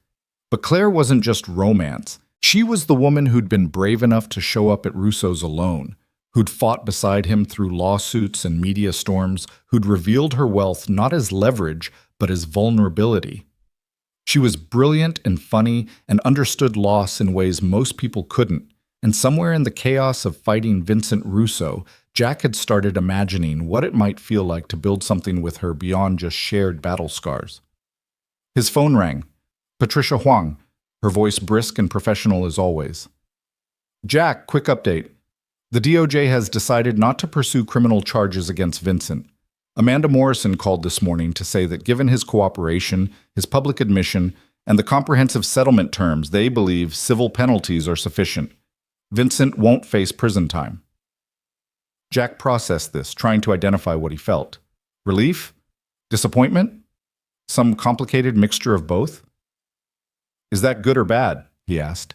But Claire wasn't just romance. She was the woman who'd been brave enough to show up at Russo's alone, who'd fought beside him through lawsuits and media storms, who'd revealed her wealth not as leverage, but as vulnerability. She was brilliant and funny and understood loss in ways most people couldn't, and somewhere in the chaos of fighting Vincent Russo, Jack had started imagining what it might feel like to build something with her beyond just shared battle scars. His phone rang. Patricia Huang, her voice brisk and professional as always. Jack, quick update. The DOJ has decided not to pursue criminal charges against Vincent. Amanda Morrison called this morning to say that given his cooperation, his public admission, and the comprehensive settlement terms, they believe civil penalties are sufficient. Vincent won't face prison time. Jack processed this, trying to identify what he felt. Relief? Disappointment? Some complicated mixture of both? Is that good or bad? He asked.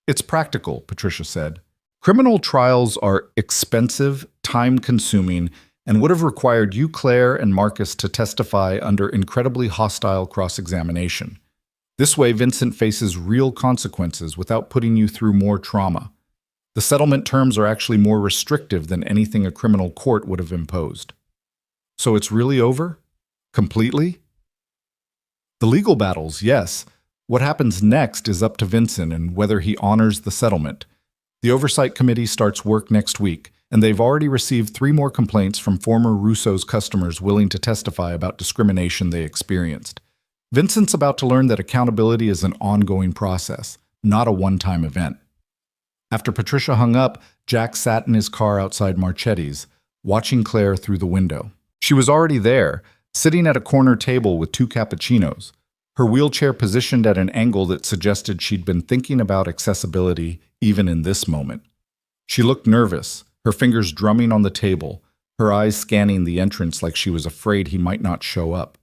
It's practical, Patricia said. Criminal trials are expensive, time-consuming, and would have required you, Claire, and Marcus to testify under incredibly hostile cross-examination. This way, Vincent faces real consequences without putting you through more trauma. The settlement terms are actually more restrictive than anything a criminal court would have imposed. So it's really over? Completely? The legal battles, yes. What happens next is up to Vincent and whether he honors the settlement. The Oversight Committee starts work next week, and they've already received 3 more complaints from former Russo's customers willing to testify about discrimination they experienced. Vincent's about to learn that accountability is an ongoing process, not a one-time event. After Patricia hung up, Jack sat in his car outside Marchetti's, watching Claire through the window. She was already there, sitting at a corner table with 2 cappuccinos, her wheelchair positioned at an angle that suggested she'd been thinking about accessibility even in this moment. She looked nervous, her fingers drumming on the table, her eyes scanning the entrance like she was afraid he might not show up.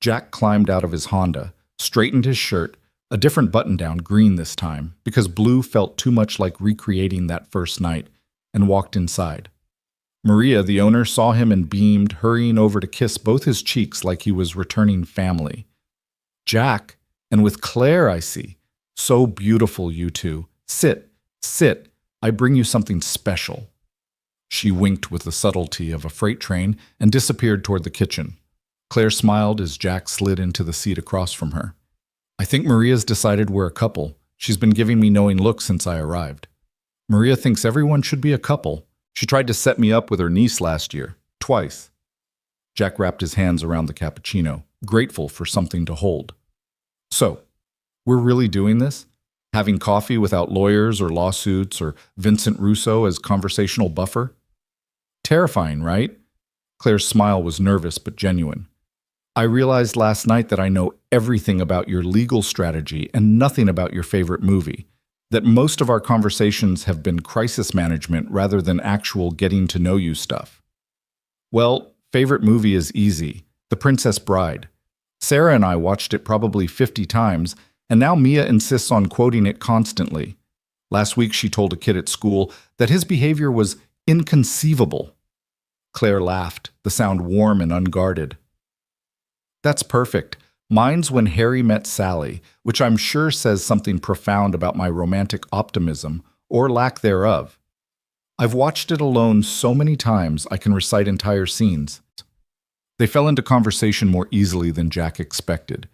Jack climbed out of his Honda, straightened his shirt, a different button-down, green this time, because blue felt too much like recreating that first night, and walked inside. Maria, the owner, saw him and beamed, hurrying over to kiss both his cheeks like he was returning family. Jack, and with Claire, I see. So beautiful, you two. Sit, sit. I bring you something special. She winked with the subtlety of a freight train and disappeared toward the kitchen. Claire smiled as Jack slid into the seat across from her. I think Maria's decided we're a couple. She's been giving me knowing looks since I arrived. Maria thinks everyone should be a couple. She tried to set me up with her niece last year, twice. Jack wrapped his hands around the cappuccino, grateful for something to hold. So, we're really doing this? Having coffee without lawyers or lawsuits or Vincent Russo as conversational buffer? Terrifying, right? Claire's smile was nervous but genuine. I realized last night that I know everything about your legal strategy and nothing about your favorite movie. That most of our conversations have been crisis management rather than actual getting to know you stuff. Well, favorite movie is easy. The Princess Bride. Sarah and I watched it probably 50 times, and now Mia insists on quoting it constantly. Last week she told a kid at school that his behavior was inconceivable. Claire laughed, the sound warm and unguarded. That's perfect. Mine's When Harry Met Sally, which I'm sure says something profound about my romantic optimism, or lack thereof. I've watched it alone so many times I can recite entire scenes. They fell into conversation more easily than Jack expected,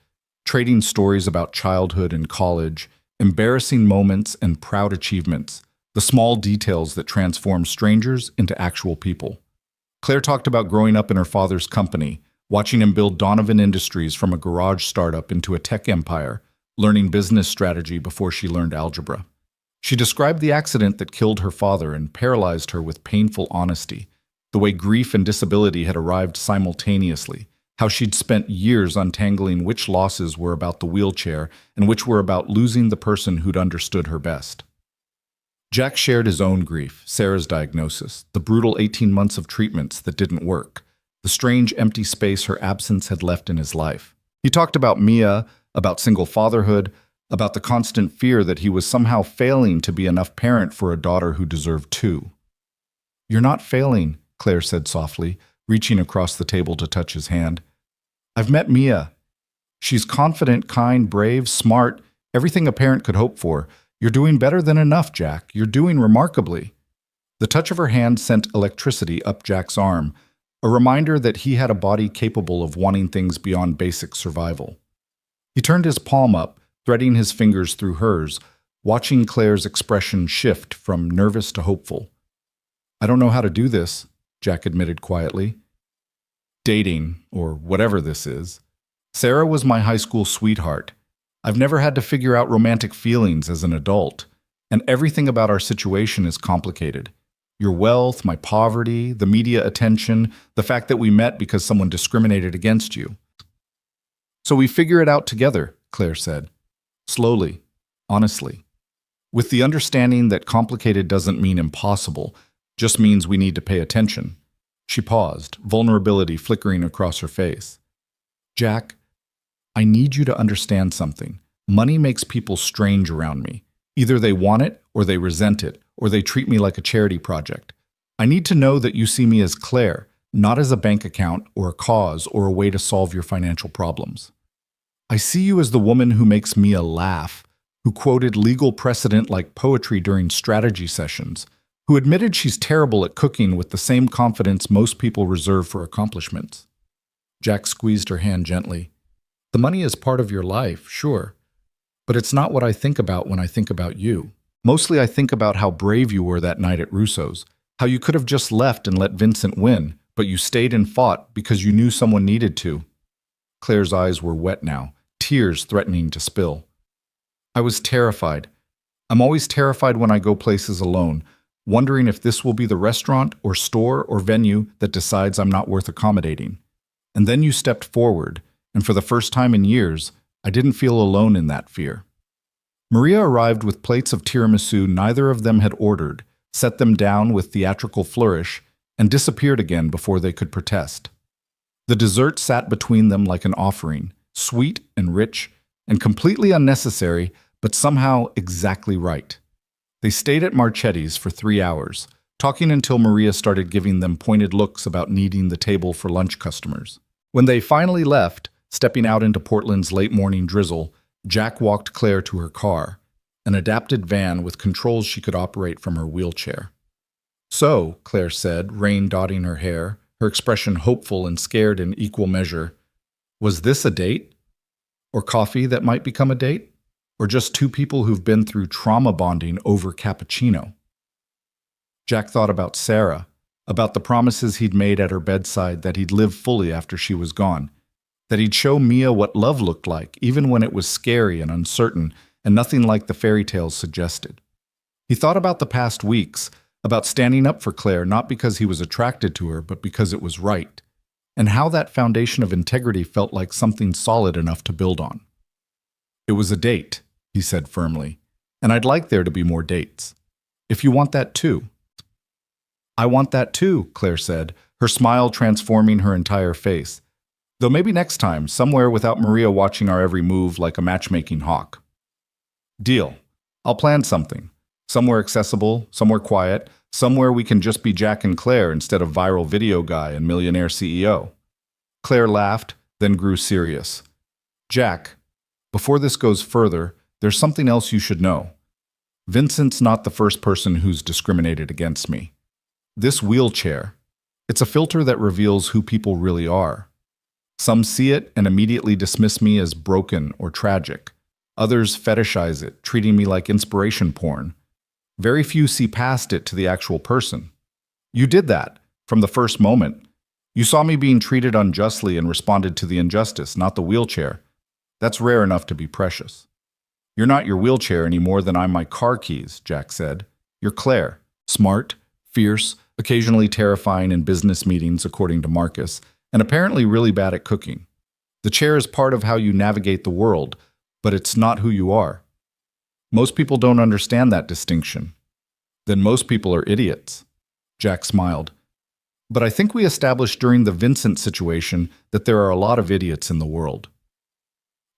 trading stories about childhood and college, embarrassing moments and proud achievements, the small details that transform strangers into actual people. Claire talked about growing up in her father's company, watching him build Donovan Industries from a garage startup into a tech empire, learning business strategy before she learned algebra. She described the accident that killed her father and paralyzed her with painful honesty, the way grief and disability had arrived simultaneously, how she'd spent years untangling which losses were about the wheelchair and which were about losing the person who'd understood her best. Jack shared his own grief, Sarah's diagnosis, the brutal 18 months of treatments that didn't work, the strange empty space her absence had left in his life. He talked about Mia, about single fatherhood, about the constant fear that he was somehow failing to be enough parent for a daughter who deserved two. "You're not failing," Claire said softly, reaching across the table to touch his hand. "I've met Mia. She's confident, kind, brave, smart, everything a parent could hope for. You're doing better than enough, Jack. You're doing remarkably." The touch of her hand sent electricity up Jack's arm, a reminder that he had a body capable of wanting things beyond basic survival. He turned his palm up, threading his fingers through hers, watching Claire's expression shift from nervous to hopeful. "I don't know how to do this," Jack admitted quietly. "Dating, or whatever this is. Sarah was my high school sweetheart. I've never had to figure out romantic feelings as an adult, and everything about our situation is complicated. Your wealth, my poverty, the media attention, the fact that we met because someone discriminated against you. So we figure it out together," Claire said. Slowly, honestly. With the understanding that complicated doesn't mean impossible, just means we need to pay attention. She paused, vulnerability flickering across her face. "Jack, I need you to understand something. Money makes people strange around me. Either they want it, or they resent it, or they treat me like a charity project. I need to know that you see me as Claire, not as a bank account or a cause or a way to solve your financial problems. I see you as the woman who makes Mia laugh, who quoted legal precedent like poetry during strategy sessions, who admitted she's terrible at cooking with the same confidence most people reserve for accomplishments." Jack squeezed her hand gently. "The money is part of your life, sure, but it's not what I think about when I think about you. Mostly I think about how brave you were that night at Russo's, how you could have just left and let Vincent win, but you stayed and fought because you knew someone needed to." Claire's eyes were wet now, tears threatening to spill. "I was terrified. I'm always terrified when I go places alone, wondering if this will be the restaurant or store or venue that decides I'm not worth accommodating. And then you stepped forward, and for the first time in years, I didn't feel alone in that fear." Maria arrived with plates of tiramisu neither of them had ordered, set them down with theatrical flourish, and disappeared again before they could protest. The dessert sat between them like an offering, sweet and rich, and completely unnecessary, but somehow exactly right. They stayed at Marchetti's for 3 hours, talking until Maria started giving them pointed looks about needing the table for lunch customers. When they finally left, stepping out into Portland's late-morning drizzle, Jack walked Claire to her car, an adapted van with controls she could operate from her wheelchair. "So," Claire said, rain dotting her hair, her expression hopeful and scared in equal measure, "was this a date? Or coffee that might become a date? Or just two people who've been through trauma bonding over cappuccino?" Jack thought about Sarah, about the promises he'd made at her bedside that he'd live fully after she was gone, that he'd show Mia what love looked like, even when it was scary and uncertain and nothing like the fairy tales suggested. He thought about the past weeks, about standing up for Claire not because he was attracted to her, but because it was right, and how that foundation of integrity felt like something solid enough to build on. "It was a date," he said firmly, "and I'd like there to be more dates. If you want that too." "I want that too," Claire said, her smile transforming her entire face. "Though maybe next time, somewhere without Maria watching our every move like a matchmaking hawk." "Deal. I'll plan something. Somewhere accessible, somewhere quiet, somewhere we can just be Jack and Claire instead of viral video guy and millionaire CEO." Claire laughed, then grew serious. "Jack, before this goes further, there's something else you should know. Vincent's not the first person who's discriminated against me. This wheelchair, it's a filter that reveals who people really are. Some see it and immediately dismiss me as broken or tragic. Others fetishize it, treating me like inspiration porn. Very few see past it to the actual person. You did that, from the first moment. You saw me being treated unjustly and responded to the injustice, not the wheelchair. That's rare enough to be precious." "You're not your wheelchair any more than I'm my car keys," Jack said. "You're Claire, smart, fierce, occasionally terrifying in business meetings, according to Marcus, and apparently really bad at cooking. The chair is part of how you navigate the world, but it's not who you are. Most people don't understand that distinction. Then most people are idiots." Jack smiled. "But I think we established during the Vincent situation that there are a lot of idiots in the world."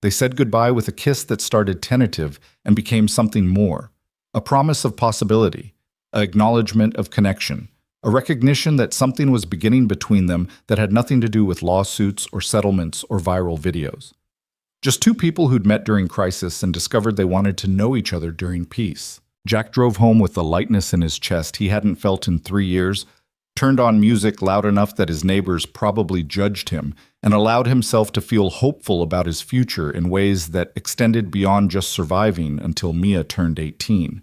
They said goodbye with a kiss that started tentative and became something more, a promise of possibility, an acknowledgement of connection, a recognition that something was beginning between them that had nothing to do with lawsuits or settlements or viral videos. Just two people who'd met during crisis and discovered they wanted to know each other during peace. Jack drove home with the lightness in his chest he hadn't felt in 3 years, turned on music loud enough that his neighbors probably judged him, and allowed himself to feel hopeful about his future in ways that extended beyond just surviving until Mia turned 18.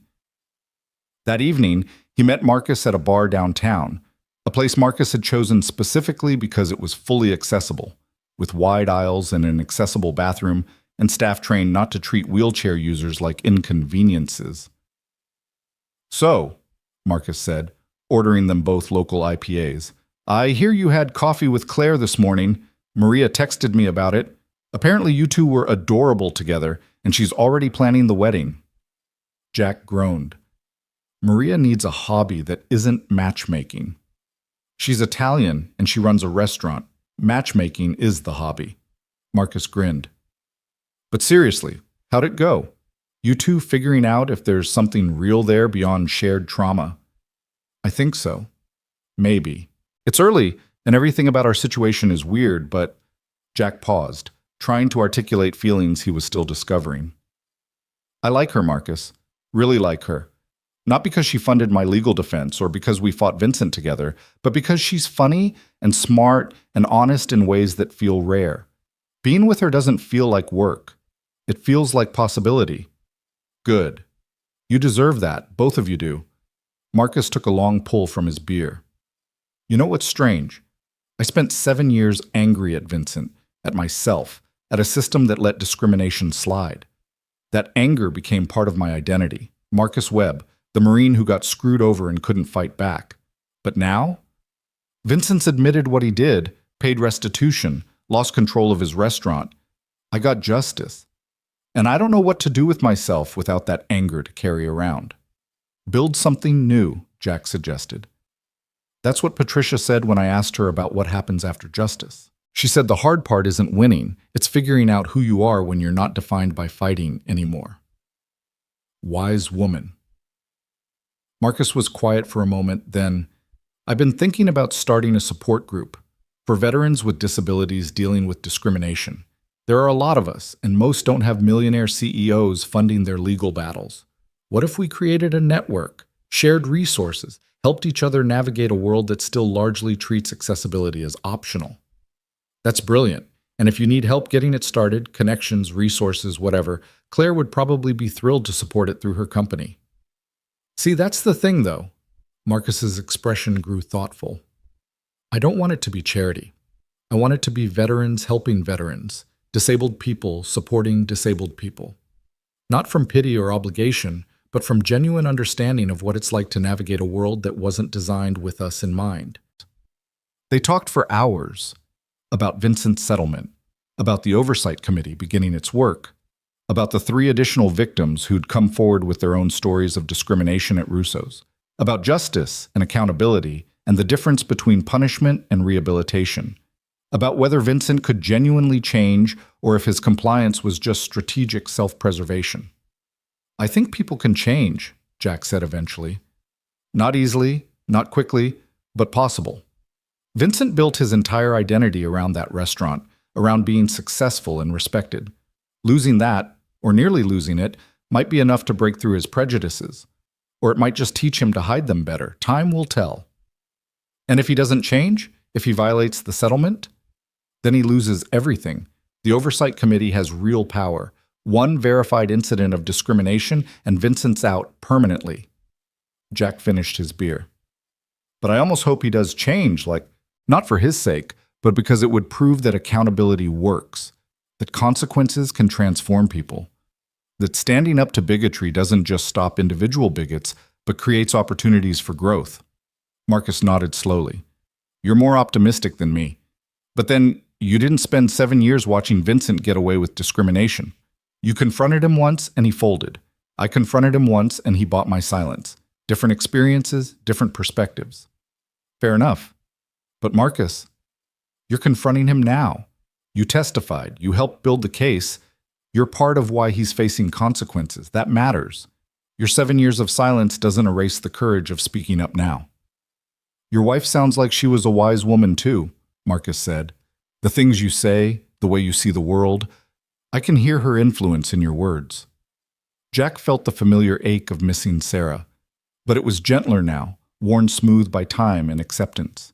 That evening, he met Marcus at a bar downtown, a place Marcus had chosen specifically because it was fully accessible, with wide aisles and an accessible bathroom, and staff trained not to treat wheelchair users like inconveniences. "So," Marcus said, ordering them both local IPAs, "I hear you had coffee with Claire this morning. Maria texted me about it. Apparently you two were adorable together, and she's already planning the wedding." Jack groaned. Maria needs a hobby that isn't matchmaking. She's Italian, and she runs a restaurant. Matchmaking is the hobby. Marcus grinned. "But seriously, how'd it go? You two figuring out if there's something real there beyond shared trauma?" "I think so. Maybe. It's early, and everything about our situation is weird, but..." Jack paused, trying to articulate feelings he was still discovering. "I like her, Marcus. Really like her. Not because she funded my legal defense or because we fought Vincent together, but because she's funny and smart and honest in ways that feel rare. Being with her doesn't feel like work. It feels like possibility." "Good. You deserve that, both of you do." Marcus took a long pull from his beer. "You know what's strange? I spent 7 years angry at Vincent, at myself, at a system that let discrimination slide. That anger became part of my identity. Marcus Webb, the Marine who got screwed over and couldn't fight back. But now? Vincent's admitted what he did, paid restitution, lost control of his restaurant. I got justice. And I don't know what to do with myself without that anger to carry around." "Build something new," Jack suggested. "That's what Patricia said when I asked her about what happens after justice. She said the hard part isn't winning, it's figuring out who you are when you're not defined by fighting anymore." Wise woman. Marcus was quiet for a moment, then, "I've been thinking about starting a support group for veterans with disabilities dealing with discrimination. There are a lot of us, and most don't have millionaire CEOs funding their legal battles. What if we created a network, shared resources, helped each other navigate a world that still largely treats accessibility as optional?" "That's brilliant, and if you need help getting it started, connections, resources, whatever, Claire would probably be thrilled to support it through her company." "See, that's the thing, though. Marcus's expression grew thoughtful. I don't want it to be charity. I want it to be veterans helping veterans, disabled people supporting disabled people. Not from pity or obligation, but from genuine understanding of what it's like to navigate a world that wasn't designed with us in mind. They talked for hours about Vincent's settlement, about the oversight committee beginning its work, about the 3 additional victims who'd come forward with their own stories of discrimination at Russo's, about justice and accountability and the difference between punishment and rehabilitation, about whether Vincent could genuinely change or if his compliance was just strategic self-preservation. I think people can change, Jack said eventually. Not easily, not quickly, but possible. Vincent built his entire identity around that restaurant, around being successful and respected. Losing that, or nearly losing it, might be enough to break through his prejudices. Or it might just teach him to hide them better. Time will tell. And if he doesn't change, if he violates the settlement, then he loses everything. The oversight committee has real power. One verified incident of discrimination, and Vincent's out permanently. Jack finished his beer. But I almost hope he does change, not for his sake, but because it would prove that accountability works, that consequences can transform people, that standing up to bigotry doesn't just stop individual bigots, but creates opportunities for growth. Marcus nodded slowly. You're more optimistic than me. But then, you didn't spend 7 years watching Vincent get away with discrimination. You confronted him once and he folded. I confronted him once and he bought my silence. Different experiences, different perspectives. Fair enough. But Marcus, you're confronting him now. You testified. You helped build the case. You're part of why he's facing consequences. That matters. Your 7 years of silence doesn't erase the courage of speaking up now. Your wife sounds like she was a wise woman too, Marcus said. The things you say, the way you see the world, I can hear her influence in your words. Jack felt the familiar ache of missing Sarah, but it was gentler now, worn smooth by time and acceptance.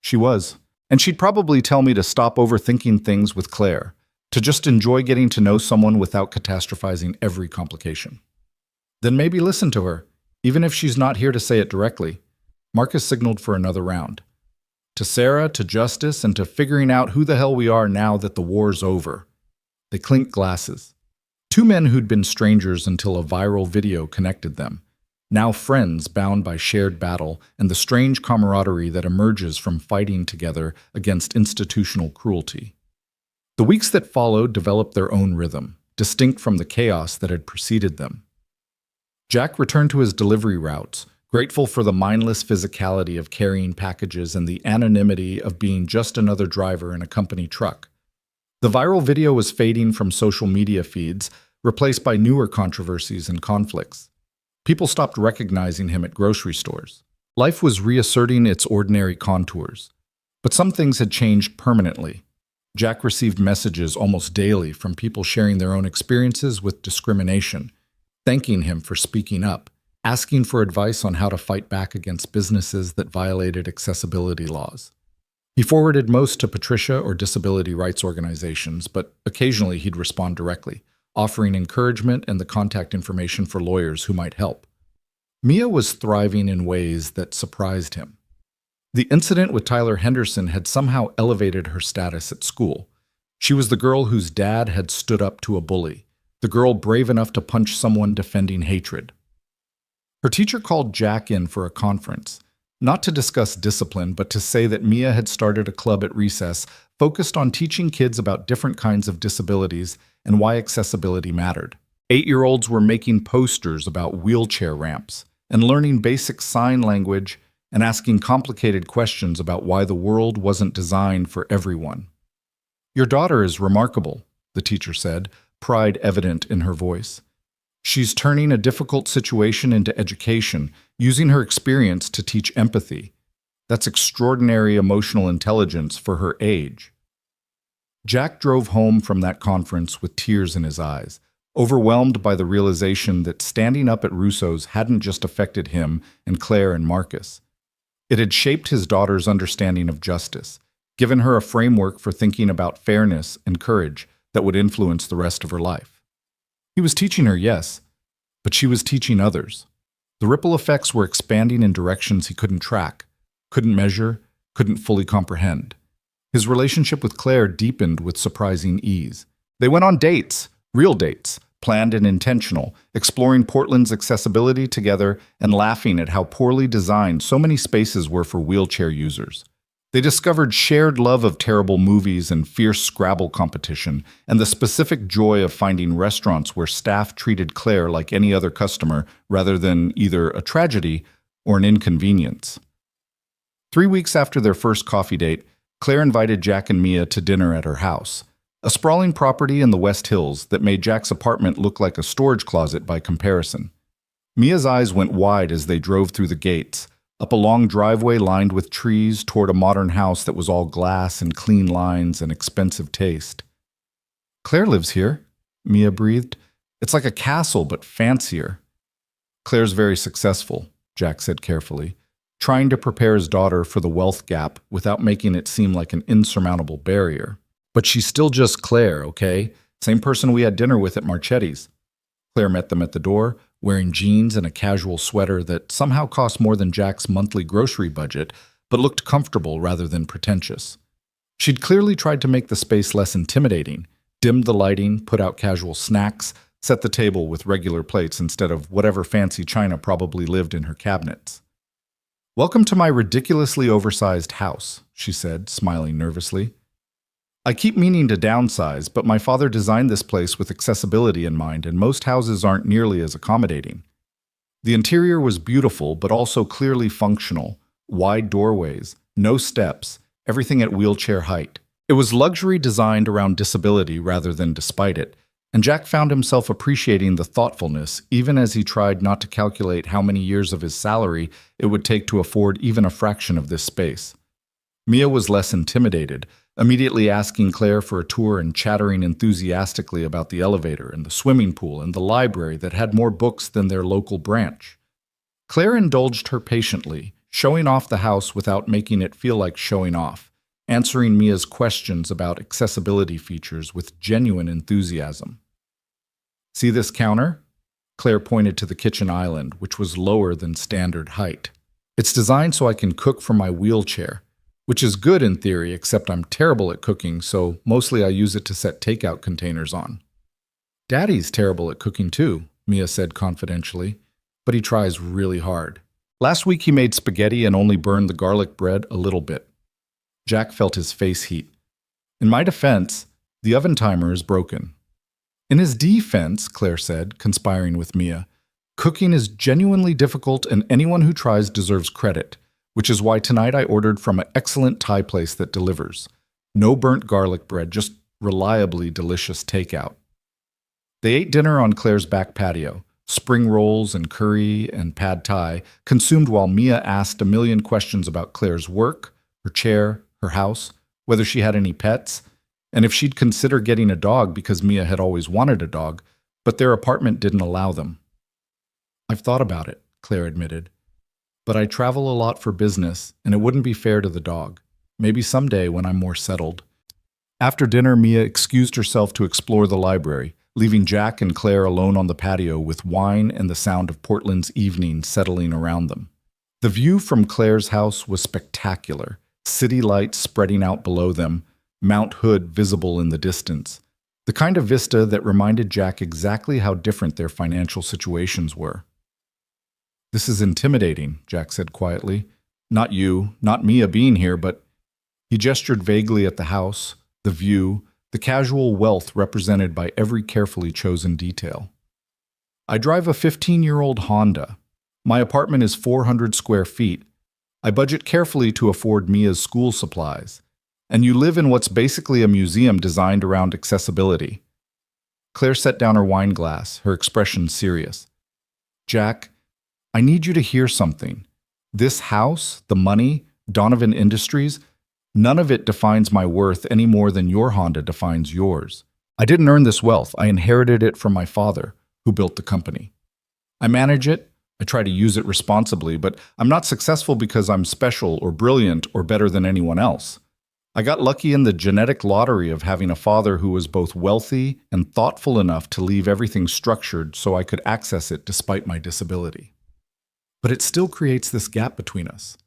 She was, and she'd probably tell me to stop overthinking things with Claire, to just enjoy getting to know someone without catastrophizing every complication. Then maybe listen to her, even if she's not here to say it directly. Marcus signaled for another round. To Sarah, to justice, and to figuring out who the hell we are now that the war's over. They clinked glasses. 2 men who'd been strangers until a viral video connected them. Now friends bound by shared battle and the strange camaraderie that emerges from fighting together against institutional cruelty. The weeks that followed developed their own rhythm, distinct from the chaos that had preceded them. Jack returned to his delivery routes, grateful for the mindless physicality of carrying packages and the anonymity of being just another driver in a company truck. The viral video was fading from social media feeds, replaced by newer controversies and conflicts. People stopped recognizing him at grocery stores. Life was reasserting its ordinary contours. But some things had changed permanently. Jack received messages almost daily from people sharing their own experiences with discrimination, thanking him for speaking up, asking for advice on how to fight back against businesses that violated accessibility laws. He forwarded most to Patricia or disability rights organizations, but occasionally he'd respond directly, offering encouragement and the contact information for lawyers who might help. Mia was thriving in ways that surprised him. The incident with Tyler Henderson had somehow elevated her status at school. She was the girl whose dad had stood up to a bully, the girl brave enough to punch someone defending hatred. Her teacher called Jack in for a conference, not to discuss discipline, but to say that Mia had started a club at recess focused on teaching kids about different kinds of disabilities and why accessibility mattered. 8-year-olds were making posters about wheelchair ramps and learning basic sign language and asking complicated questions about why the world wasn't designed for everyone. Your daughter is remarkable, the teacher said, pride evident in her voice. She's turning a difficult situation into education, using her experience to teach empathy. That's extraordinary emotional intelligence for her age. Jack drove home from that conference with tears in his eyes, overwhelmed by the realization that standing up at Russo's hadn't just affected him and Claire and Marcus. It had shaped his daughter's understanding of justice, given her a framework for thinking about fairness and courage that would influence the rest of her life. He was teaching her, yes, but she was teaching others. The ripple effects were expanding in directions he couldn't track, couldn't measure, couldn't fully comprehend. His relationship with Claire deepened with surprising ease. They went on dates, real dates, planned and intentional, exploring Portland's accessibility together and laughing at how poorly designed so many spaces were for wheelchair users. They discovered shared love of terrible movies and fierce Scrabble competition, and the specific joy of finding restaurants where staff treated Claire like any other customer rather than either a tragedy or an inconvenience. 3 weeks after their first coffee date, Claire invited Jack and Mia to dinner at her house, a sprawling property in the West Hills that made Jack's apartment look like a storage closet by comparison. Mia's eyes went wide as they drove through the gates, up a long driveway lined with trees toward a modern house that was all glass and clean lines and expensive taste. "Claire lives here," Mia breathed. "It's like a castle, but fancier." "Claire's very successful," Jack said carefully, trying to prepare his daughter for the wealth gap without making it seem like an insurmountable barrier. "But she's still just Claire, okay? Same person we had dinner with at Marchetti's." Claire met them at the door, wearing jeans and a casual sweater that somehow cost more than Jack's monthly grocery budget, but looked comfortable rather than pretentious. She'd clearly tried to make the space less intimidating, dimmed the lighting, put out casual snacks, set the table with regular plates instead of whatever fancy china probably lived in her cabinets. "Welcome to my ridiculously oversized house," she said, smiling nervously. "I keep meaning to downsize, but my father designed this place with accessibility in mind, and most houses aren't nearly as accommodating." The interior was beautiful, but also clearly functional. Wide doorways, no steps, everything at wheelchair height. It was luxury designed around disability rather than despite it, and Jack found himself appreciating the thoughtfulness even as he tried not to calculate how many years of his salary it would take to afford even a fraction of this space. Mia was less intimidated, immediately asking Claire for a tour and chattering enthusiastically about the elevator and the swimming pool and the library that had more books than their local branch. Claire indulged her patiently, showing off the house without making it feel like showing off, answering Mia's questions about accessibility features with genuine enthusiasm. "See this counter?" Claire pointed to the kitchen island, which was lower than standard height. "It's designed so I can cook from my wheelchair, which is good in theory, except I'm terrible at cooking, so mostly I use it to set takeout containers on." "Daddy's terrible at cooking too," Mia said confidentially, "but he tries really hard. Last week he made spaghetti and only burned the garlic bread a little bit." Jack felt his face heat. "In my defense, the oven timer is broken." "In his defense," Claire said, conspiring with Mia, "cooking is genuinely difficult and anyone who tries deserves credit, which is why tonight I ordered from an excellent Thai place that delivers. No burnt garlic bread, just reliably delicious takeout." They ate dinner on Claire's back patio, spring rolls and curry and pad thai, consumed while Mia asked a million questions about Claire's work, her chair, her house, whether she had any pets, and if she'd consider getting a dog because Mia had always wanted a dog, but their apartment didn't allow them. "I've thought about it," Claire admitted. "But I travel a lot for business, and it wouldn't be fair to the dog. Maybe someday when I'm more settled." After dinner, Mia excused herself to explore the library, leaving Jack and Claire alone on the patio with wine and the sound of Portland's evening settling around them. The view from Claire's house was spectacular, city lights spreading out below them, Mount Hood visible in the distance, the kind of vista that reminded Jack exactly how different their financial situations were. "This is intimidating," Jack said quietly. "Not you, not Mia being here, but—" He gestured vaguely at the house, the view, the casual wealth represented by every carefully chosen detail. "I drive a 15-year-old Honda. My apartment is 400 square feet. I budget carefully to afford Mia's school supplies. And you live in what's basically a museum designed around accessibility." Claire set down her wine glass, her expression serious. "Jack, I need you to hear something. This house, the money, Donovan Industries, none of it defines my worth any more than your Honda defines yours. I didn't earn this wealth. I inherited it from my father, who built the company. I manage it. I try to use it responsibly, but I'm not successful because I'm special or brilliant or better than anyone else. I got lucky in the genetic lottery of having a father who was both wealthy and thoughtful enough to leave everything structured so I could access it despite my disability." But it still creates this gap between us.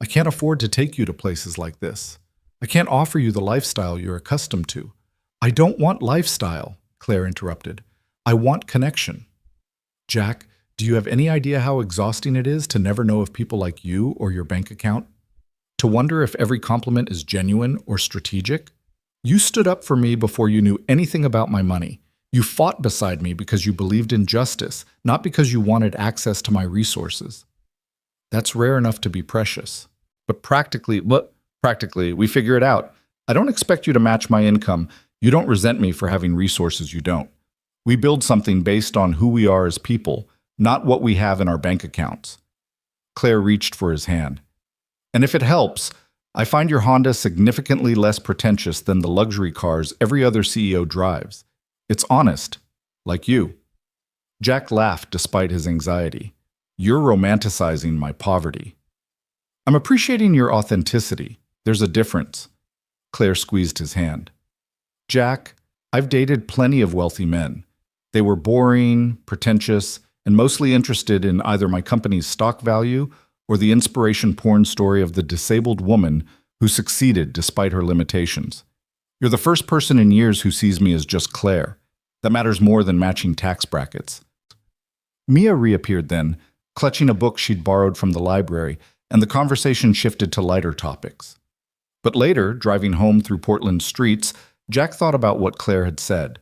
I can't afford to take you to places like this. I can't offer you the lifestyle you're accustomed to. I don't want lifestyle, Claire interrupted. I want connection. Jack, do you have any idea how exhausting it is to never know if people like you or your bank account? To wonder if every compliment is genuine or strategic? You stood up for me before you knew anything about my money. You fought beside me because you believed in justice, not because you wanted access to my resources. That's rare enough to be precious. But practically, we figure it out. I don't expect you to match my income. You don't resent me for having resources you don't. We build something based on who we are as people, not what we have in our bank accounts. Claire reached for his hand. And if it helps, I find your Honda significantly less pretentious than the luxury cars every other CEO drives. It's honest, like you. Jack laughed despite his anxiety. You're romanticizing my poverty. I'm appreciating your authenticity. There's a difference. Claire squeezed his hand. Jack, I've dated plenty of wealthy men. They were boring, pretentious, and mostly interested in either my company's stock value or the inspiration porn story of the disabled woman who succeeded despite her limitations. You're the first person in years who sees me as just Claire. That matters more than matching tax brackets. Mia reappeared then, clutching a book she'd borrowed from the library, and the conversation shifted to lighter topics. But later, driving home through Portland's streets, Jack thought about what Claire had said.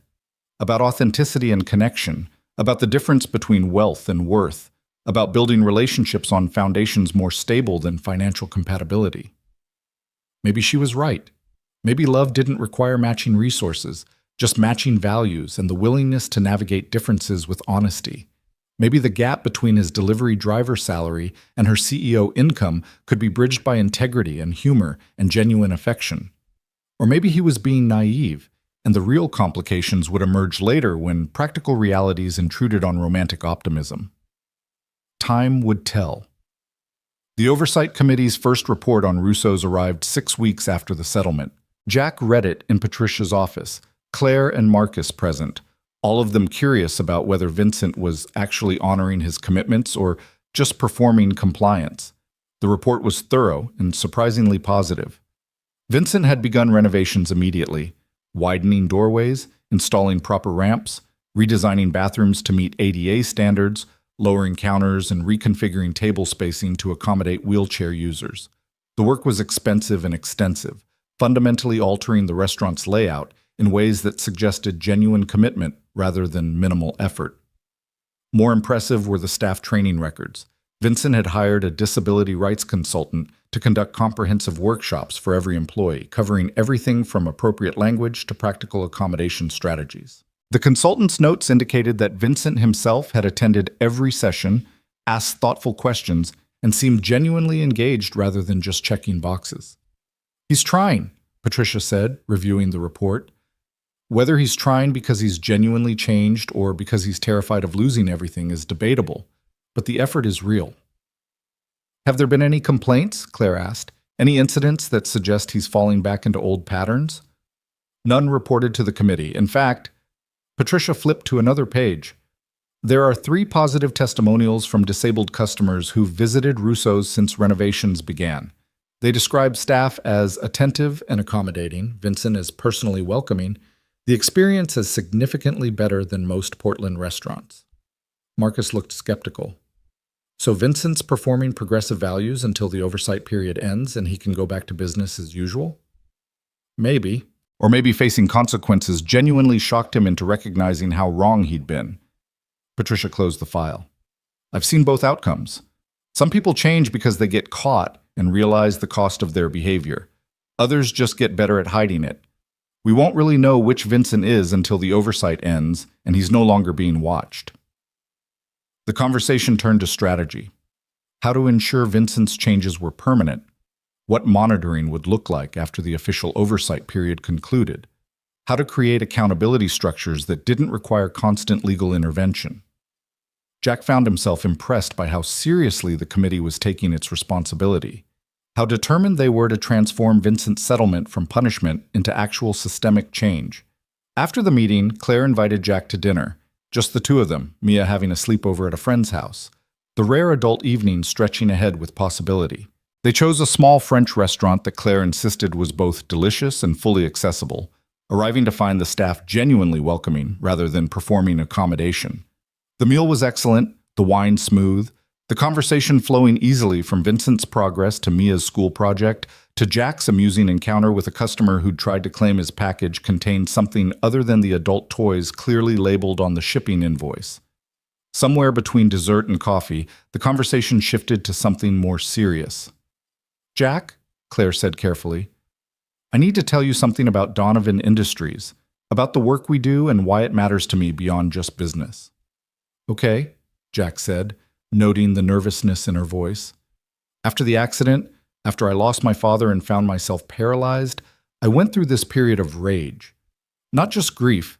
About authenticity and connection, about the difference between wealth and worth, about building relationships on foundations more stable than financial compatibility. Maybe she was right. Maybe love didn't require matching resources, just matching values and the willingness to navigate differences with honesty. Maybe the gap between his delivery driver salary and her CEO income could be bridged by integrity and humor and genuine affection. Or maybe he was being naive, and the real complications would emerge later when practical realities intruded on romantic optimism. Time would tell. The Oversight Committee's first report on Russo's arrived 6 weeks after the settlement. Jack read it in Patricia's office, Claire and Marcus present, all of them curious about whether Vincent was actually honoring his commitments or just performing compliance. The report was thorough and surprisingly positive. Vincent had begun renovations immediately, widening doorways, installing proper ramps, redesigning bathrooms to meet ADA standards, lowering counters, and reconfiguring table spacing to accommodate wheelchair users. The work was expensive and extensive, fundamentally altering the restaurant's layout in ways that suggested genuine commitment rather than minimal effort. More impressive were the staff training records. Vincent had hired a disability rights consultant to conduct comprehensive workshops for every employee, covering everything from appropriate language to practical accommodation strategies. The consultant's notes indicated that Vincent himself had attended every session, asked thoughtful questions, and seemed genuinely engaged rather than just checking boxes. He's trying, Patricia said, reviewing the report. Whether he's trying because he's genuinely changed or because he's terrified of losing everything is debatable, but the effort is real. Have there been any complaints? Claire asked. Any incidents that suggest he's falling back into old patterns? None reported to the committee. In fact, Patricia flipped to another page. There are 3 positive testimonials from disabled customers who've visited Russo's since renovations began. They describe staff as attentive and accommodating, Vincent as personally welcoming. The experience is significantly better than most Portland restaurants. Marcus looked skeptical. So Vincent's performing progressive values until the oversight period ends and he can go back to business as usual? Maybe. Or maybe facing consequences genuinely shocked him into recognizing how wrong he'd been. Patricia closed the file. I've seen both outcomes. Some people change because they get caught and realize the cost of their behavior. Others just get better at hiding it. We won't really know which Vincent is until the oversight ends and he's no longer being watched. The conversation turned to strategy. How to ensure Vincent's changes were permanent. What monitoring would look like after the official oversight period concluded. How to create accountability structures that didn't require constant legal intervention. Jack found himself impressed by how seriously the committee was taking its responsibility. How determined they were to transform Vincent's settlement from punishment into actual systemic change. After the meeting, Claire invited Jack to dinner. Just the two of them, Mia having a sleepover at a friend's house. the rare adult evening stretching ahead with possibility. They chose a small French restaurant that Claire insisted was both delicious and fully accessible, arriving to find the staff genuinely welcoming rather than performing accommodation. The meal was excellent, the wine smooth, the conversation flowing easily from Vincent's progress to Mia's school project to Jack's amusing encounter with a customer who'd tried to claim his package contained something other than the adult toys clearly labeled on the shipping invoice. Somewhere between dessert and coffee, the conversation shifted to something more serious. "Jack," Claire said carefully, "I need to tell you something about Donovan Industries, about the work we do and why it matters to me beyond just business." "Okay," Jack said, noting the nervousness in her voice. "After the accident, after I lost my father and found myself paralyzed, I went through this period of rage. Not just grief,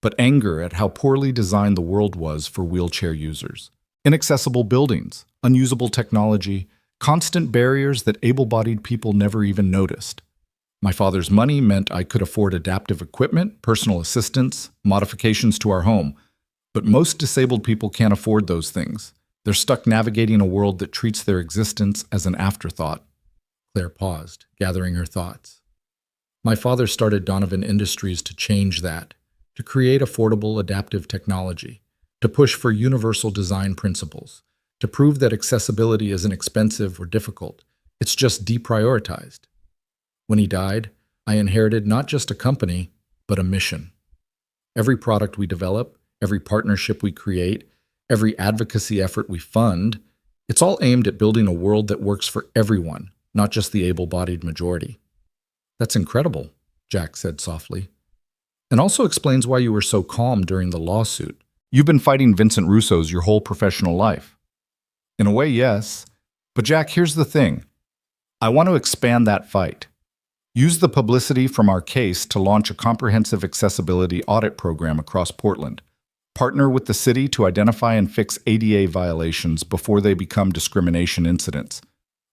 but anger at how poorly designed the world was for wheelchair users. Inaccessible buildings, unusable technology, constant barriers that able-bodied people never even noticed. My father's money meant I could afford adaptive equipment, personal assistance, modifications to our home, but most disabled people can't afford those things. They're stuck navigating a world that treats their existence as an afterthought." Claire paused, gathering her thoughts. "My father started Donovan Industries to change that, to create affordable, adaptive technology, to push for universal design principles, to prove that accessibility isn't expensive or difficult. It's just deprioritized. When he died, I inherited not just a company, but a mission. Every product we develop, every partnership we create, every advocacy effort we fund, it's all aimed at building a world that works for everyone, not just the able-bodied majority." "That's incredible," Jack said softly. "And also explains why you were so calm during the lawsuit. You've been fighting Vincent Russo's your whole professional life." "In a way, yes. But Jack, here's the thing. I want to expand that fight. Use the publicity from our case to launch a comprehensive accessibility audit program across Portland. Partner with the city to identify and fix ADA violations before they become discrimination incidents.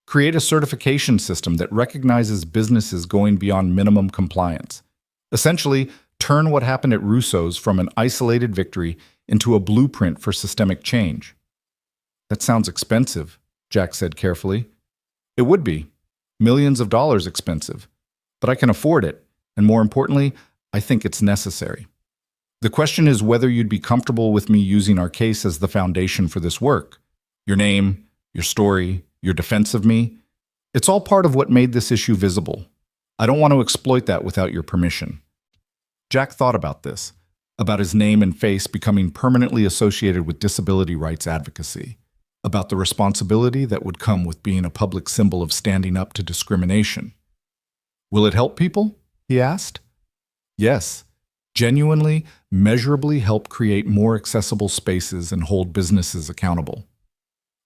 Create a certification system that recognizes businesses going beyond minimum compliance. Essentially, turn what happened at Russo's from an isolated victory into a blueprint for systemic change." "That sounds expensive," Jack said carefully. "It would be. Millions of dollars expensive. But I can afford it, and more importantly, I think it's necessary. The question is whether you'd be comfortable with me using our case as the foundation for this work. Your name, your story, your defense of me, it's all part of what made this issue visible. I don't want to exploit that without your permission." Jack thought about this, about his name and face becoming permanently associated with disability rights advocacy, about the responsibility that would come with being a public symbol of standing up to discrimination. "Will it help people?" he asked. "Yes. Genuinely, measurably help create more accessible spaces and hold businesses accountable."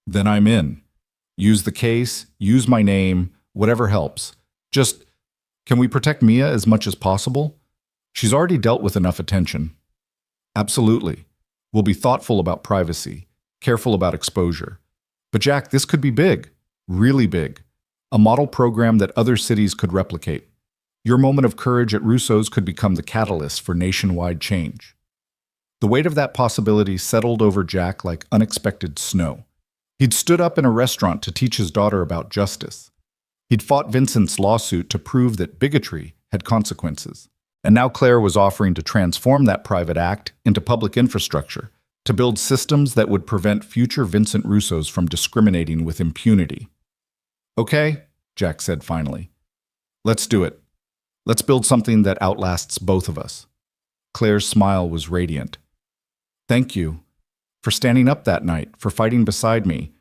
"Then I'm in. Use the case, use my name, whatever helps. Just, can we protect Mia as much as possible? She's already dealt with enough attention." "Absolutely. We'll be thoughtful about privacy, careful about exposure. But Jack, this could be big, really big. A model program that other cities could replicate. Your moment of courage at Russo's could become the catalyst for nationwide change." The weight of that possibility settled over Jack like unexpected snow. He'd stood up in a restaurant to teach his daughter about justice. He'd fought Vincent's lawsuit to prove that bigotry had consequences. And now Claire was offering to transform that private act into public infrastructure, to build systems that would prevent future Vincent Russo's from discriminating with impunity. "Okay," Jack said finally. "Let's do it. Let's build something that outlasts both of us." Claire's smile was radiant. "Thank you for standing up that night, for fighting beside me,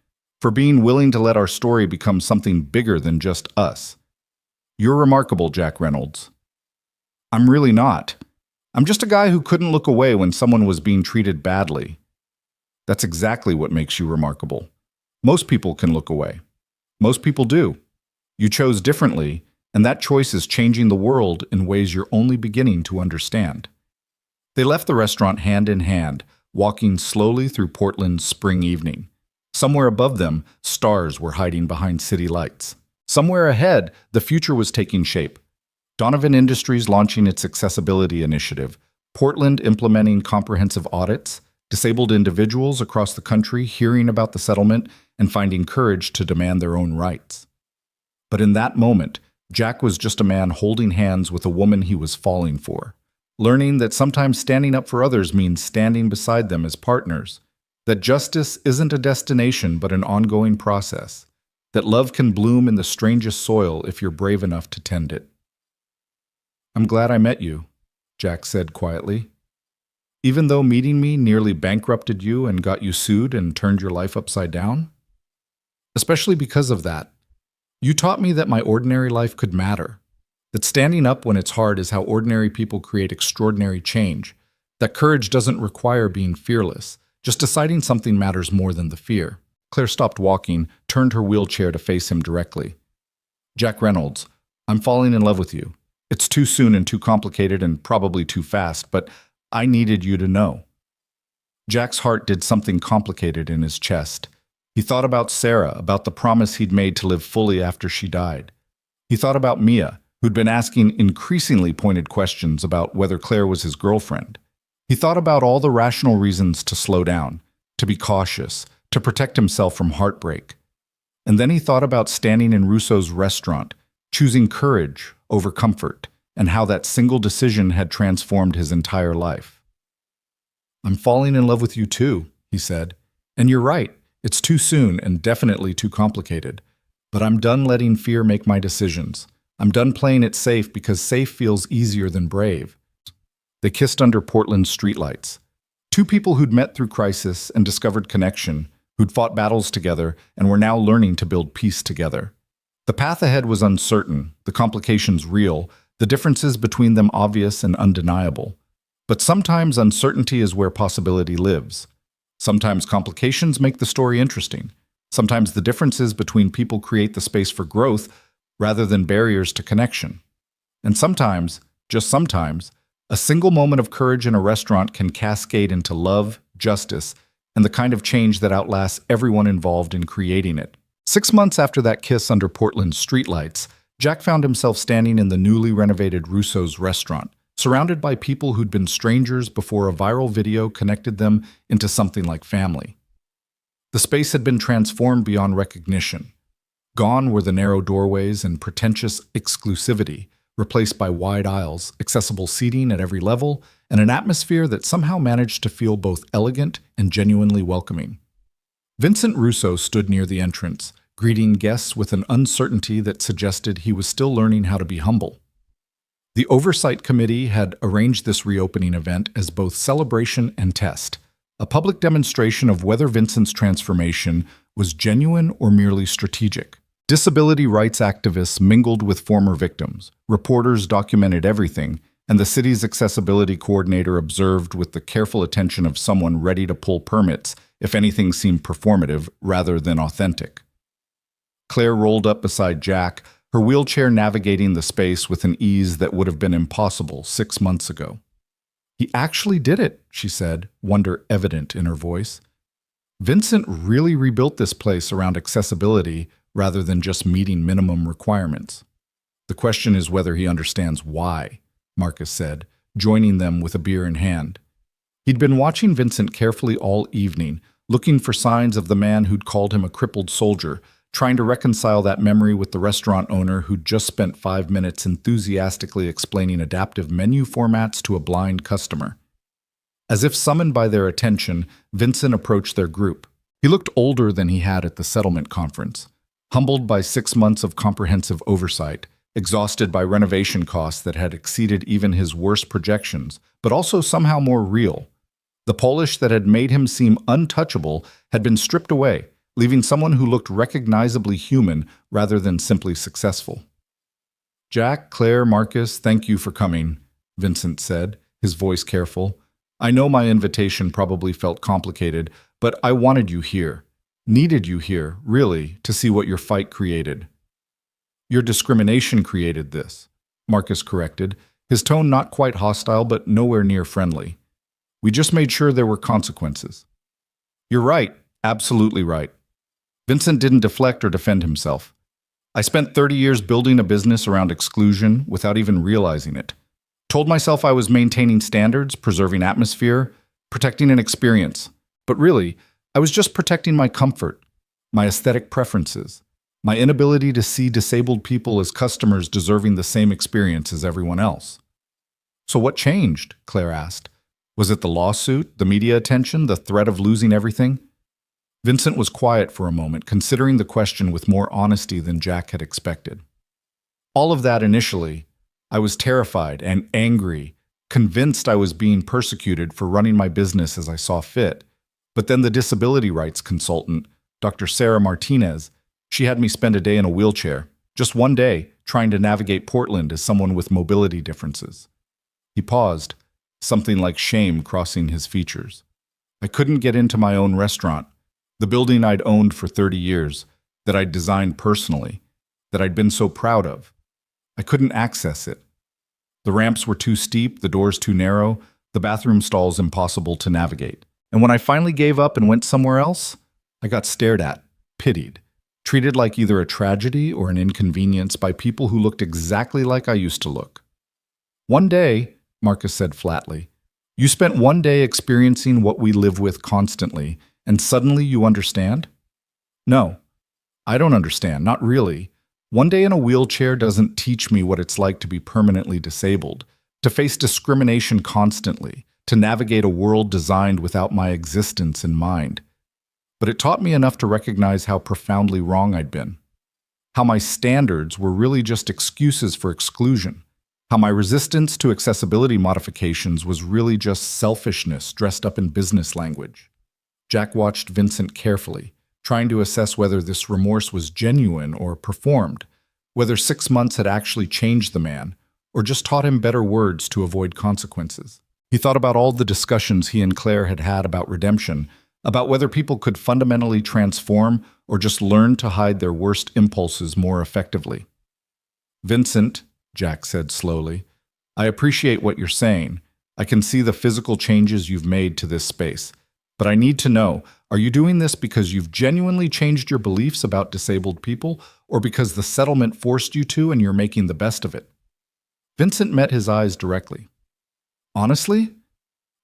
for being willing to let our story become something bigger than just us. You're remarkable, Jack Reynolds." "I'm really not. I'm just a guy who couldn't look away when someone was being treated badly." "That's exactly what makes you remarkable. Most people can look away. Most people do. You chose differently, and that choice is changing the world in ways you're only beginning to understand." They left the restaurant hand in hand, walking slowly through Portland's spring evening. Somewhere above them, stars were hiding behind city lights. Somewhere ahead, the future was taking shape. Donovan Industries launching its accessibility initiative, Portland implementing comprehensive audits, Disabled individuals across the country hearing about the settlement and finding courage to demand their own rights. But in that moment, Jack was just a man holding hands with a woman he was falling for, learning that sometimes standing up for others means standing beside them as partners, that justice isn't a destination but an ongoing process, that love can bloom in the strangest soil if you're brave enough to tend it. "I'm glad I met you," Jack said quietly. "Even though meeting me nearly bankrupted you and got you sued and turned your life upside down? Especially because of that. You taught me that my ordinary life could matter, that standing up when it's hard is how ordinary people create extraordinary change, that courage doesn't require being fearless, just deciding something matters more than the fear." Claire stopped walking, turned her wheelchair to face him directly. "Jack Reynolds, I'm falling in love with you. It's too soon and too complicated and probably too fast, but I needed you to know." Jack's heart did something complicated in his chest. He thought about Sarah, about the promise he'd made to live fully after she died. He thought about Mia, who'd been asking increasingly pointed questions about whether Claire was his girlfriend. He thought about all the rational reasons to slow down, to be cautious, to protect himself from heartbreak. And then he thought about standing in Russo's restaurant, choosing courage over comfort, and how that single decision had transformed his entire life. "I'm falling in love with you too," he said. "And you're right, it's too soon and definitely too complicated. But I'm done letting fear make my decisions. I'm done playing it safe because safe feels easier than brave." They kissed under Portland's streetlights. Two people who'd met through crisis and discovered connection, who'd fought battles together and were now learning to build peace together. The path ahead was uncertain, the complications real, the differences between them obvious and undeniable. But sometimes uncertainty is where possibility lives. Sometimes complications make the story interesting. Sometimes the differences between people create the space for growth rather than barriers to connection. And sometimes, just sometimes, a single moment of courage in a restaurant can cascade into love, justice, and the kind of change that outlasts everyone involved in creating it. 6 months after that kiss under Portland's streetlights, Jack found himself standing in the newly renovated Russo's restaurant, surrounded by people who'd been strangers before a viral video connected them into something like family. The space had been transformed beyond recognition. Gone were the narrow doorways and pretentious exclusivity, replaced by wide aisles, accessible seating at every level, and an atmosphere that somehow managed to feel both elegant and genuinely welcoming. Vincent Russo stood near the entrance, greeting guests with an uncertainty that suggested he was still learning how to be humble. The Oversight Committee had arranged this reopening event as both celebration and test, a public demonstration of whether Vincent's transformation was genuine or merely strategic. Disability rights activists mingled with former victims, reporters documented everything, and the city's accessibility coordinator observed with the careful attention of someone ready to pull permits if anything seemed performative rather than authentic. Claire rolled up beside Jack, her wheelchair navigating the space with an ease that would have been impossible 6 months ago. "He actually did it," she said, wonder evident in her voice. "Vincent really rebuilt this place around accessibility rather than just meeting minimum requirements. The question is whether he understands why," Marcus said, joining them with a beer in hand. He'd been watching Vincent carefully all evening, looking for signs of the man who'd called him a crippled soldier, trying to reconcile that memory with the restaurant owner who'd just spent 5 minutes enthusiastically explaining adaptive menu formats to a blind customer. As if summoned by their attention, Vincent approached their group. He looked older than he had at the settlement conference, humbled by 6 months of comprehensive oversight, exhausted by renovation costs that had exceeded even his worst projections, but also somehow more real. The polish that had made him seem untouchable had been stripped away, leaving someone who looked recognizably human rather than simply successful. "Jack, Claire, Marcus, thank you for coming," Vincent said, his voice careful. "I know my invitation probably felt complicated, but I wanted you here. Needed you here, really, to see what your fight created." "Your discrimination created this," Marcus corrected, his tone not quite hostile but nowhere near friendly. "We just made sure there were consequences." "You're right, absolutely right." Vincent didn't deflect or defend himself. "I spent 30 years building a business around exclusion without even realizing it. Told myself I was maintaining standards, preserving atmosphere, protecting an experience. But really, I was just protecting my comfort, my aesthetic preferences, my inability to see disabled people as customers deserving the same experience as everyone else. So what changed? Claire asked. Was it the lawsuit, the media attention, the threat of losing everything? Vincent was quiet for a moment, considering the question with more honesty than Jack had expected. All of that initially. I was terrified and angry, convinced I was being persecuted for running my business as I saw fit. But then the disability rights consultant, Dr. Sarah Martinez, she had me spend a day in a wheelchair, just one day, trying to navigate Portland as someone with mobility differences. He paused, something like shame crossing his features. I couldn't get into my own restaurant, the building I'd owned for 30 years, that I'd designed personally, that I'd been so proud of. I couldn't access it. The ramps were too steep, the doors too narrow, the bathroom stalls impossible to navigate. And when I finally gave up and went somewhere else, I got stared at, pitied, treated like either a tragedy or an inconvenience by people who looked exactly like I used to look. One day, Marcus said flatly, you spent one day experiencing what we live with constantly, and suddenly you understand? No, I don't understand, not really. One day in a wheelchair doesn't teach me what it's like to be permanently disabled, to face discrimination constantly, to navigate a world designed without my existence in mind. But it taught me enough to recognize how profoundly wrong I'd been, how my standards were really just excuses for exclusion, how my resistance to accessibility modifications was really just selfishness dressed up in business language. Jack watched Vincent carefully, trying to assess whether this remorse was genuine or performed, whether 6 months had actually changed the man, or just taught him better words to avoid consequences. He thought about all the discussions he and Claire had had about redemption, about whether people could fundamentally transform or just learn to hide their worst impulses more effectively. Vincent, Jack said slowly, I appreciate what you're saying. I can see the physical changes you've made to this space. But I need to know, are you doing this because you've genuinely changed your beliefs about disabled people, or because the settlement forced you to and you're making the best of it? Vincent met his eyes directly. Honestly,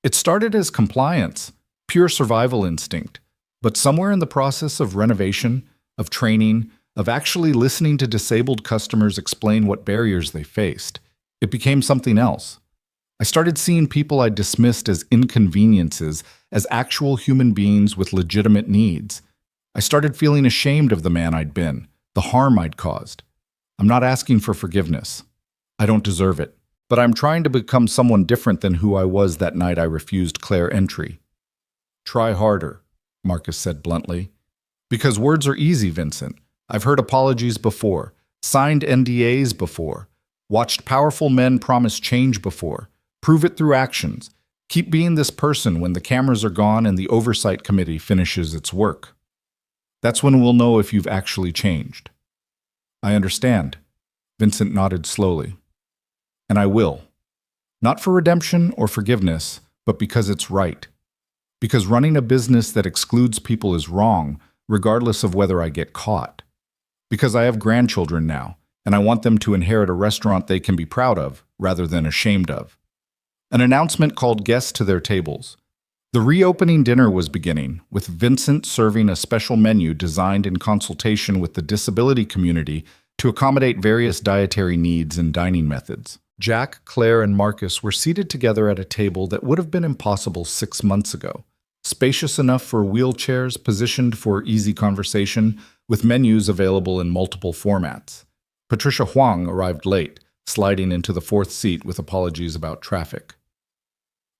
it started as compliance, pure survival instinct, but somewhere in the process of renovation, of training, of actually listening to disabled customers explain what barriers they faced, it became something else. I started seeing people I dismissed as inconveniences as actual human beings with legitimate needs. I started feeling ashamed of the man I'd been, the harm I'd caused. I'm not asking for forgiveness. I don't deserve it. But I'm trying to become someone different than who I was that night I refused Claire entry. Try harder, Marcus said bluntly. Because words are easy, Vincent. I've heard apologies before, signed NDAs before, watched powerful men promise change before. Prove it through actions. Keep being this person when the cameras are gone and the oversight committee finishes its work. That's when we'll know if you've actually changed. I understand. Vincent nodded slowly. And I will. Not for redemption or forgiveness, but because it's right. Because running a business that excludes people is wrong, regardless of whether I get caught. Because I have grandchildren now, and I want them to inherit a restaurant they can be proud of, rather than ashamed of. An announcement called guests to their tables. The reopening dinner was beginning, with Vincent serving a special menu designed in consultation with the disability community to accommodate various dietary needs and dining methods. Jack, Claire, and Marcus were seated together at a table that would have been impossible 6 months ago. Spacious enough for wheelchairs, positioned for easy conversation, with menus available in multiple formats. Patricia Huang arrived late, sliding into the 4th seat with apologies about traffic.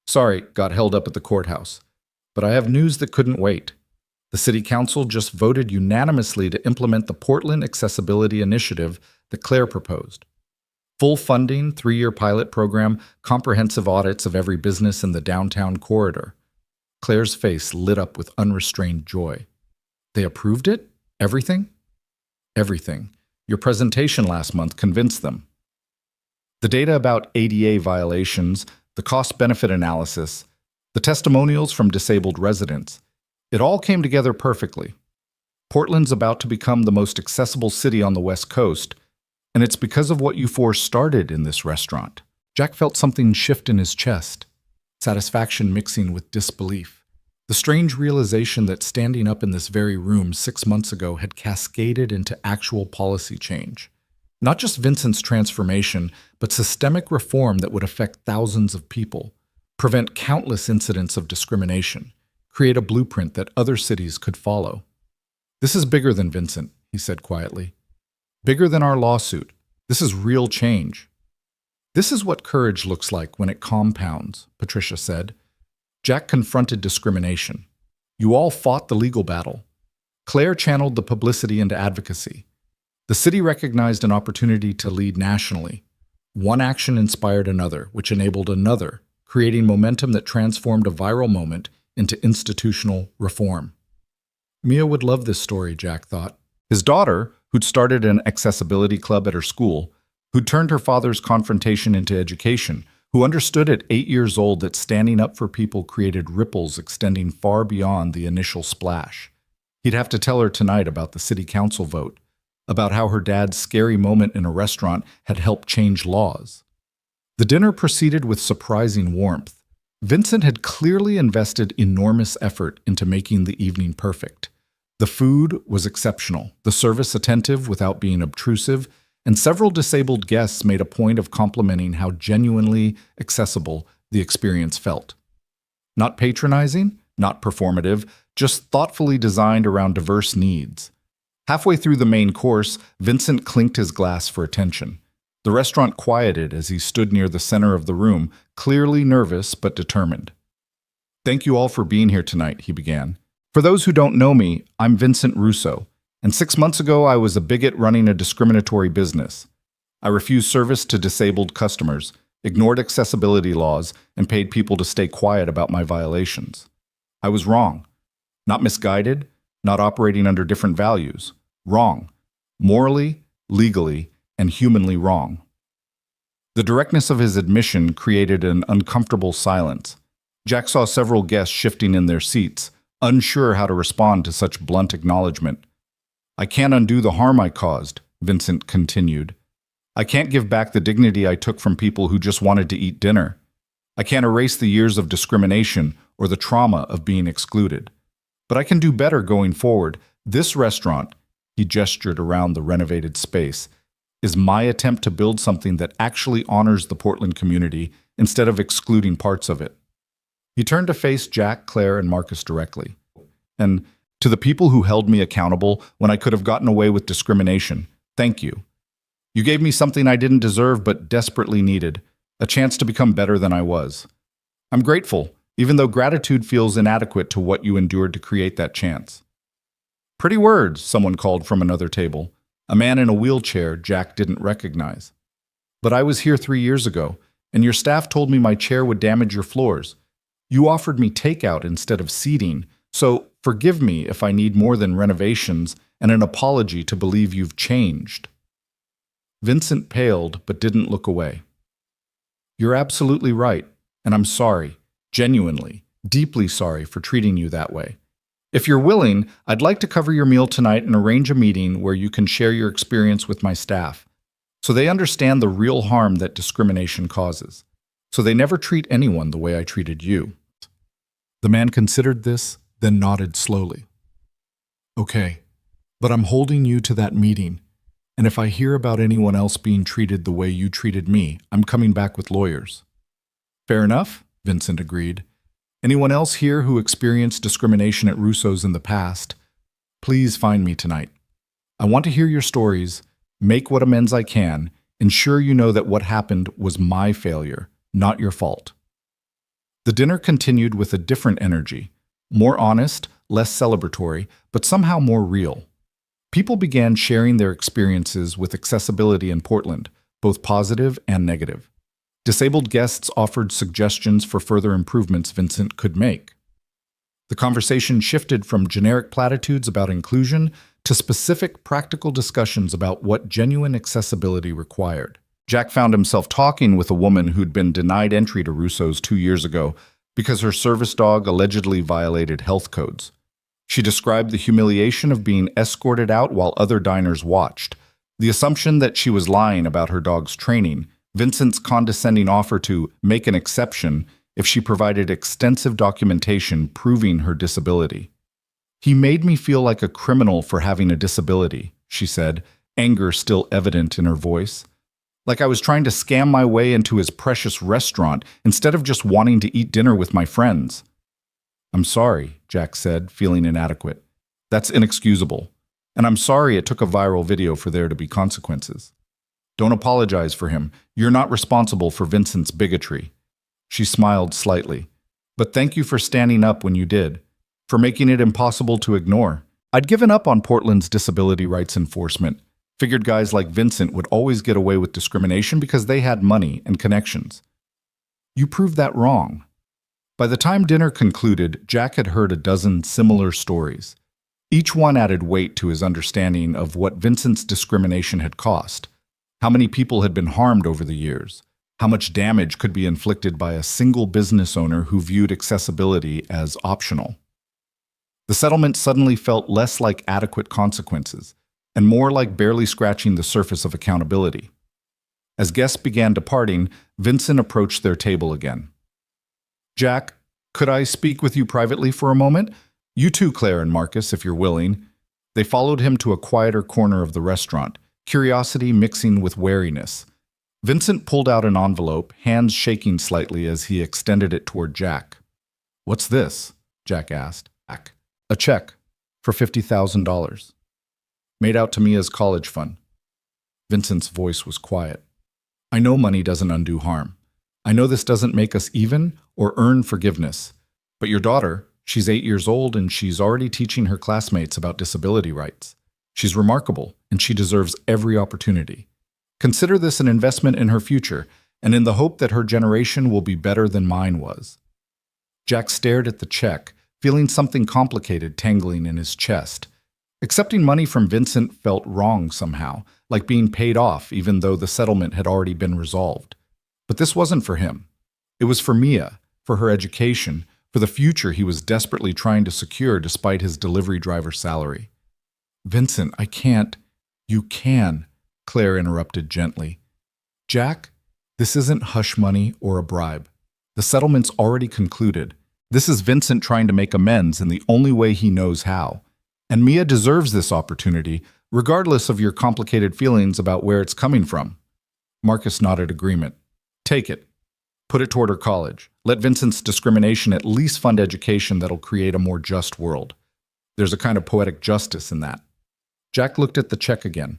Sorry, got held up at the courthouse. But I have news that couldn't wait. The City Council just voted unanimously to implement the Portland Accessibility Initiative that Claire proposed. Full funding, 3-year pilot program, comprehensive audits of every business in the downtown corridor. Claire's face lit up with unrestrained joy. They approved it? Everything? Everything. Your presentation last month convinced them. The data about ADA violations, the cost-benefit analysis, the testimonials from disabled residents, it all came together perfectly. Portland's about to become the most accessible city on the West Coast, and it's because of what you four started in this restaurant. Jack felt something shift in his chest. satisfaction mixing with disbelief. The strange realization that standing up in this very room 6 months ago had cascaded into actual policy change. Not just Vincent's transformation, but systemic reform that would affect thousands of people, prevent countless incidents of discrimination, create a blueprint that other cities could follow. "This is bigger than Vincent," he said quietly. "Bigger than our lawsuit. This is real change." "This is what courage looks like when it compounds," Patricia said. Jack confronted discrimination. "You all fought the legal battle. Claire channeled the publicity into advocacy. The city recognized an opportunity to lead nationally. One action inspired another, which enabled another, creating momentum that transformed a viral moment into institutional reform." Mia would love this story, Jack thought. His daughter, who'd started an accessibility club at her school, who'd turned her father's confrontation into education, who understood at 8 years old that standing up for people created ripples extending far beyond the initial splash. He'd have to tell her tonight about the city council vote, about how her dad's scary moment in a restaurant had helped change laws. The dinner proceeded with surprising warmth. Vincent had clearly invested enormous effort into making the evening perfect. The food was exceptional, the service attentive without being obtrusive, and several disabled guests made a point of complimenting how genuinely accessible the experience felt. Not patronizing, not performative, just thoughtfully designed around diverse needs. Halfway through the main course, Vincent clinked his glass for attention. The restaurant quieted as he stood near the center of the room, clearly nervous but determined. "Thank you all for being here tonight," he began. "For those who don't know me, I'm Vincent Russo, and 6 months ago I was a bigot running a discriminatory business. I refused service to disabled customers, ignored accessibility laws, and paid people to stay quiet about my violations. I was wrong. Not misguided, not operating under different values. Wrong. Morally, legally, and humanly wrong." The directness of his admission created an uncomfortable silence. Jack saw several guests shifting in their seats, unsure how to respond to such blunt acknowledgement. "I can't undo the harm I caused," Vincent continued. "I can't give back the dignity I took from people who just wanted to eat dinner. I can't erase the years of discrimination or the trauma of being excluded. But I can do better going forward. This restaurant," he gestured around the renovated space, "is my attempt to build something that actually honors the Portland community instead of excluding parts of it." He turned to face Jack, Claire, and Marcus directly. "And to the people who held me accountable when I could have gotten away with discrimination, thank you. You gave me something I didn't deserve but desperately needed, a chance to become better than I was. I'm grateful, even though gratitude feels inadequate to what you endured to create that chance." "Pretty words," someone called from another table, a man in a wheelchair Jack didn't recognize. "But I was here 3 years ago, and your staff told me my chair would damage your floors. You offered me takeout instead of seating, so forgive me if I need more than renovations and an apology to believe you've changed." Vincent paled but didn't look away. "You're absolutely right, and I'm sorry, genuinely, deeply sorry for treating you that way. If you're willing, I'd like to cover your meal tonight and arrange a meeting where you can share your experience with my staff, so they understand the real harm that discrimination causes, so they never treat anyone the way I treated you." The man considered this, then nodded slowly. "Okay, but I'm holding you to that meeting, and if I hear about anyone else being treated the way you treated me, I'm coming back with lawyers." "Fair enough," Vincent agreed. "Anyone else here who experienced discrimination at Russo's in the past, please find me tonight. I want to hear your stories, make what amends I can, ensure you know that what happened was my failure, not your fault." The dinner continued with a different energy, more honest, less celebratory, but somehow more real. People began sharing their experiences with accessibility in Portland, both positive and negative. Disabled guests offered suggestions for further improvements Vincent could make. The conversation shifted from generic platitudes about inclusion to specific practical discussions about what genuine accessibility required. Jack found himself talking with a woman who'd been denied entry to Russo's 2 years ago because her service dog allegedly violated health codes. She described the humiliation of being escorted out while other diners watched, the assumption that she was lying about her dog's training, Vincent's condescending offer to make an exception, if she provided extensive documentation proving her disability. "He made me feel like a criminal for having a disability," she said, anger still evident in her voice. "Like I was trying to scam my way into his precious restaurant instead of just wanting to eat dinner with my friends." "I'm sorry," Jack said, feeling inadequate. "That's inexcusable. And I'm sorry it took a viral video for there to be consequences. Don't apologize for him. You're not responsible for Vincent's bigotry." She smiled slightly. "But thank you for standing up when you did, for making it impossible to ignore. I'd given up on Portland's disability rights enforcement. Figured guys like Vincent would always get away with discrimination because they had money and connections. You proved that wrong." By the time dinner concluded, Jack had heard a dozen similar stories. Each one added weight to his understanding of what Vincent's discrimination had cost, how many people had been harmed over the years, how much damage could be inflicted by a single business owner who viewed accessibility as optional. The settlement suddenly felt less like adequate consequences and more like barely scratching the surface of accountability. As guests began departing, Vincent approached their table again. "Jack, could I speak with you privately for a moment? You too, Claire and Marcus, if you're willing." They followed him to a quieter corner of the restaurant, curiosity mixing with wariness. Vincent pulled out an envelope, hands shaking slightly as he extended it toward Jack. "What's this?" Jack asked. "A check for $50,000. Made out to Mia's college fund." Vincent's voice was quiet. "I know money doesn't undo harm. I know this doesn't make us even or earn forgiveness. But your daughter, she's 8 years old and she's already teaching her classmates about disability rights. She's remarkable and she deserves every opportunity. Consider this an investment in her future and in the hope that her generation will be better than mine was." Jack stared at the check, feeling something complicated tangling in his chest. Accepting money from Vincent felt wrong somehow, like being paid off even though the settlement had already been resolved. But this wasn't for him. It was for Mia, for her education, for the future he was desperately trying to secure despite his delivery driver salary. "Vincent, I can't." "You can," Claire interrupted gently. "Jack, this isn't hush money or a bribe. The settlement's already concluded. This is Vincent trying to make amends in the only way he knows how. And Mia deserves this opportunity, regardless of your complicated feelings about where it's coming from." Marcus nodded agreement. "Take it. Put it toward her college. Let Vincent's discrimination at least fund education that'll create a more just world. There's a kind of poetic justice in that." Jack looked at the check again,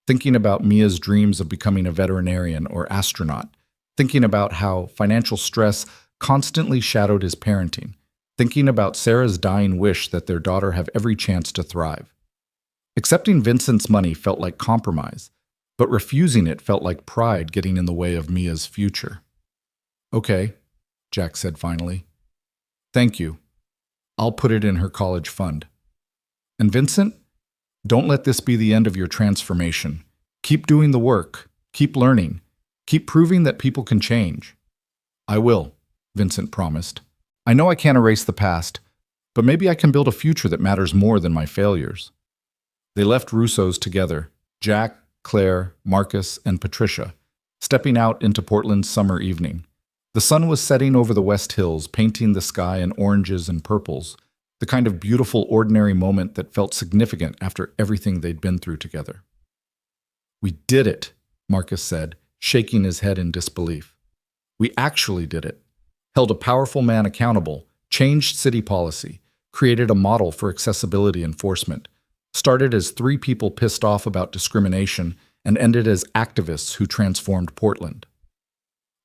thinking about Mia's dreams of becoming a veterinarian or astronaut, thinking about how financial stress constantly shadowed his parenting, thinking about Sarah's dying wish that their daughter have every chance to thrive. Accepting Vincent's money felt like compromise, but refusing it felt like pride getting in the way of Mia's future. "Okay," Jack said finally. "Thank you. I'll put it in her college fund. And Vincent, don't let this be the end of your transformation. Keep doing the work, keep learning, keep proving that people can change." "I will," Vincent promised. "I know I can't erase the past, but maybe I can build a future that matters more than my failures." They left Russo's together, Jack, Claire, Marcus, and Patricia, stepping out into Portland's summer evening. The sun was setting over the West Hills, painting the sky in oranges and purples, the kind of beautiful, ordinary moment that felt significant after everything they'd been through together. "We did it," Marcus said, shaking his head in disbelief. "We actually did it. Held a powerful man accountable, changed city policy, created a model for accessibility enforcement, started as 3 people pissed off about discrimination, and ended as activists who transformed Portland."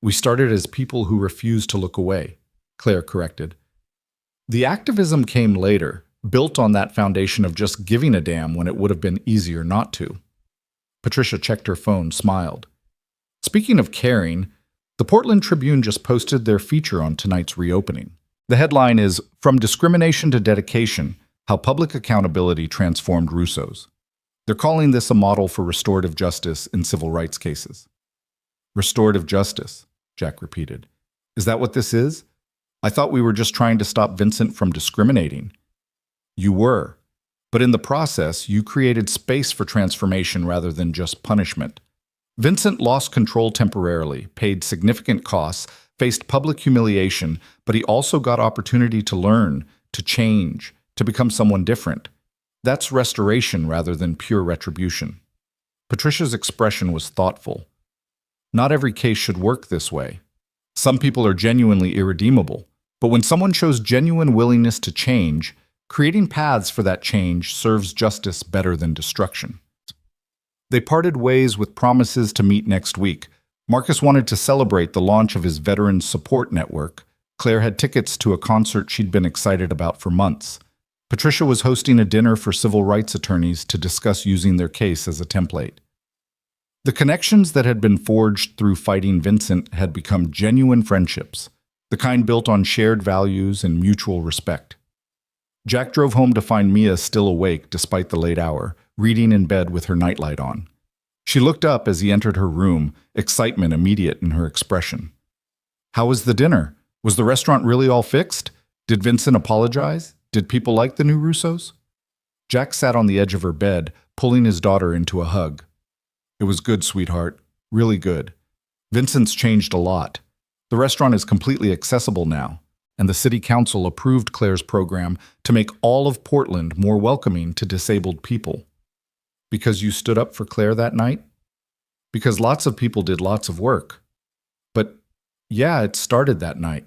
"We started as people who refused to look away," Claire corrected. "The activism came later, built on that foundation of just giving a damn when it would have been easier not to." Patricia checked her phone, smiled. "Speaking of caring, the Portland Tribune just posted their feature on tonight's reopening. The headline is, 'From Discrimination to Dedication, How Public Accountability Transformed Russo's.' They're calling this a model for restorative justice in civil rights cases." "Restorative justice," Jack repeated. "Is that what this is? I thought we were just trying to stop Vincent from discriminating." "You were, but in the process, you created space for transformation rather than just punishment. Vincent lost control temporarily, paid significant costs, faced public humiliation, but he also got opportunity to learn, to change, to become someone different. That's restoration rather than pure retribution. Patricia's expression was thoughtful. Not every case should work this way. Some people are genuinely irredeemable, but when someone shows genuine willingness to change, creating paths for that change serves justice better than destruction. They parted ways with promises to meet next week. Marcus wanted to celebrate the launch of his Veterans Support Network. Claire had tickets to a concert she'd been excited about for months. Patricia was hosting a dinner for civil rights attorneys to discuss using their case as a template. The connections that had been forged through fighting Vincent had become genuine friendships, the kind built on shared values and mutual respect. Jack drove home to find Mia still awake despite the late hour, reading in bed with her nightlight on. She looked up as he entered her room, excitement immediate in her expression. How was the dinner? Was the restaurant really all fixed? Did Vincent apologize? Did people like the new Russos? Jack sat on the edge of her bed, pulling his daughter into a hug. It was good, sweetheart. Really good. Vincent's changed a lot. The restaurant is completely accessible now, and the city council approved Claire's program to make all of Portland more welcoming to disabled people. Because you stood up for Claire that night? Because lots of people did lots of work. But yeah, it started that night,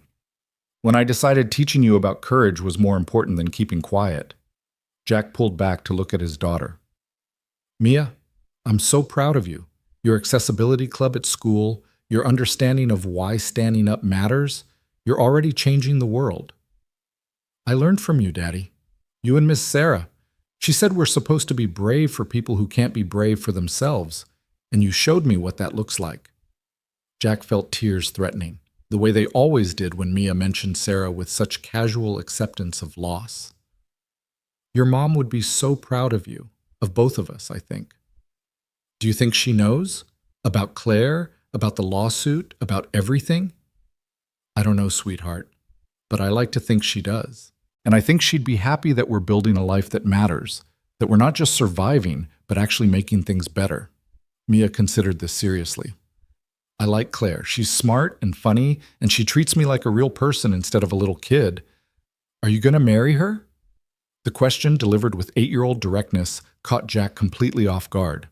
when I decided teaching you about courage was more important than keeping quiet. Jack pulled back to look at his daughter. Mia, I'm so proud of you. Your accessibility club at school, your understanding of why standing up matters, you're already changing the world. I learned from you, Daddy. You and Miss Sarah. She said we're supposed to be brave for people who can't be brave for themselves, and you showed me what that looks like. Jack felt tears threatening, the way they always did when Mia mentioned Sarah with such casual acceptance of loss. Your mom would be so proud of you, of both of us, I think. Do you think she knows? About Claire? About the lawsuit? About everything? I don't know, sweetheart, but I like to think she does. And I think she'd be happy that we're building a life that matters, that we're not just surviving, but actually making things better. Mia considered this seriously. I like Claire. She's smart and funny, and she treats me like a real person instead of a little kid. Are you going to marry her? The question, delivered with 8-year-old directness, caught Jack completely off guard.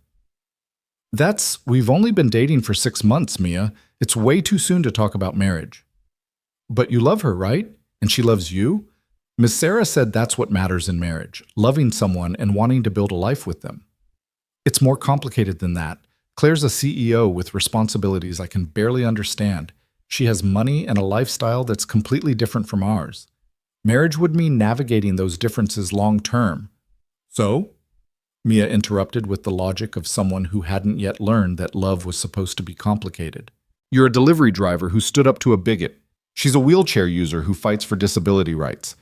We've only been dating for 6 months, Mia. It's way too soon to talk about marriage. But you love her, right? And she loves you? Miss Sarah said that's what matters in marriage, loving someone and wanting to build a life with them. It's more complicated than that. Claire's a CEO with responsibilities I can barely understand. She has money and a lifestyle that's completely different from ours. Marriage would mean navigating those differences long term. So? Mia interrupted with the logic of someone who hadn't yet learned that love was supposed to be complicated. You're a delivery driver who stood up to a bigot. She's a wheelchair user who fights for disability rights.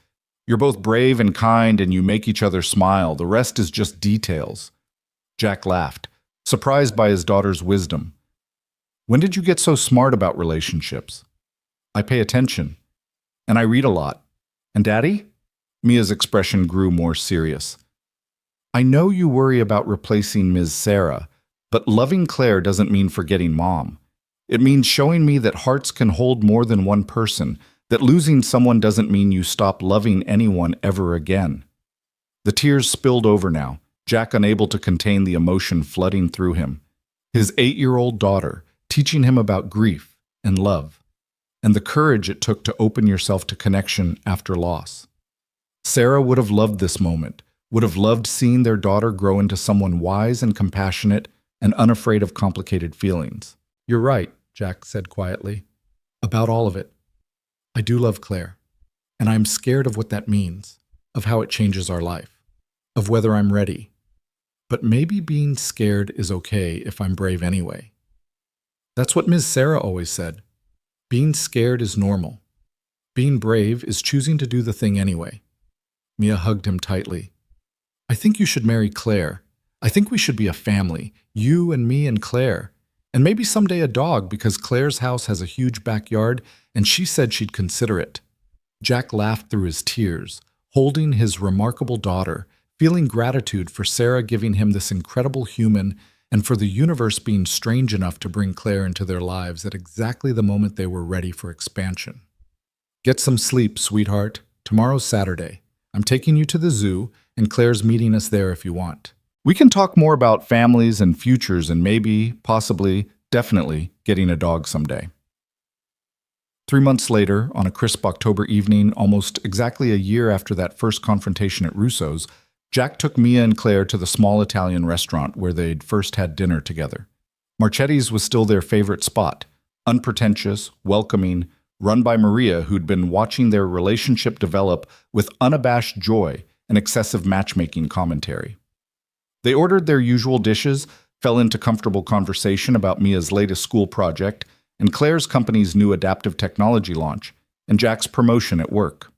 You're both brave and kind, and you make each other smile. The rest is just details. Jack laughed, surprised by his daughter's wisdom. When did you get so smart about relationships? I pay attention, and I read a lot. And Daddy? Mia's expression grew more serious. I know you worry about replacing Ms. Sarah, but loving Claire doesn't mean forgetting Mom. It means showing me that hearts can hold more than one person, that losing someone doesn't mean you stop loving anyone ever again. The tears spilled over now, Jack unable to contain the emotion flooding through him. His 8-year-old daughter, teaching him about grief and love, and the courage it took to open yourself to connection after loss. Sarah would have loved this moment, would have loved seeing their daughter grow into someone wise and compassionate and unafraid of complicated feelings. You're right, Jack said quietly, about all of it. I do love Claire, and I'm scared of what that means, of how it changes our life, of whether I'm ready. But maybe being scared is okay if I'm brave anyway. That's what Ms. Sarah always said. Being scared is normal. Being brave is choosing to do the thing anyway. Mia hugged him tightly. I think you should marry Claire. I think we should be a family, you and me and Claire. And maybe someday a dog, because Claire's house has a huge backyard, and she said she'd consider it. Jack laughed through his tears, holding his remarkable daughter, feeling gratitude for Sarah giving him this incredible human and for the universe being strange enough to bring Claire into their lives at exactly the moment they were ready for expansion. Get some sleep, sweetheart. Tomorrow's Saturday. I'm taking you to the zoo, and Claire's meeting us there if you want. We can talk more about families and futures and maybe, possibly, definitely getting a dog someday. 3 months later, on a crisp October evening, almost exactly a year after that first confrontation at Russo's, Jack took Mia and Claire to the small Italian restaurant where they'd first had dinner together. Marchetti's was still their favorite spot, unpretentious, welcoming, run by Maria, who'd been watching their relationship develop with unabashed joy and excessive matchmaking commentary. They ordered their usual dishes, fell into comfortable conversation about Mia's latest school project, and Claire's company's new adaptive technology launch, and Jack's promotion at work.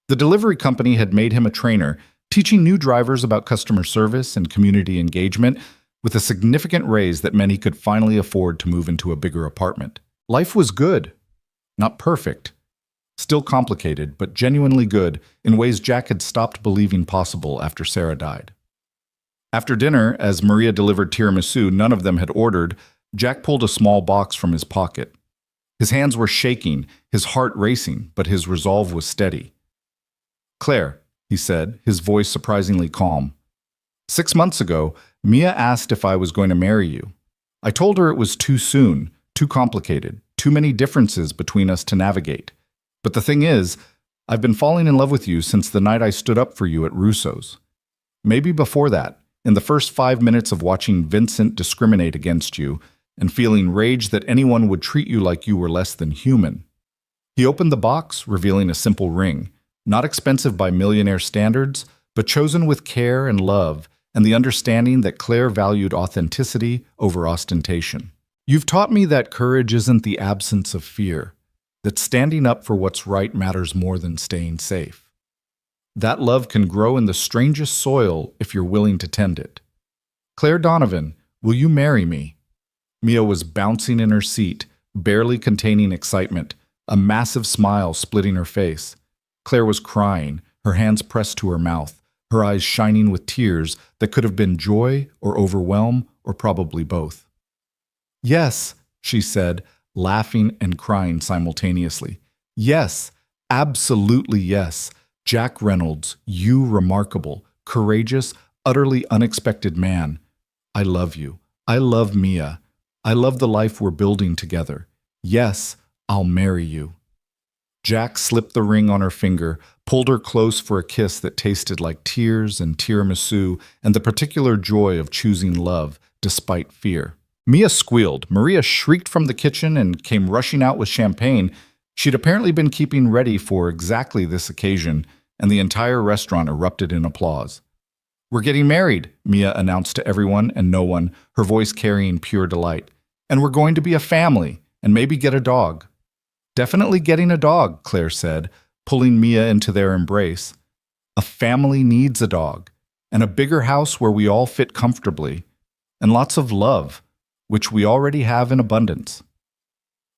The delivery company had made him a trainer, teaching new drivers about customer service and community engagement, with a significant raise that meant he could finally afford to move into a bigger apartment. Life was good. Not perfect. Still complicated, but genuinely good in ways Jack had stopped believing possible after Sarah died. After dinner, as Maria delivered tiramisu none of them had ordered, Jack pulled a small box from his pocket. His hands were shaking, his heart racing, but his resolve was steady. "Claire," he said, his voice surprisingly calm. "6 months ago, Mia asked if I was going to marry you. I told her it was too soon, too complicated, too many differences between us to navigate. But the thing is, I've been falling in love with you since the night I stood up for you at Russo's. Maybe before that, in the first 5 minutes of watching Vincent discriminate against you and feeling rage that anyone would treat you like you were less than human." He opened the box, revealing a simple ring, not expensive by Millionaire standards, but chosen with care and love, and the understanding that Claire valued authenticity over ostentation. "You've taught me that courage isn't the absence of fear, that standing up for what's right matters more than staying safe. That love can grow in the strangest soil if you're willing to tend it. Claire Donovan, will you marry me?" Mia was bouncing in her seat, barely containing excitement, a massive smile splitting her face. Claire was crying, her hands pressed to her mouth, her eyes shining with tears that could have been joy or overwhelm or probably both. "Yes," she said, laughing and crying simultaneously. "Yes, absolutely yes. Jack Reynolds, you remarkable, courageous, utterly unexpected man. I love you. I love Mia. I love the life we're building together. Yes, I'll marry you." Jack slipped the ring on her finger, pulled her close for a kiss that tasted like tears and tiramisu and the particular joy of choosing love despite fear. Mia squealed. Maria shrieked from the kitchen and came rushing out with champagne. She'd apparently been keeping ready for exactly this occasion, and the entire restaurant erupted in applause. "We're getting married," Mia announced to everyone and no one, her voice carrying pure delight. "And we're going to be a family, and maybe get a dog." "Definitely getting a dog," Claire said, pulling Mia into their embrace. "A family needs a dog, and a bigger house where we all fit comfortably, and lots of love, which we already have in abundance."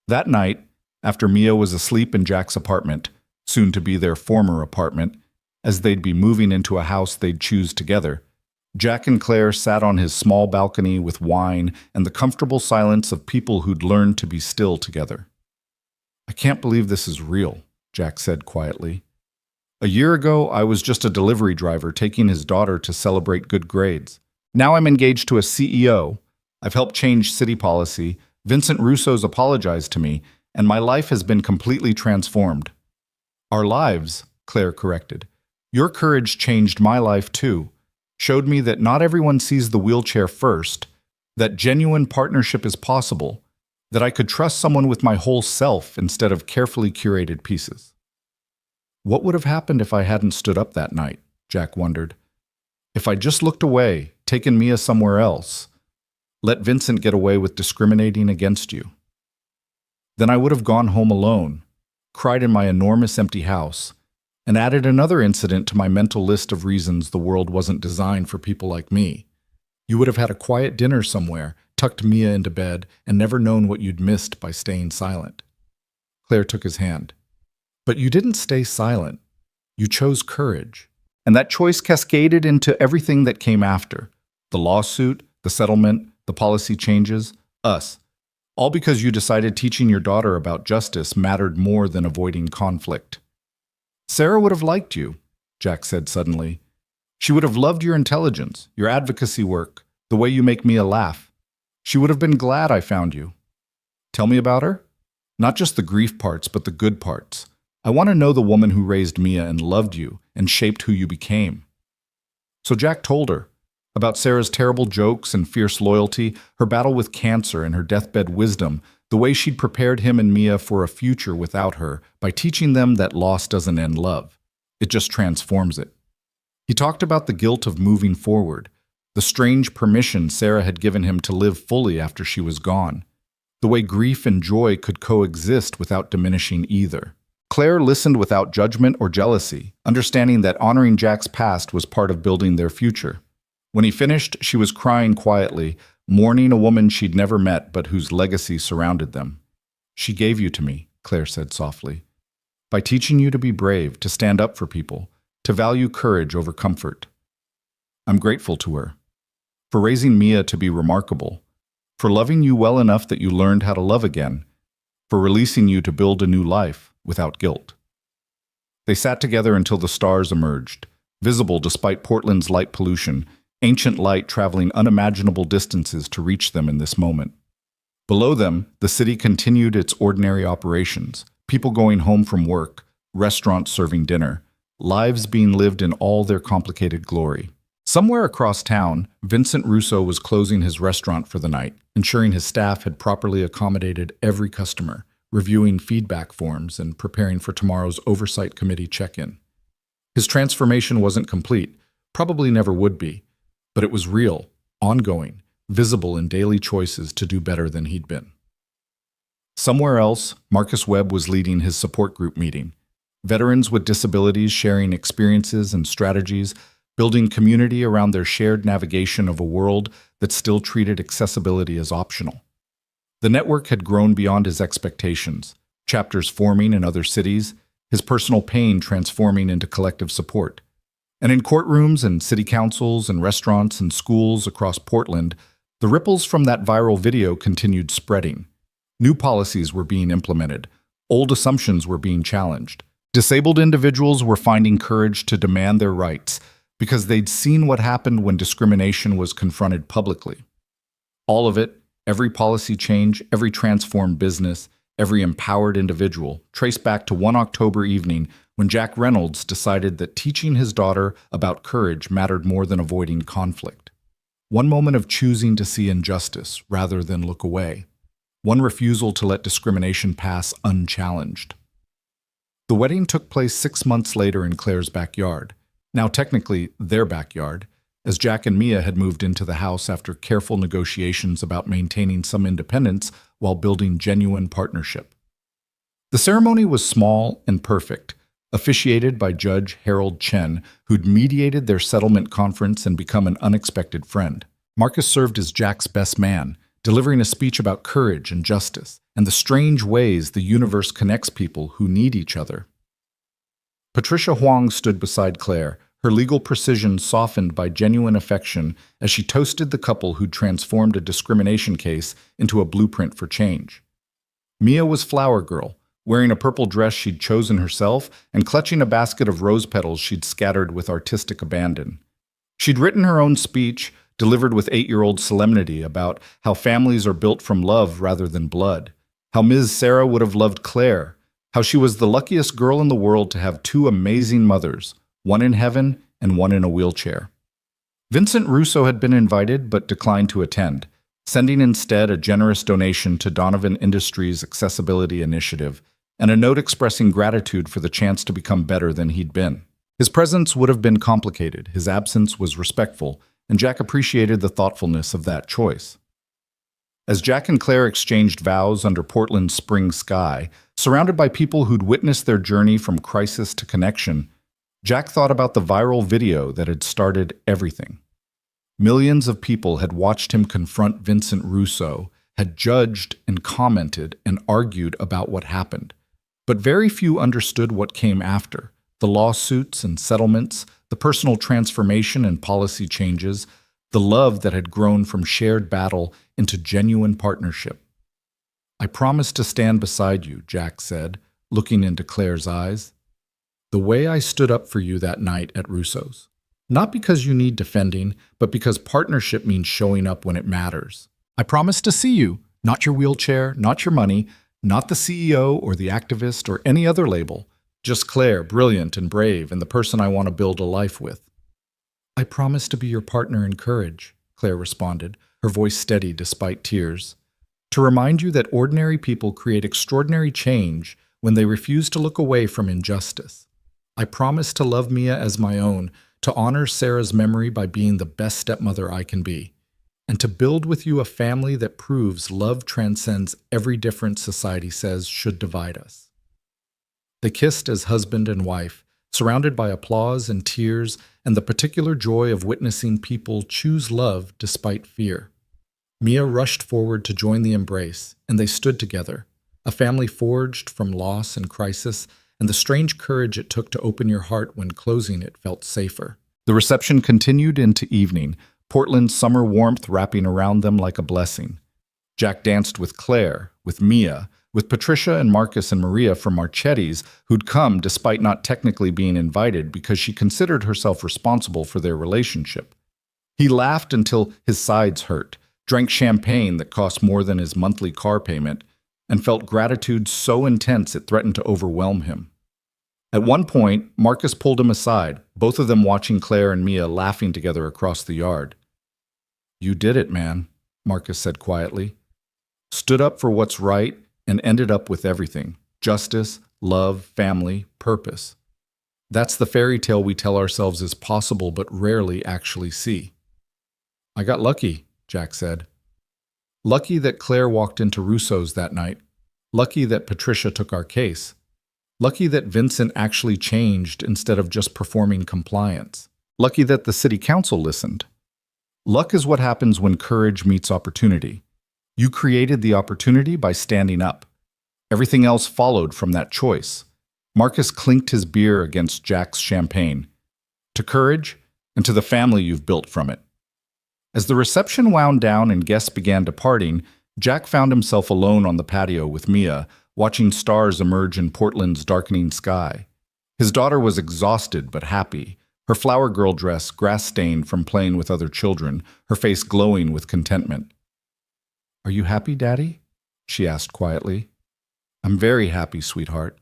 That night, after Mia was asleep in Jack's apartment, soon to be their former apartment, as they'd be moving into a house they'd choose together, Jack and Claire sat on his small balcony with wine and the comfortable silence of people who'd learned to be still together. "I can't believe this is real," Jack said quietly. "A year ago, I was just a delivery driver taking his daughter to celebrate good grades. Now I'm engaged to a CEO. I've helped change city policy. Vincent Russo's apologized to me, and my life has been completely transformed." "Our lives," Claire corrected. "Your courage changed my life too. Showed me that not everyone sees the wheelchair first, that genuine partnership is possible, that I could trust someone with my whole self instead of carefully curated pieces." What would have happened if I hadn't stood up that night, Jack wondered. If I just looked away, taken Mia somewhere else, let Vincent get away with discriminating against you. Then I would have gone home alone, cried in my enormous empty house, and added another incident to my mental list of reasons the world wasn't designed for people like me. You would have had a quiet dinner somewhere, tucked Mia into bed, and never known what you'd missed by staying silent. Claire took his hand. But you didn't stay silent. You chose courage. And that choice cascaded into everything that came after. The lawsuit, the settlement, the policy changes, us. All because you decided teaching your daughter about justice mattered more than avoiding conflict. Sarah would have liked you, Jack said suddenly. She would have loved your intelligence, your advocacy work, the way you make Mia laugh. She would have been glad I found you. Tell me about her? Not just the grief parts, but the good parts. I want to know the woman who raised Mia and loved you and shaped who you became. So Jack told her about Sarah's terrible jokes and fierce loyalty, her battle with cancer and her deathbed wisdom, the way she'd prepared him and Mia for a future without her by teaching them that loss doesn't end love. It just transforms it. He talked about the guilt of moving forward, the strange permission Sarah had given him to live fully after she was gone, the way grief and joy could coexist without diminishing either. Claire listened without judgment or jealousy, understanding that honoring Jack's past was part of building their future. When he finished, she was crying quietly, mourning a woman she'd never met but whose legacy surrounded them. She gave you to me, Claire said softly, by teaching you to be brave, to stand up for people, to value courage over comfort. I'm grateful to her, for raising Mia to be remarkable, for loving you well enough that you learned how to love again, for releasing you to build a new life without guilt. They sat together until the stars emerged, visible despite Portland's light pollution, ancient light traveling unimaginable distances to reach them in this moment. Below them, the city continued its ordinary operations, people going home from work, restaurants serving dinner, lives being lived in all their complicated glory. Somewhere across town, Vincent Russo was closing his restaurant for the night, ensuring his staff had properly accommodated every customer, reviewing feedback forms, and preparing for tomorrow's oversight committee check-in. His transformation wasn't complete, probably never would be, but it was real, ongoing, visible in daily choices to do better than he'd been. Somewhere else, Marcus Webb was leading his support group meeting. Veterans with disabilities sharing experiences and strategies, building community around their shared navigation of a world that still treated accessibility as optional. The network had grown beyond his expectations, chapters forming in other cities, his personal pain transforming into collective support. And in courtrooms and city councils and restaurants and schools across Portland, the ripples from that viral video continued spreading. New policies were being implemented. Old assumptions were being challenged. Disabled individuals were finding courage to demand their rights because they'd seen what happened when discrimination was confronted publicly. All of it, every policy change, every transformed business, every empowered individual, traced back to one October evening when Jack Reynolds decided that teaching his daughter about courage mattered more than avoiding conflict. One moment of choosing to see injustice rather than look away. One refusal to let discrimination pass unchallenged. The wedding took place 6 months later in Claire's backyard, now technically their backyard, as Jack and Mia had moved into the house after careful negotiations about maintaining some independence while building genuine partnership. The ceremony was small and perfect, officiated by Judge Harold Chen, who'd mediated their settlement conference and become an unexpected friend. Marcus served as Jack's best man, delivering a speech about courage and justice, and the strange ways the universe connects people who need each other. Patricia Huang stood beside Claire, her legal precision softened by genuine affection as she toasted the couple who'd transformed a discrimination case into a blueprint for change. Mia was Flower Girl, wearing a purple dress she'd chosen herself and clutching a basket of rose petals she'd scattered with artistic abandon. She'd written her own speech, delivered with 8-year-old solemnity about how families are built from love rather than blood, how Ms. Sarah would have loved Claire, how she was the luckiest girl in the world to have 2 amazing mothers, one in heaven and one in a wheelchair. Vincent Russo had been invited but declined to attend, sending instead a generous donation to Donovan Industries' accessibility initiative and a note expressing gratitude for the chance to become better than he'd been. His presence would have been complicated, his absence was respectful, and Jack appreciated the thoughtfulness of that choice. As Jack and Claire exchanged vows under Portland's spring sky, surrounded by people who'd witnessed their journey from crisis to connection, Jack thought about the viral video that had started everything. Millions of people had watched him confront Vincent Russo, had judged and commented and argued about what happened. But very few understood what came after: the lawsuits and settlements, the personal transformation and policy changes, the love that had grown from shared battle into genuine partnership. "I promise to stand beside you," Jack said, looking into Claire's eyes. "The way I stood up for you that night at Russo's. Not because you need defending, but because partnership means showing up when it matters. I promise to see you, not your wheelchair, not your money, not the CEO or the activist or any other label. Just Claire, brilliant and brave, and the person I want to build a life with." "I promise to be your partner in courage," Claire responded, her voice steady despite tears. "To remind you that ordinary people create extraordinary change when they refuse to look away from injustice. I promise to love Mia as my own, to honor Sarah's memory by being the best stepmother I can be, and to build with you a family that proves love transcends every difference society says should divide us." They kissed as husband and wife, surrounded by applause and tears and the particular joy of witnessing people choose love despite fear. Mia rushed forward to join the embrace, and they stood together, a family forged from loss and crisis, and the strange courage it took to open your heart when closing it felt safer. The reception continued into evening, Portland's summer warmth wrapping around them like a blessing. Jack danced with Claire, with Mia, with Patricia and Marcus and Maria from Marchetti's, who'd come despite not technically being invited because she considered herself responsible for their relationship. He laughed until his sides hurt, drank champagne that cost more than his monthly car payment, and felt gratitude so intense it threatened to overwhelm him. At one point, Marcus pulled him aside, both of them watching Claire and Mia laughing together across the yard. "You did it, man," Marcus said quietly. "Stood up for what's right and ended up with everything: justice, love, family, purpose. That's the fairy tale we tell ourselves is possible but rarely actually see." "I got lucky," Jack said. "Lucky that Claire walked into Russo's that night. Lucky that Patricia took our case. Lucky that Vincent actually changed instead of just performing compliance. Lucky that the city council listened. Luck is what happens when courage meets opportunity. You created the opportunity by standing up. Everything else followed from that choice." Marcus clinked his beer against Jack's champagne. "To courage, and to the family you've built from it." As the reception wound down and guests began departing, Jack found himself alone on the patio with Mia, watching stars emerge in Portland's darkening sky. His daughter was exhausted but happy, her flower girl dress grass-stained from playing with other children, her face glowing with contentment. "Are you happy, Daddy?" she asked quietly. "I'm very happy, sweetheart."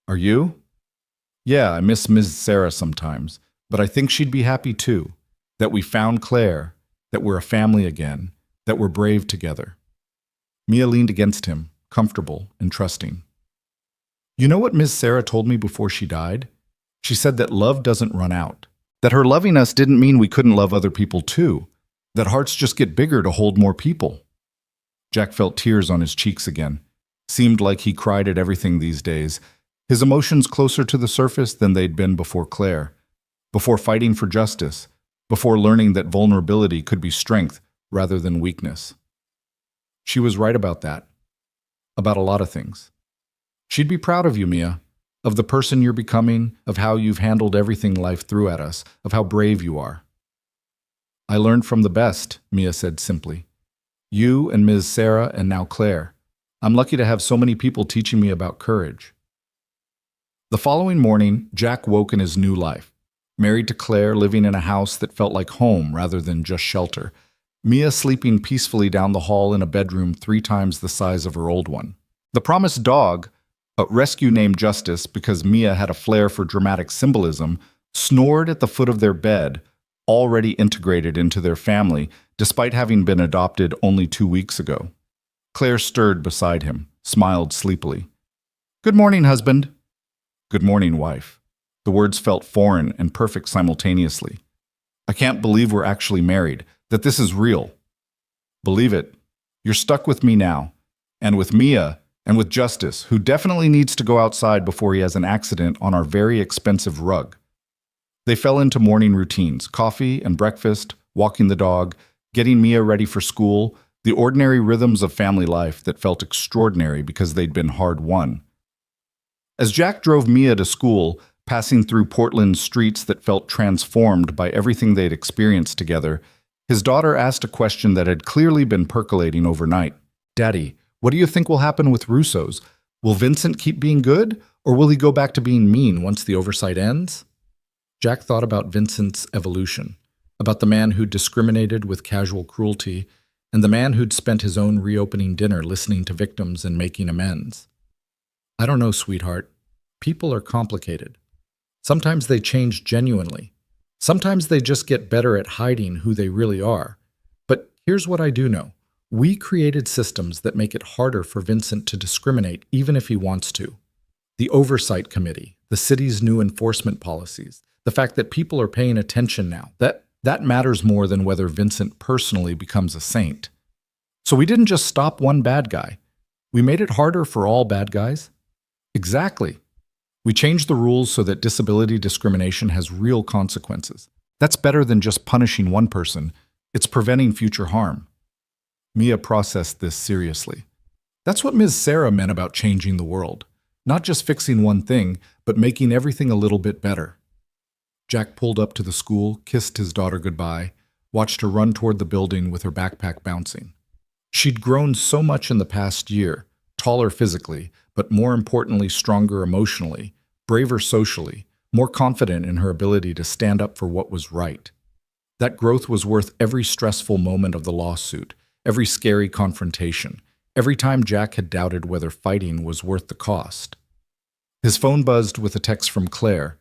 "Are you?" "Yeah, I miss Ms. Sarah sometimes, but I think she'd be happy too, that we found Claire, that we're a family again, that we're brave together." Mia leaned against him, comfortable and trusting. "You know what Ms. Sarah told me before she died? She said that love doesn't run out, that her loving us didn't mean we couldn't love other people too, that hearts just get bigger to hold more people." Jack felt tears on his cheeks again. Seemed like he cried at everything these days, his emotions closer to the surface than they'd been before Claire, before fighting for justice, before learning that vulnerability could be strength rather than weakness. She was right about that. About a lot of things. She'd be proud of you, Mia, of the person you're becoming, of how you've handled everything life threw at us, of how brave you are. "I learned from the best," Mia said simply. "You and Ms. Sarah and now Claire. I'm lucky to have so many people teaching me about courage." The following morning, Jack woke in his new life, married to Claire, living in a house that felt like home rather than just shelter. Mia sleeping peacefully down the hall in a bedroom 3 times the size of her old one. The promised dog, a rescue named Justice because Mia had a flair for dramatic symbolism, snored at the foot of their bed, already integrated into their family despite having been adopted only 2 weeks ago. Claire stirred beside him, smiled sleepily. "Good morning, husband." "Good morning, wife." The words felt foreign and perfect simultaneously. "I can't believe we're actually married, that this is real." "Believe it. You're stuck with me now, and with Mia, and with Justice, who definitely needs to go outside before he has an accident on our very expensive rug." They fell into morning routines, coffee and breakfast, walking the dog, getting Mia ready for school, the ordinary rhythms of family life that felt extraordinary because they'd been hard-won. As Jack drove Mia to school, passing through Portland's streets that felt transformed by everything they'd experienced together, His daughter asked a question that had clearly been percolating overnight. "Daddy, what do you think will happen with Russo's? Will Vincent keep being good, or will he go back to being mean once the oversight ends?" Jack thought about Vincent's evolution, about the man who'd discriminated with casual cruelty, and the man who'd spent his own reopening dinner listening to victims and making amends. "I don't know, sweetheart. People are complicated. Sometimes they change genuinely. Sometimes they just get better at hiding who they really are. But here's what I do know. We created systems that make it harder for Vincent to discriminate even if he wants to. The oversight committee, the city's new enforcement policies, the fact that people are paying attention now, that matters more than whether Vincent personally becomes a saint. So we didn't just stop one bad guy. We made it harder for all bad guys." "Exactly. We changed the rules so that disability discrimination has real consequences. That's better than just punishing one person. It's preventing future harm." Mia processed this seriously. That's what Ms. Sarah meant about changing the world. Not just fixing one thing, but making everything a little bit better. Jack pulled up to the school, kissed his daughter goodbye, watched her run toward the building with her backpack bouncing. She'd grown so much in the past year, taller physically, but more importantly stronger emotionally, braver socially, more confident in her ability to stand up for what was right. That growth was worth every stressful moment of the lawsuit, every scary confrontation, every time Jack had doubted whether fighting was worth the cost. His phone buzzed with a text from Claire.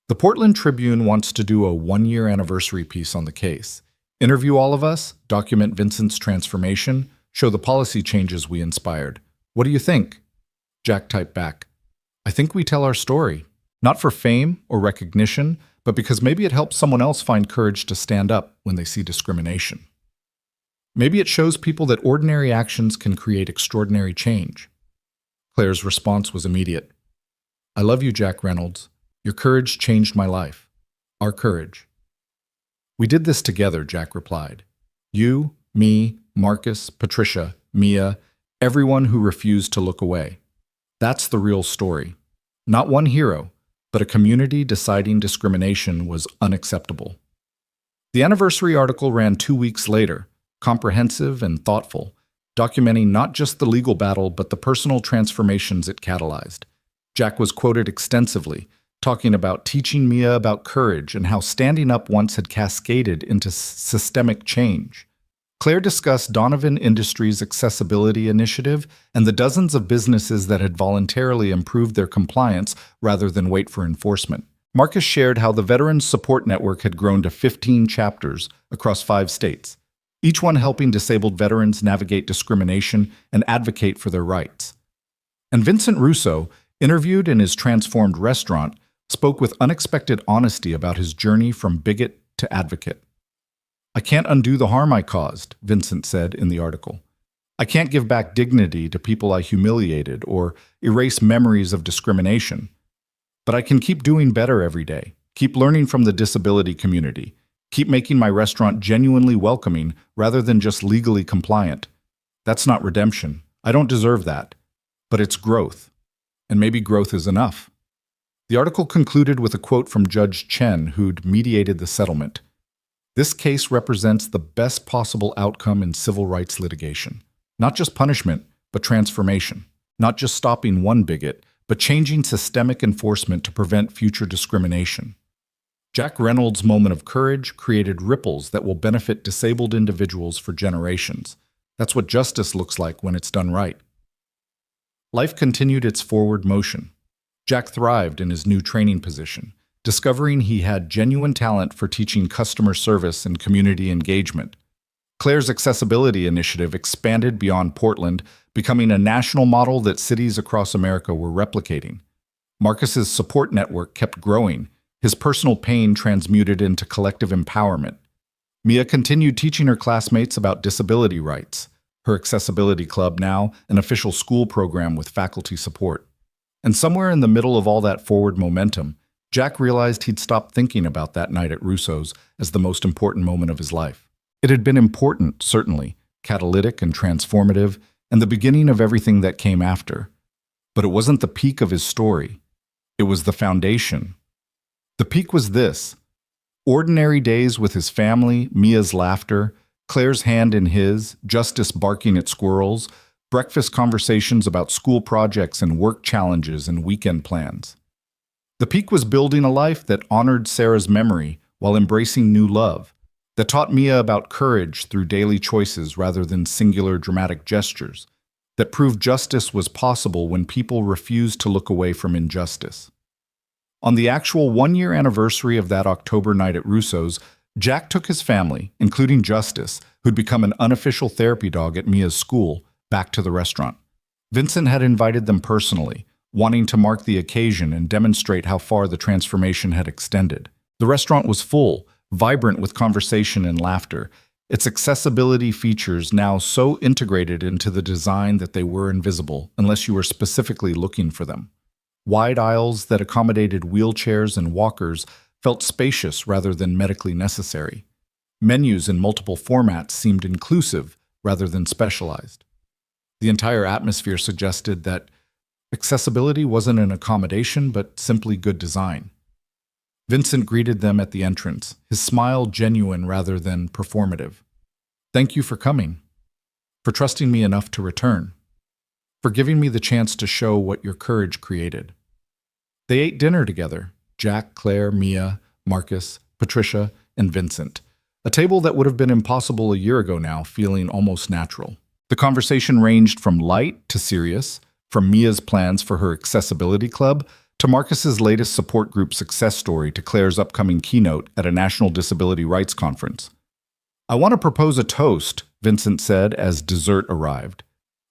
"The Portland Tribune wants to do a 1-year anniversary piece on the case. Interview all of us, document Vincent's transformation, show the policy changes we inspired. What do you think?" Jack typed back, "I think we tell our story. Not for fame or recognition, but because maybe it helps someone else find courage to stand up when they see discrimination. Maybe it shows people that ordinary actions can create extraordinary change." Claire's response was immediate. "I love you, Jack Reynolds. Your courage changed my life. Our courage." "We did this together," Jack replied. "You, me, Marcus, Patricia, Mia, everyone who refused to look away. That's the real story. Not one hero, but a community deciding discrimination was unacceptable." The anniversary article ran 2 weeks later, comprehensive and thoughtful, documenting not just the legal battle but the personal transformations it catalyzed. Jack was quoted extensively, talking about teaching Mia about courage and how standing up once had cascaded into systemic change. Claire discussed Donovan Industries' accessibility initiative and the dozens of businesses that had voluntarily improved their compliance rather than wait for enforcement. Marcus shared how the Veterans Support Network had grown to 15 chapters across 5 states, each one helping disabled veterans navigate discrimination and advocate for their rights. And Vincent Russo, interviewed in his transformed restaurant, spoke with unexpected honesty about his journey from bigot to advocate. "I can't undo the harm I caused," Vincent said in the article. "I can't give back dignity to people I humiliated or erase memories of discrimination. But I can keep doing better every day, keep learning from the disability community, keep making my restaurant genuinely welcoming rather than just legally compliant. That's not redemption. I don't deserve that. But it's growth. And maybe growth is enough." The article concluded with a quote from Judge Chen, who'd mediated the settlement. "This case represents the best possible outcome in civil rights litigation. Not just punishment, but transformation. Not just stopping one bigot, but changing systemic enforcement to prevent future discrimination." Jack Reynolds' moment of courage created ripples that will benefit disabled individuals for generations. That's what justice looks like when it's done right. Life continued its forward motion. Jack thrived in his new training position, discovering he had genuine talent for teaching customer service and community engagement. Claire's accessibility initiative expanded beyond Portland, becoming a national model that cities across America were replicating. Marcus's support network kept growing, his personal pain transmuted into collective empowerment. Mia continued teaching her classmates about disability rights, her accessibility club now an official school program with faculty support. And somewhere in the middle of all that forward momentum, Jack realized he'd stopped thinking about that night at Russo's as the most important moment of his life. It had been important, certainly, catalytic and transformative, and the beginning of everything that came after. But it wasn't the peak of his story. It was the foundation. The peak was this: Ordinary days with his family, Mia's laughter, Claire's hand in his, Justice barking at squirrels, breakfast conversations about school projects and work challenges and weekend plans. The peak was building a life that honored Sarah's memory while embracing new love, that taught Mia about courage through daily choices rather than singular dramatic gestures, that proved justice was possible when people refused to look away from injustice. On the actual one-year anniversary of that October night at Russo's, Jack took his family, including Justice, who'd become an unofficial therapy dog at Mia's school, back to the restaurant. Vincent had invited them personally, wanting to mark the occasion and demonstrate how far the transformation had extended. The restaurant was full, vibrant with conversation and laughter, its accessibility features now so integrated into the design that they were invisible unless you were specifically looking for them. Wide aisles that accommodated wheelchairs and walkers felt spacious rather than medically necessary. Menus in multiple formats seemed inclusive rather than specialized. The entire atmosphere suggested that accessibility wasn't an accommodation but simply good design. Vincent greeted them at the entrance, his smile genuine rather than performative. "Thank you for coming, for trusting me enough to return, for giving me the chance to show what your courage created." They ate dinner together, Jack, Claire, Mia, Marcus, Patricia, and Vincent, a table that would have been impossible a year ago now, feeling almost natural. The conversation ranged from light to serious, from Mia's plans for her accessibility club to Marcus's latest support group success story to Claire's upcoming keynote at a National Disability Rights Conference. "I want to propose a toast," Vincent said as dessert arrived,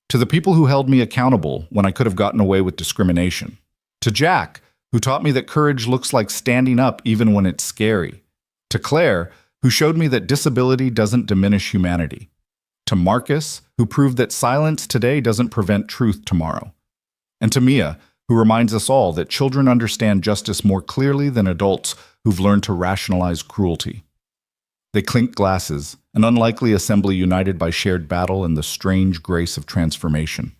"to the people who held me accountable when I could have gotten away with discrimination. To Jack, who taught me that courage looks like standing up even when it's scary. To Claire, who showed me that disability doesn't diminish humanity. To Marcus, who proved that silence today doesn't prevent truth tomorrow. And to Mia, who reminds us all that children understand justice more clearly than adults who've learned to rationalize cruelty." They clinked glasses, an unlikely assembly united by shared battle and the strange grace of transformation.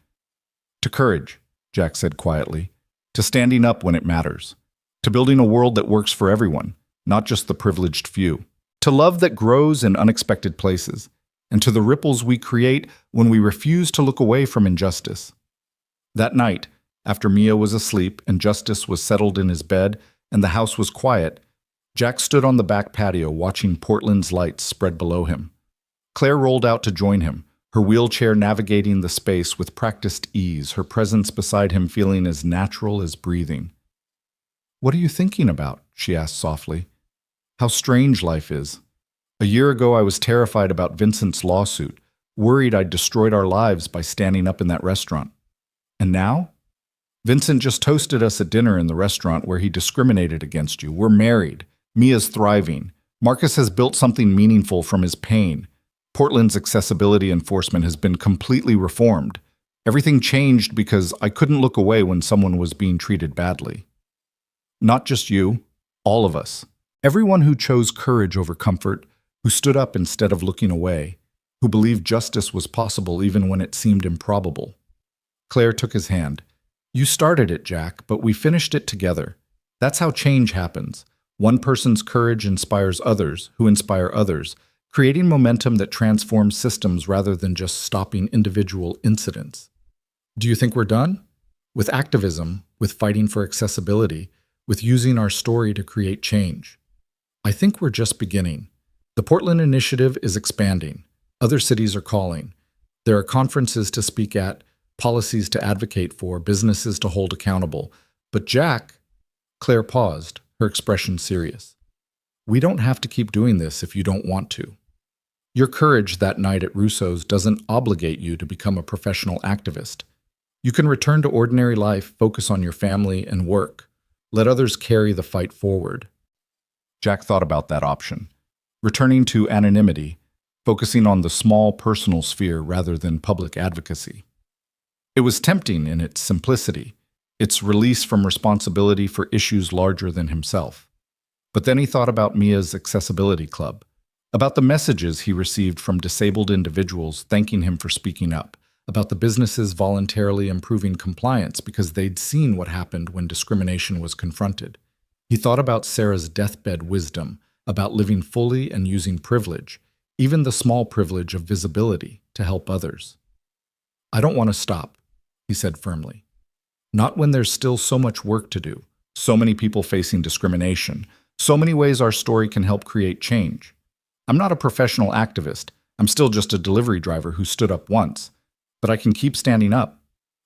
"To courage," Jack said quietly, "to standing up when it matters, to building a world that works for everyone, not just the privileged few, to love that grows in unexpected places, and to the ripples we create when we refuse to look away from injustice." That night, after Mia was asleep and Justice was settled in his bed and the house was quiet, Jack stood on the back patio watching Portland's lights spread below him. Claire rolled out to join him, her wheelchair navigating the space with practiced ease, her presence beside him feeling as natural as breathing. "What are you thinking about?" she asked softly. "How strange life is. A year ago I was terrified about Vincent's lawsuit, worried I'd destroyed our lives by standing up in that restaurant. And now? Vincent just toasted us at dinner in the restaurant where he discriminated against you. We're married. Mia's thriving. Marcus has built something meaningful from his pain. Portland's accessibility enforcement has been completely reformed. Everything changed because I couldn't look away when someone was being treated badly. Not just you, all of us. Everyone who chose courage over comfort, who stood up instead of looking away, who believed justice was possible even when it seemed improbable." Claire took his hand. "You started it, Jack, but we finished it together. That's how change happens. One person's courage inspires others, who inspire others, creating momentum that transforms systems rather than just stopping individual incidents." Do you think we're done? With activism, with fighting for accessibility, with using our story to create change? I think we're just beginning. The Portland Initiative is expanding. Other cities are calling. There are conferences to speak at, policies to advocate for, businesses to hold accountable. But Jack, Claire paused, her expression serious. We don't have to keep doing this if you don't want to. Your courage that night at Russo's doesn't obligate you to become a professional activist. You can return to ordinary life, focus on your family and work. Let others carry the fight forward. Jack thought about that option. Returning to anonymity, focusing on the small personal sphere rather than public advocacy. It was tempting in its simplicity, its release from responsibility for issues larger than himself. But then he thought about Mia's accessibility club, about the messages he received from disabled individuals thanking him for speaking up, about the businesses voluntarily improving compliance because they'd seen what happened when discrimination was confronted. He thought about Sarah's deathbed wisdom, about living fully and using privilege, even the small privilege of visibility, to help others. "I don't want to stop," he said firmly. "Not when there's still so much work to do, so many people facing discrimination, so many ways our story can help create change. I'm not a professional activist. I'm still just a delivery driver who stood up once. But I can keep standing up.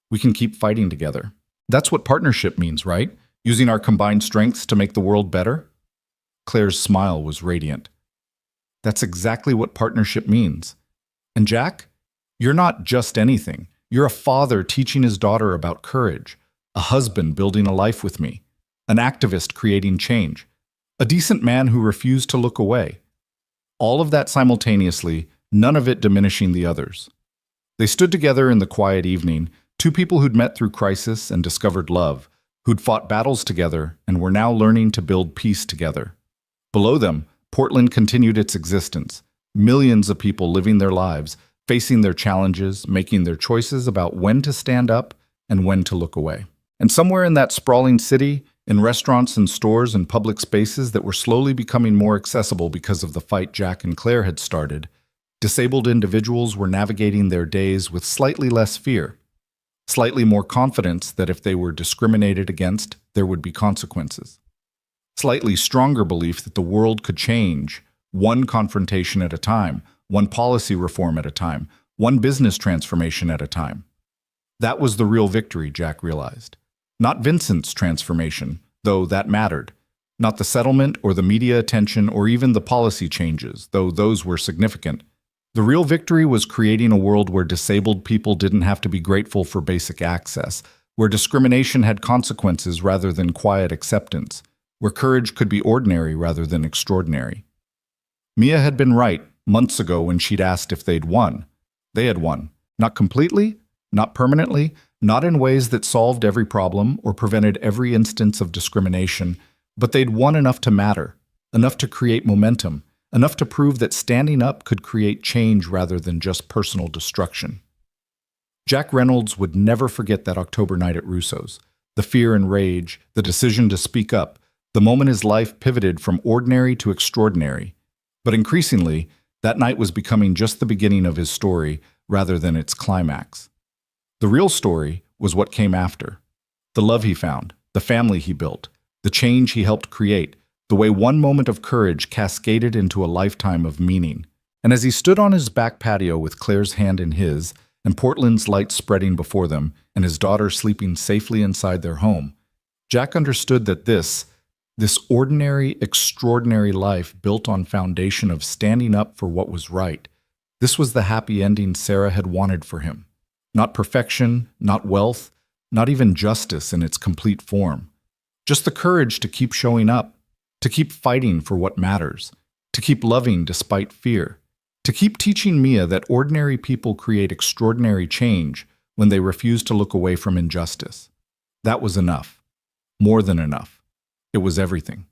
We can keep fighting together." That's what partnership means, right? Using our combined strengths to make the world better? Claire's smile was radiant. "That's exactly what partnership means. And Jack, you're not just anything. You're a father teaching his daughter about courage, a husband building a life with me, an activist creating change, a decent man who refused to look away. All of that simultaneously, none of it diminishing the others." They stood together in the quiet evening, two people who'd met through crisis and discovered love, who'd fought battles together and were now learning to build peace together. Below them, Portland continued its existence, millions of people living their lives, facing their challenges, making their choices about when to stand up and when to look away. And somewhere in that sprawling city, in restaurants and stores and public spaces that were slowly becoming more accessible because of the fight Jack and Claire had started, disabled individuals were navigating their days with slightly less fear, slightly more confidence that if they were discriminated against, there would be consequences. Slightly stronger belief that the world could change, one confrontation at a time, one policy reform at a time, one business transformation at a time. That was the real victory, Jack realized. Not Vincent's transformation, though that mattered. Not the settlement or the media attention or even the policy changes, though those were significant. The real victory was creating a world where disabled people didn't have to be grateful for basic access, where discrimination had consequences rather than quiet acceptance, where courage could be ordinary rather than extraordinary. Mia had been right months ago when she'd asked if they'd won. They had won. Not completely, not permanently, not in ways that solved every problem or prevented every instance of discrimination, but they'd won enough to matter, enough to create momentum, enough to prove that standing up could create change rather than just personal destruction. Jack Reynolds would never forget that October night at Russo's, the fear and rage, the decision to speak up, the moment his life pivoted from ordinary to extraordinary. But increasingly, that night was becoming just the beginning of his story rather than its climax. The real story was what came after. The love he found, the family he built, the change he helped create, the way one moment of courage cascaded into a lifetime of meaning. And as he stood on his back patio with Claire's hand in his, and Portland's lights spreading before them, and his daughter sleeping safely inside their home, Jack understood that this ordinary, extraordinary life built on foundation of standing up for what was right, this was the happy ending Sarah had wanted for him. Not perfection, not wealth, not even justice in its complete form. Just the courage to keep showing up, to keep fighting for what matters, to keep loving despite fear, to keep teaching Mia that ordinary people create extraordinary change when they refuse to look away from injustice. That was enough. More than enough. It was everything.